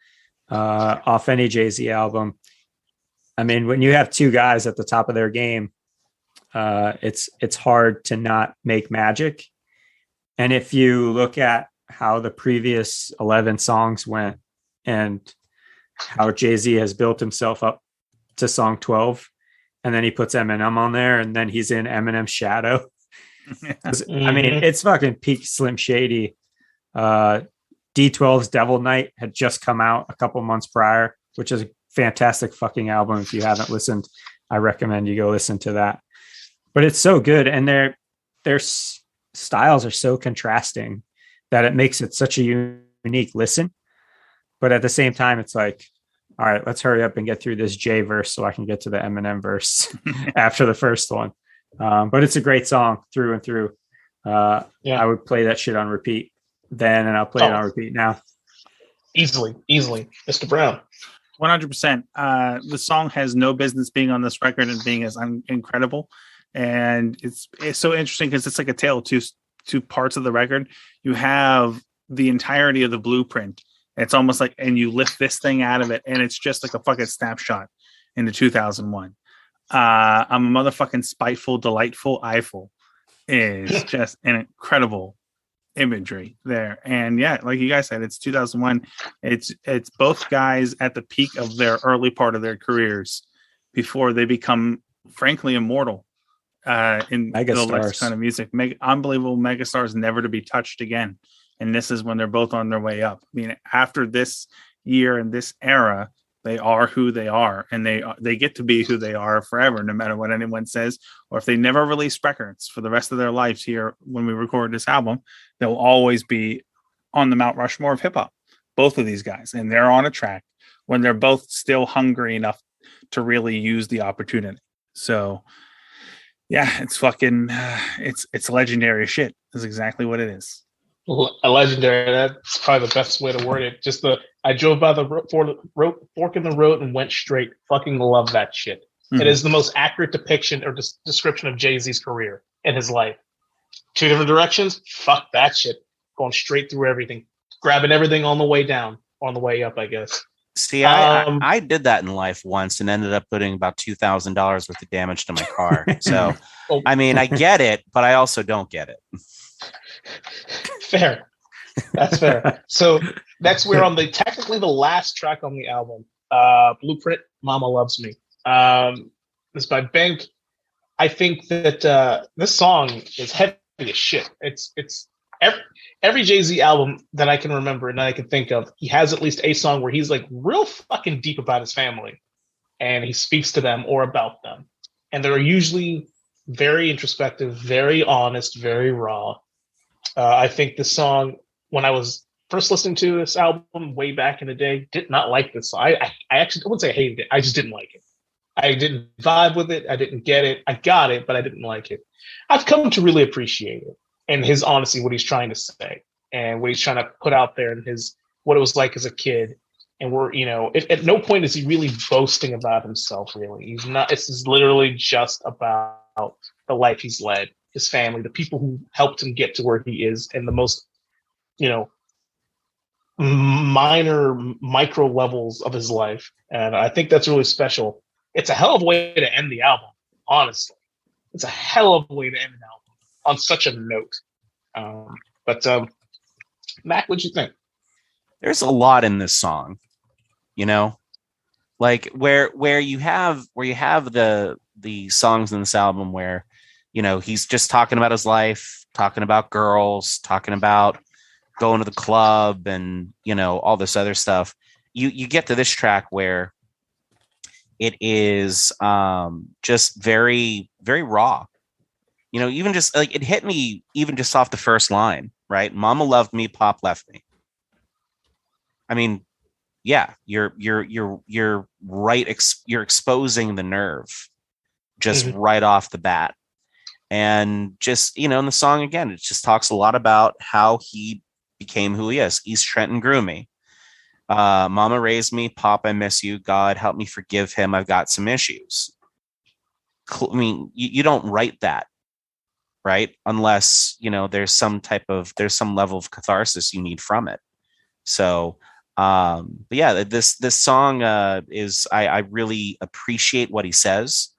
off any Jay-Z album. I mean, when you have two guys at the top of their game, it's hard to not make magic. And if you look at how the previous 11 songs went and how Jay-Z has built himself up to song 12, and then he puts Eminem on there, and then he's in Eminem's shadow. I mean, it's fucking peak Slim Shady. D12's Devil Knight had just come out a couple months prior, which is a fantastic fucking album. If you haven't listened, I recommend you go listen to that. But it's so good, and their styles are so contrasting that it makes it such a unique listen. But at the same time, it's like, all right, let's hurry up and get through this J verse so I can get to the Eminem verse after the first one. But it's a great song through and through. I would play that shit on repeat then, and I'll play it on repeat now. Easily. Mr. Brown. 100%. The song has no business being on this record and being as incredible. And it's so interesting because it's like a tale of two parts of the record. You have the entirety of the blueprint. It's almost like, and you lift this thing out of it, and it's just like a fucking snapshot into 2001. I'm a motherfucking spiteful, delightful Eiffel is just an incredible imagery there. And yeah, like you guys said, it's 2001. It's both guys at the peak of their early part of their careers before they become, frankly, immortal in the lexicon of music. Unbelievable megastars, never to be touched again. And this is when they're both on their way up. I mean, after this year and this era, they are who they are, and they get to be who they are forever, no matter what anyone says. Or if they never release records for the rest of their lives here when we record this album, they'll always be on the Mount Rushmore of hip hop. Both of these guys, and they're on a track when they're both still hungry enough to really use the opportunity. So, yeah, it's fucking it's legendary shit. Is exactly what it is. A legendary. That's probably the best way to word it. Just I drove by the fork in the road and went straight. Fucking love that shit. Mm-hmm. It is the most accurate depiction or description of Jay-Z's career and his life. Two different directions. Fuck that shit. Going straight through everything, grabbing everything on the way down, on the way up, I guess. See, I did that in life once and ended up putting about $2,000 worth of damage to my car. So, I mean, I get it, but I also don't get it. Fair. That's fair. So next we're on technically the last track on the album, Blueprint, Mama Loves Me. This by Bank. I think that this song is heavy as shit. It's every Jay-Z album that I can remember and that I can think of, he has at least a song where he's like real fucking deep about his family and he speaks to them or about them. And they're usually very introspective, very honest, very raw. I think this song, when I was first listening to this album way back in the day, did not like this song. I actually wouldn't say I hated it. I just didn't like it. I didn't vibe with it. I didn't get it. I got it, but I didn't like it. I've come to really appreciate it and his honesty, what he's trying to say and what he's trying to put out there and what it was like as a kid. And at no point is he really boasting about himself, really. He's not. It's literally just about the life he's led, his family, the people who helped him get to where he is, and the most, minor micro levels of his life. And I think that's really special. It's a hell of a way to end the album, honestly. It's a hell of a way to end an album on such a note. But Mac, what'd you think? There's a lot in this song, like where you have the songs in this album where, he's just talking about his life, talking about girls, talking about going to the club and, all this other stuff. You get to this track where it is just very, very raw. Even just like it hit me even just off the first line, right? Mama loved me, Pop left me. I mean, yeah, you're right. You're exposing the nerve just right off the bat. And just, in the song again, it just talks a lot about how he became who he is. East Trenton grew me. Mama raised me. Pop, I miss you. God, help me forgive him. I've got some issues. I mean, you don't write that, right? Unless, there's some level of catharsis you need from it. So, but yeah, this song is, I really appreciate what he says.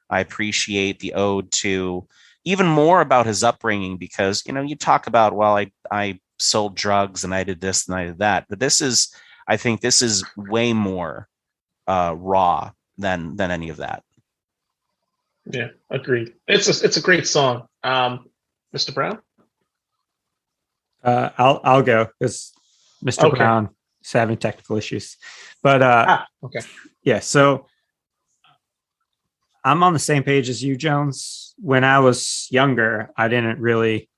I appreciate the ode to even more about his upbringing, because, you talk about, well, I sold drugs and I did this and I did that, but I think this is way more raw than any of that. Yeah, agreed. It's a great song. Mr. Brown? I'll go, because Mr. Okay. Brown is having technical issues. But okay. Yeah, so I'm on the same page as you, Jones. When I was younger, I didn't really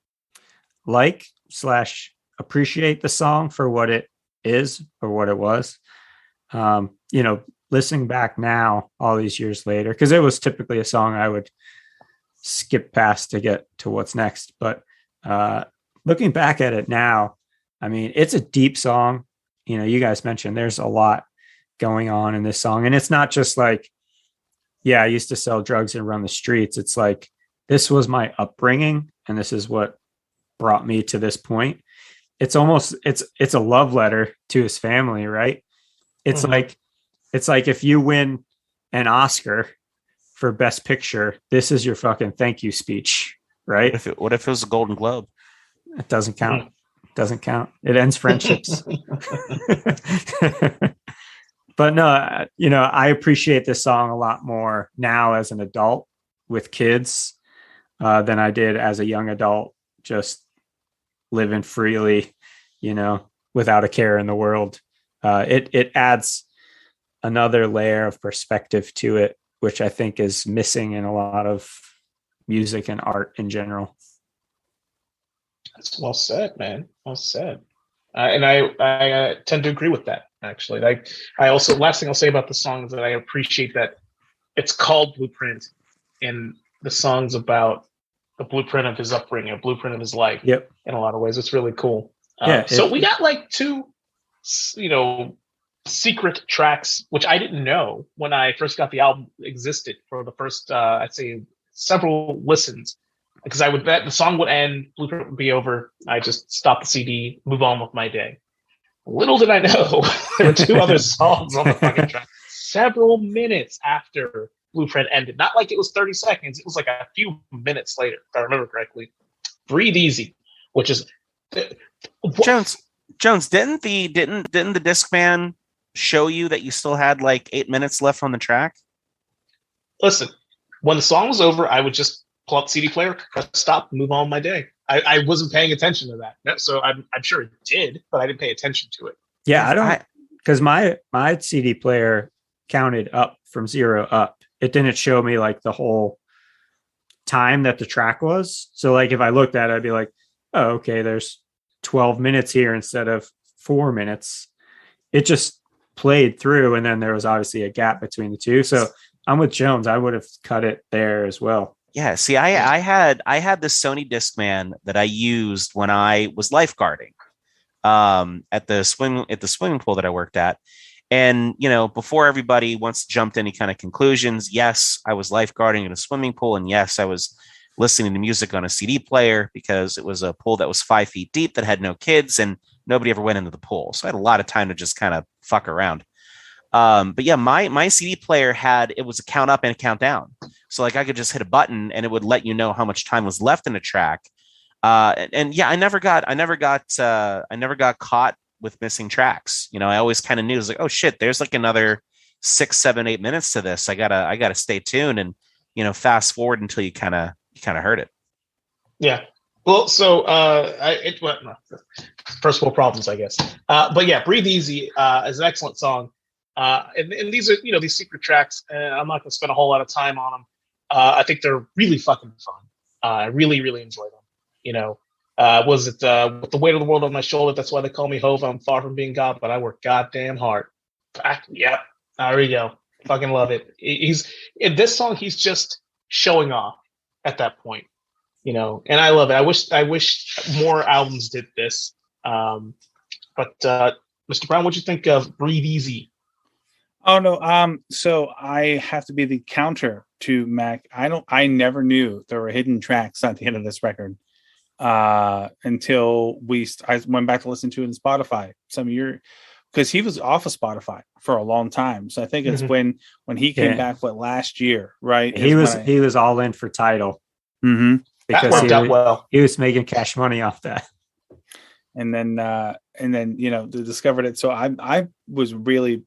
/appreciate the song for what it is or what it was. Listening back now, all these years later, because it was typically a song I would skip past to get to what's next. But looking back at it now, I mean, it's a deep song. You guys mentioned there's a lot going on in this song. And it's not just like, yeah, I used to sell drugs and run the streets. It's like, this was my upbringing, and this is what brought me to this point. It's almost, it's a love letter to his family, right? It's like if you win an Oscar for Best Picture, this is your fucking thank you speech, right? What if it was a Golden Globe? It doesn't count. It doesn't count. It ends friendships. But no, I appreciate this song a lot more now as an adult with kids than I did as a young adult, just living freely, without a care in the world. It adds another layer of perspective to it, which I think is missing in a lot of music and art in general. That's well said, man. Well said. And I tend to agree with that, actually. Like, I also, last thing I'll say about the song is that I appreciate that it's called Blueprint, and the song's about the blueprint of his upbringing, a blueprint of his life. Yep. In a lot of ways, it's really cool. Yeah. So we got like two, secret tracks, which I didn't know when I first got the album existed for the first, I'd say, several listens. Because I would bet the song would end, Blueprint would be over. I just stop the CD, move on with my day. Little did I know there were two other songs on the fucking track several minutes after Blueprint ended. Not like it was 30 seconds. It was like a few minutes later, if I remember correctly. Breathe Easy, which is Jones, didn't the Discman show you that you still had like 8 minutes left on the track? Listen, when the song was over, I would just pull up the CD player, press stop, move on with my day. I wasn't paying attention to that. So I'm sure it did, but I didn't pay attention to it. Yeah, I don't, because my CD player counted up from 0 up. It didn't show me like the whole time that the track was. So like if I looked at it, I'd be like, oh, okay, there's 12 minutes here instead of 4 minutes. It just played through, and then there was obviously a gap between the two. So I'm with Jones. I would have cut it there as well. Yeah, see, I had this Sony Discman that I used when I was lifeguarding at the swimming pool that I worked at. And, before everybody wants to jump to any kind of conclusions, yes, I was lifeguarding in a swimming pool, and yes, I was listening to music on a CD player, because it was a pool that was 5 feet deep that had no kids, and nobody ever went into the pool. So I had a lot of time to just kind of fuck around. But yeah, my CD player it was a count up and a count down. So like I could just hit a button and it would let you know how much time was left in a track. And yeah, I never got caught with missing tracks. I always kind of knew, it was like, oh shit, there's like another 6, 7, 8 minutes to this. I gotta stay tuned and, fast forward until you kind of heard it. Yeah. Well, so first world problems, I guess. But yeah, Breathe Easy is an excellent song. And these are, these secret tracks, and I'm not going to spend a whole lot of time on them. I think they're really fucking fun. I really, really enjoy them. Was it with the weight of the world on my shoulder? That's why they call me Hove. I'm far from being God, but I work goddamn hard. Yep. There we go. Fucking love it. He's in this song. He's just showing off at that point. And I love it. I wish more albums did this. But Mr. Brown, what'd you think of Breathe Easy? Oh no. So I have to be the counter to Mac. I never knew there were hidden tracks at the end of this record until I went back to listen to it in Spotify some year, because he was off of Spotify for a long time. So I think it's when he came back last year, right? He was all in for Tidal. Mm-hmm. That worked out well. He was making cash money off that. And then they discovered it. So I was really,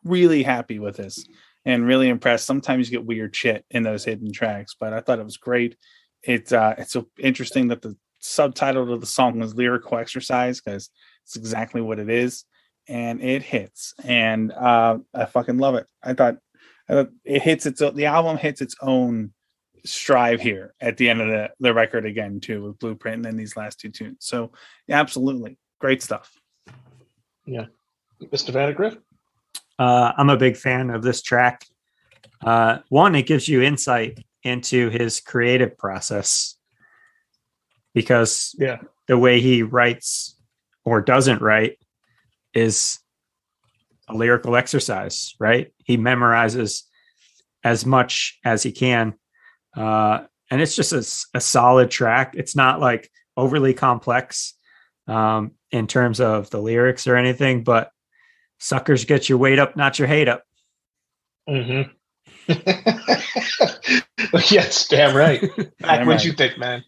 really happy with this and really impressed. Sometimes you get weird shit in those hidden tracks, but I thought it was great. It's so interesting that the subtitle of the song was Lyrical Exercise, because it's exactly what it is, and it hits. And I fucking love it. I thought it hits the album hits its own strive here at the end of the record again too, with Blueprint and then these last two tunes. So yeah, absolutely great stuff. Yeah. Mr. Vandergriff? I'm a big fan of this track. One, it gives you insight into his creative process, because the way he writes or doesn't write is a lyrical exercise, right? He memorizes as much as he can. And it's just a solid track. It's not like overly complex in terms of the lyrics or anything, but suckers get your weight up, not your hate up. Mm-hmm. Yes, damn right. Mac, what'd you think, man?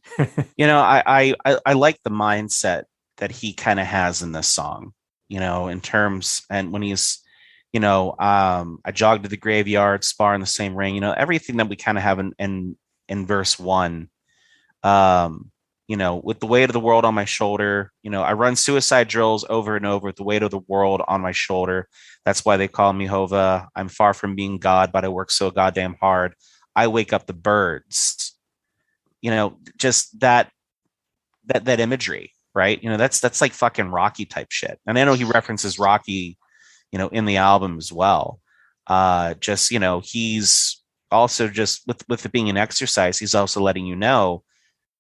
I like the mindset that he kind of has in this song, in terms, and when he's, I jogged to the graveyard, spar in the same ring, everything that we kind of have in verse 1, with the weight of the world on my shoulder, I run suicide drills over and over with the weight of the world on my shoulder. That's why they call me Hova. I'm far from being God, but I work so goddamn hard. I wake up the birds, just that imagery, right? That's like fucking Rocky type shit. And I know he references Rocky, in the album as well. He's also just with it being an exercise, he's also letting you know,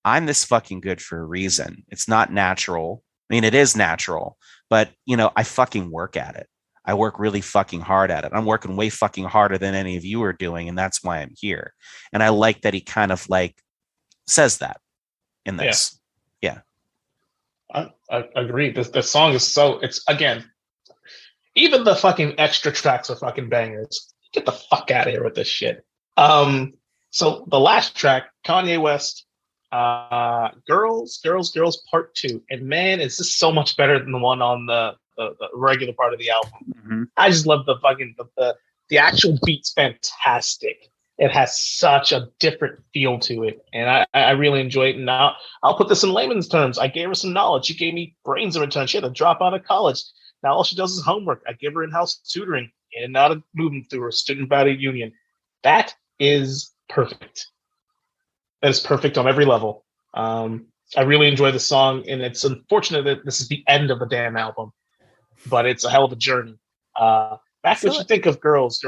I'm this fucking good for a reason. It's not natural. I mean, it is natural, but I fucking work at it. I work really fucking hard at it. I'm working way fucking harder than any of you are doing. And that's why I'm here. And I like that he kind of like says that in this. Yeah. I agree. The song is it's again, even the fucking extra tracks are fucking bangers. Get the fuck out of here with this shit. So the last track, Kanye West, Girls Part 2. And man, is this so much better than the one on the regular part of the album. Mm-hmm. I just love the fucking the actual beat's fantastic. It has such a different feel to it, and I really enjoy it. And now I'll put this in layman's terms. I gave her some knowledge. She gave me brains in return. She had to drop out of college. Now all she does is homework. I give her in-house tutoring in and out of moving through her student body union. That is perfect. That is perfect on every level. I really enjoy the song, and it's unfortunate that this is the end of the damn album, but it's a hell of a journey. Mac, what you think of Girls?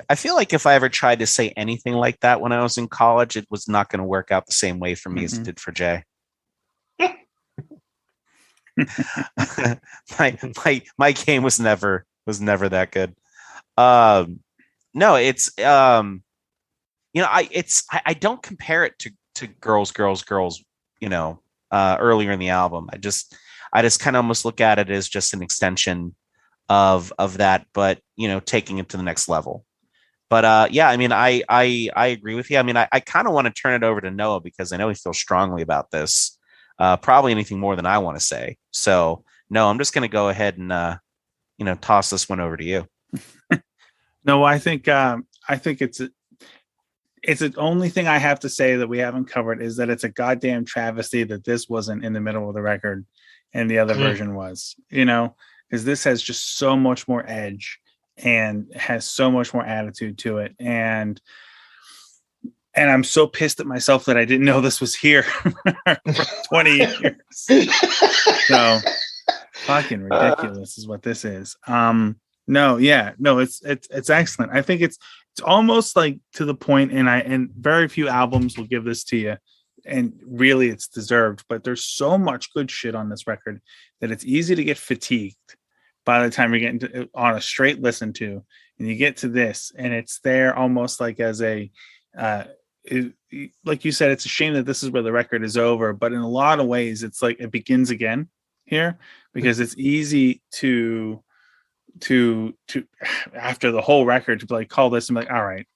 I feel like if I ever tried to say anything like that when I was in college, it was not going to work out the same way for me as it did for Jay. my game was never that good. No, it's I don't compare it to Girls, earlier in the album. I just kind of almost look at it as just an extension of that, but taking it to the next level. But I mean, I agree with you. I mean, I kind of want to turn it over to Noah, because I know he feels strongly about this, probably anything more than I want to say. So no, I'm just going to go ahead and toss this one over to you. No, I think it's the only thing I have to say that we haven't covered is that it's a goddamn travesty that this wasn't in the middle of the record and the other version was, because this has just so much more edge and has so much more attitude to it. And I'm so pissed at myself that I didn't know this was here for 20 years. So fucking ridiculous is what this is. It's excellent. I think it's almost like to the point, and very few albums will give this to you. and really it's deserved, but there's so much good shit on this record that it's easy to get fatigued by the time you're getting on a straight listen to, and you get to this and it's there almost like as a like you said, it's a shame that this is where the record is over, but in a lot of ways it's like it begins again here, because it's easy to after the whole record to like call this and be like, all right,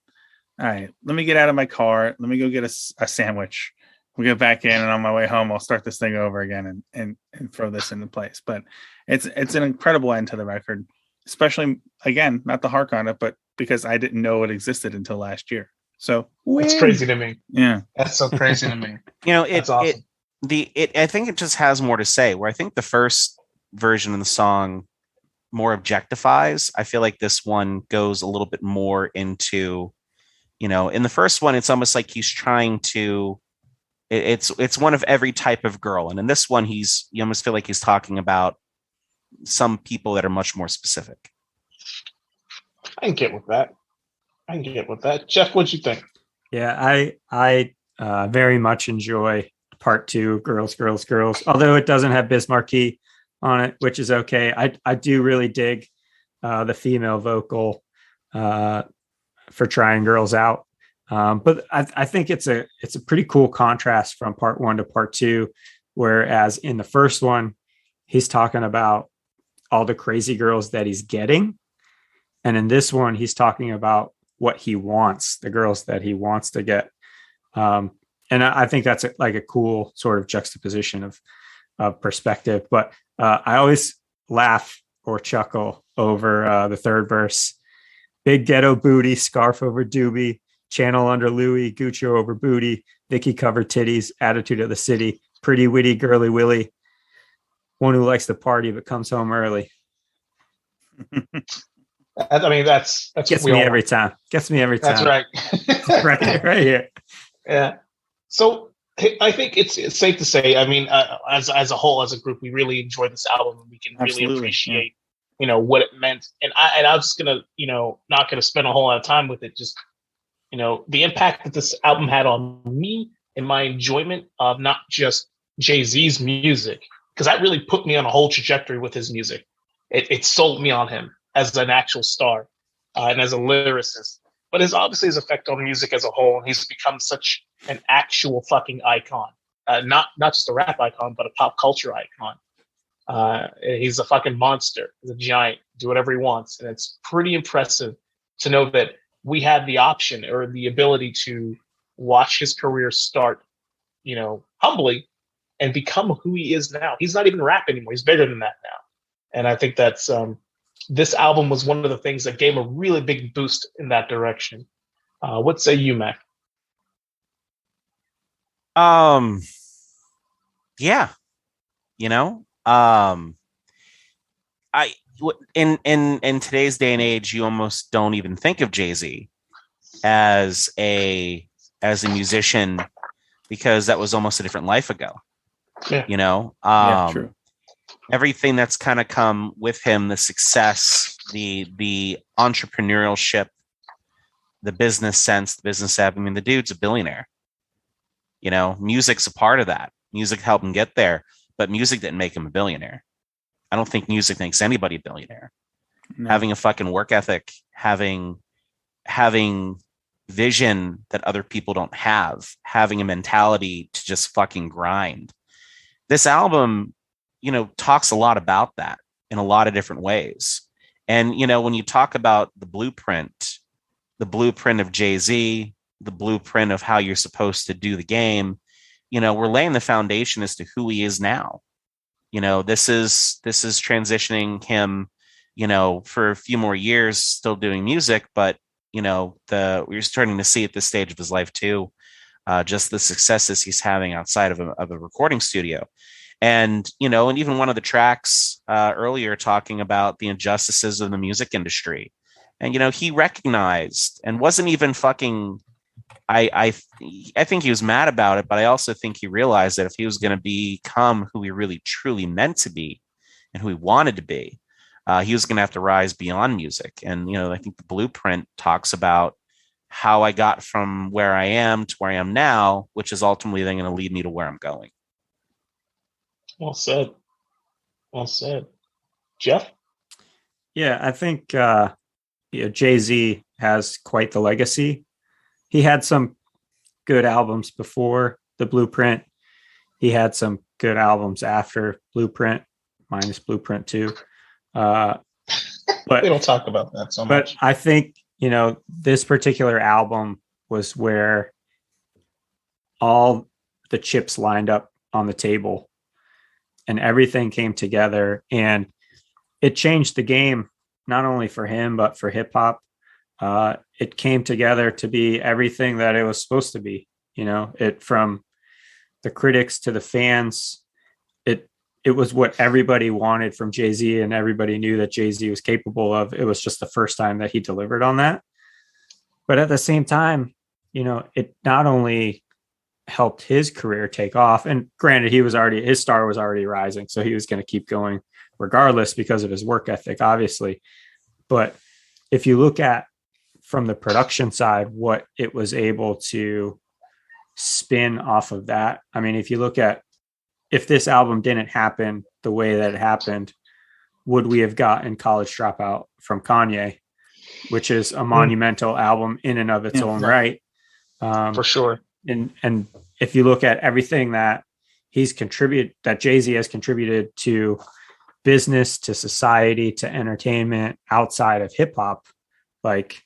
let me get out of my car, let me go get a sandwich, we'll get back in, and on my way home I'll start this thing over again and throw this into place. But it's an incredible end to the record, especially, again, not to hark on it, but because I didn't know it existed until last year. So it's crazy to me. Yeah, that's so crazy to me. It's awesome. I think it just has more to say, where I think the first version of the song more objectifies. I feel like this one goes a little bit more into, in the first one, it's almost like he's trying to, it's one of every type of girl. And in this one, you almost feel like he's talking about some people that are much more specific. I can get with that. Jeff, what'd you think? Yeah, I very much enjoy part 2, Girls, Girls, Girls, although it doesn't have Biz Markie on it, which is okay. I do really dig the female vocal for Trying Girls Out. But I think it's a pretty cool contrast from part 1 to part 2, whereas in the first one, he's talking about all the crazy girls that he's getting. And in this one, he's talking about what he wants, the girls that he wants to get. And I think that's a cool sort of juxtaposition of perspective. But I always laugh or chuckle over the third verse. Big ghetto booty, scarf over doobie, channel under Louis, Gucci over booty, Vicky covered titties, attitude of the city, pretty witty, girly willy, one who likes to party but comes home early. I mean, that's gets me every time. Gets me every time. That's right. right here. Yeah. So I think it's safe to say, I mean, as a whole, as a group, we really enjoyed this album, and we can really appreciate, what it meant. And I was just gonna, not gonna spend a whole lot of time with it. Just, the impact that this album had on me and my enjoyment of not just Jay-Z's music, because that really put me on a whole trajectory with his music. It sold me on him as an actual star and as a lyricist, but obviously his effect on music as a whole. And he's become such an actual fucking icon, not just a rap icon, but a pop culture icon. He's a fucking monster. He's a giant, do whatever he wants. And it's pretty impressive to know that we had the option or the ability to watch his career start, humbly and become who he is now. He's not even rap anymore. He's bigger than that now. And I think that's, this album was one of the things that gave a really big boost in that direction. What say you, Mac? Yeah, in today's day and age, you almost don't even think of Jay-Z as a musician, because that was almost a different life ago. Yeah. True. Everything that's kind of come with him, the success, the entrepreneurship, the business sense, the business app. I mean, the dude's a billionaire. Music's a part of that. Music helped him get there, but music didn't make him a billionaire. I don't think music makes anybody a billionaire. No. Having a fucking work ethic, having vision that other people don't have, having a mentality to just fucking grind. This album, talks a lot about that in a lot of different ways. And, when you talk about the blueprint of Jay-Z, the blueprint of how you're supposed to do the game, we're laying the foundation as to who he is now. This is transitioning him, for a few more years, still doing music, but, we're starting to see at this stage of his life too, just the successes he's having outside of a recording studio. And, and even one of the tracks earlier talking about the injustices of the music industry. And, he recognized and wasn't even fucking, I think he was mad about it, but I also think he realized that if he was going to become who he really truly meant to be and who he wanted to be, he was going to have to rise beyond music. And, I think the blueprint talks about how I got from where I am to where I am now, which is ultimately then going to lead me to where I'm going. Well said. Well said. Jeff? Yeah, I think Jay-Z has quite the legacy. He had some good albums before the Blueprint. He had some good albums after Blueprint, minus Blueprint 2. But we don't talk about that so much. But I think, this particular album was where all the chips lined up on the table and everything came together, and it changed the game, not only for him, but for hip hop. It came together to be everything that it was supposed to be, it from the critics to the fans. It was what everybody wanted from Jay-Z, and everybody knew that Jay-Z was capable of. It was just the first time that he delivered on that. But at the same time, it not only helped his career take off, and granted, his star was already rising, so he was going to keep going regardless because of his work ethic, obviously. But if you look at from the production side, what it was able to spin off of that. I mean, if you look at, if this album didn't happen the way that it happened, would we have gotten College Dropout from Kanye, which is a monumental album in and of its own right? For sure. And if you look at everything that he's contributed, that Jay-Z has contributed to business, to society, to entertainment outside of hip hop, like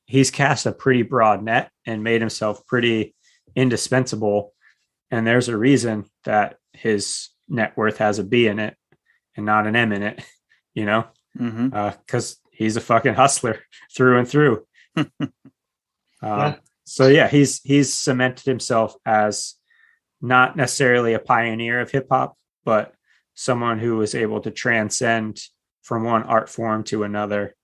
he's cast a pretty broad net and made himself pretty indispensable. And there's a reason that his net worth has a B in it and not an M in it, because he's a fucking hustler through and through. So yeah, he's cemented himself as not necessarily a pioneer of hip hop, but someone who was able to transcend from one art form to another,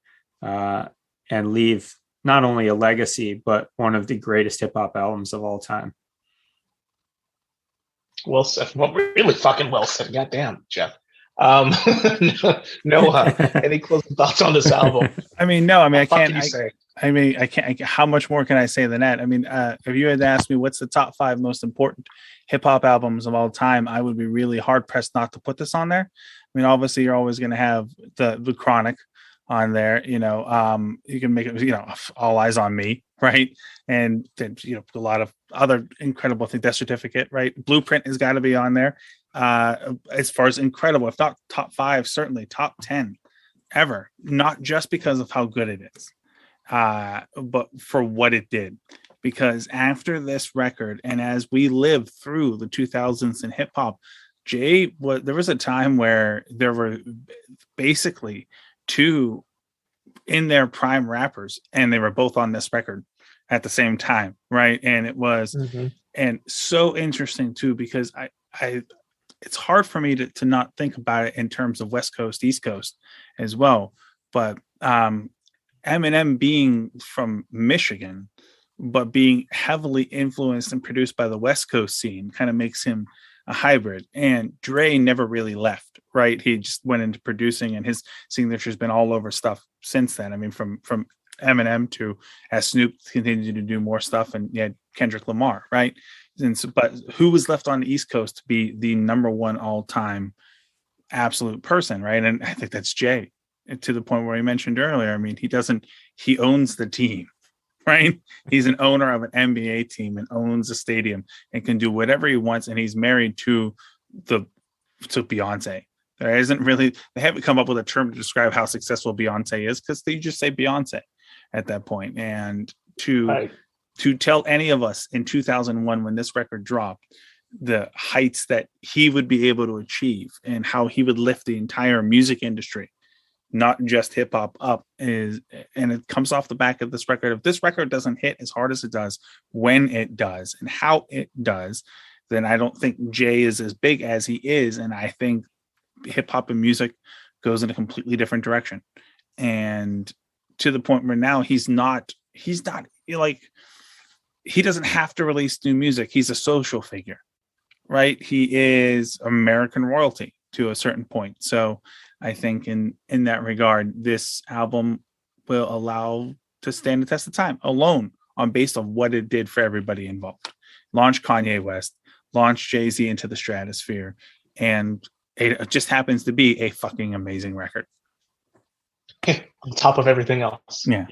and leave not only a legacy, but one of the greatest hip hop albums of all time. Well said. Well, really fucking well said. Goddamn, Jeff. Any closing thoughts on this album? I mean, no. I mean, I can't. How much more can I say than that? I mean, if you had asked me what's the top 5 most important hip hop albums of all time, I would be really hard pressed not to put this on there. I mean, obviously, you're always going to have the Chronic on there. You can make it. All Eyes on Me, right? And then a lot of other incredible things. Death Certificate, right? Blueprint has got to be on there. As far as incredible, if not top 5, certainly top 10 ever. Not just because of how good it is, but for what it did. Because after this record, and as we lived through the 2000s in hip hop, there was a time where there were basically 2 in their prime rappers, and they were both on this record at the same time, right? And it was and so interesting too, because I it's hard for me to not think about it in terms of West Coast, East Coast as well. But Eminem being from Michigan, but being heavily influenced and produced by the West Coast scene kind of makes him a hybrid. And Dre never really left, right? He just went into producing, and his signature's been all over stuff since then. I mean, from Eminem to as Snoop continued to do more stuff, and Kendrick Lamar, right? And so, but who was left on the East Coast to be the number one all-time absolute person, right? And I think that's Jay. And to the point where he mentioned earlier, I mean, he owns the team, right? He's an owner of an NBA team and owns a stadium and can do whatever he wants. And he's married to Beyonce. They haven't come up with a term to describe how successful Beyonce is, because they just say Beyonce at that point. And to tell any of us in 2001, when this record dropped, the heights that he would be able to achieve and how he would lift the entire music industry, not just hip hop, up, and it comes off the back of this record. If this record doesn't hit as hard as it does, when it does, and how it does, then I don't think Jay is as big as he is. And I think hip hop and music goes in a completely different direction. And to the point where now he's not like, he doesn't have to release new music. He's a social figure, right? He is American royalty to a certain point. So I think in that regard, this album will allow to stand the test of time alone on based on what it did for everybody involved. Launched Kanye West, launched Jay-Z into the stratosphere, and it just happens to be a fucking amazing record. On top of everything else. Yeah.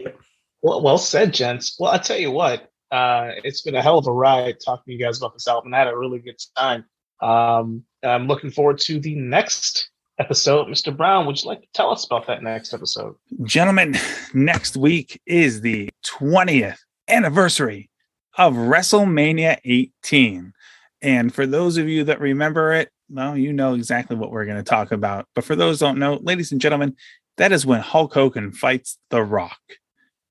Well said, gents. Well, I tell you what, it's been a hell of a ride talking to you guys about this album. I had a really good time. I'm looking forward to the next episode. Mr. Brown, would you like to tell us about that next episode? Gentlemen, next week is the 20th anniversary of WrestleMania 18. And for those of you that remember it, well, you know exactly what we're going to talk about. But for those who don't know, ladies and gentlemen, that is when Hulk Hogan fights The Rock.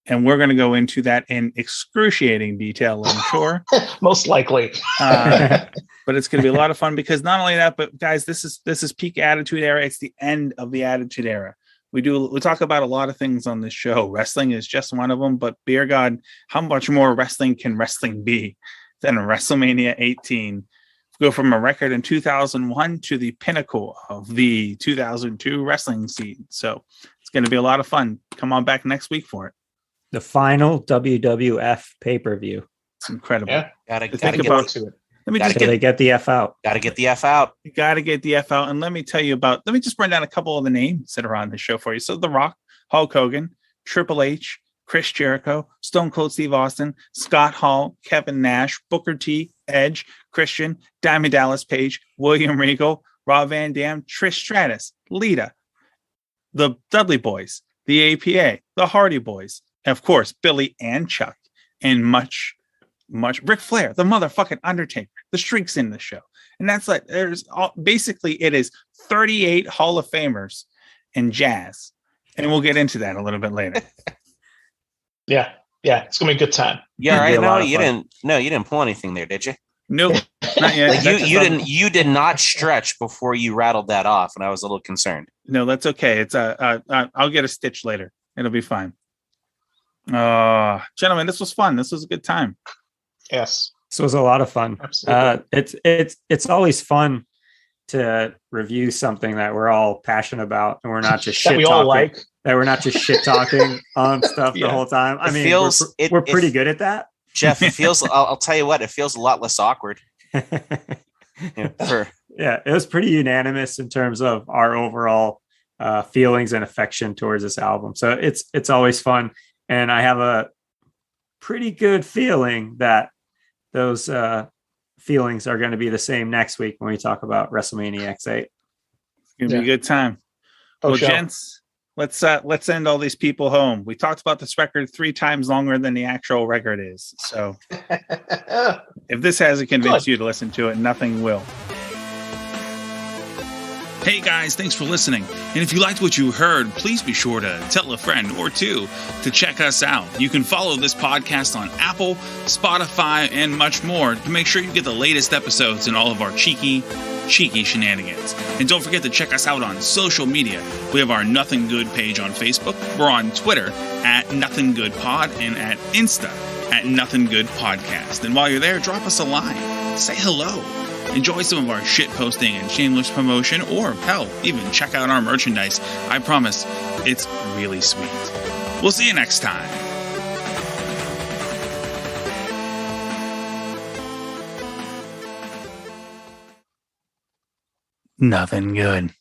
And we're going to go into that in excruciating detail, I'm sure. Most likely. But it's going to be a lot of fun because not only that, but guys, this is peak Attitude Era. It's the end of the Attitude Era. We talk about a lot of things on this show. Wrestling is just one of them, but dear God, how much more wrestling can wrestling be than WrestleMania 18? Go from a record in 2001 to the pinnacle of the 2002 wrestling scene. So it's going to be a lot of fun. Come on back next week for it. The final WWF pay-per-view. It's incredible. Yeah. Gotta Think get about to it. Let me Gotta just They get the F out. Gotta get the F out. You got to get the F out. And let me just run down a couple of the names that are on the show for you. So The Rock, Hulk Hogan, Triple H, Chris Jericho, Stone Cold Steve Austin, Scott Hall, Kevin Nash, Booker T, Edge, Christian, Diamond Dallas Page, William Regal, Rob Van Dam, Trish Stratus, Lita, the Dudley Boys, the APA, the Hardy Boys, and of course, Billy and Chuck, and much Ric Flair, the motherfucking Undertaker, the Streaks in the show. And that's like, basically it is 38 Hall of Famers and jazz. And we'll get into that a little bit later. Yeah, it's gonna be a good time. Yeah, It'd be right. a lot of fun. You didn't pull anything there, did you? Nope, not yet. Like you did not stretch before you rattled that off, and I was a little concerned. No, that's okay. It's I'll get a stitch later. It'll be fine. Gentlemen, this was fun. This was a good time. Yes, This was a lot of fun. absolutely. It's always fun to review something that we're all passionate about, and we're not just that shit we all talking. like. That we're not just shit talking on stuff the Yeah. whole time. I It mean, feels- we're pretty good at that. Jeff, it feels. I'll tell you what, it feels a lot less awkward. Yeah, it was pretty unanimous in terms of our overall feelings and affection towards this album. So it's always fun, and I have a pretty good feeling that those feelings are going to be the same next week when we talk about WrestleMania X8. It's gonna be a good time. Well, gents, let's send all these people home. We talked about this record 3 times longer than the actual record is. So if this hasn't convinced you to listen to it, nothing will. Hey guys, thanks for listening. And if you liked what you heard, please be sure to tell a friend or two to check us out. You can follow this podcast on Apple, Spotify, and much more to make sure you get the latest episodes and all of our cheeky shenanigans. And don't forget to check us out on social media. We have our Nothing Good page on Facebook. We're on Twitter at Nothing Good Pod and at Insta at Nothing Good Podcast. And while you're there, drop us a line. Say hello. Enjoy some of our shit posting and shameless promotion, or hell, even check out our merchandise. I promise, it's really sweet. We'll see you next time. Nothing good.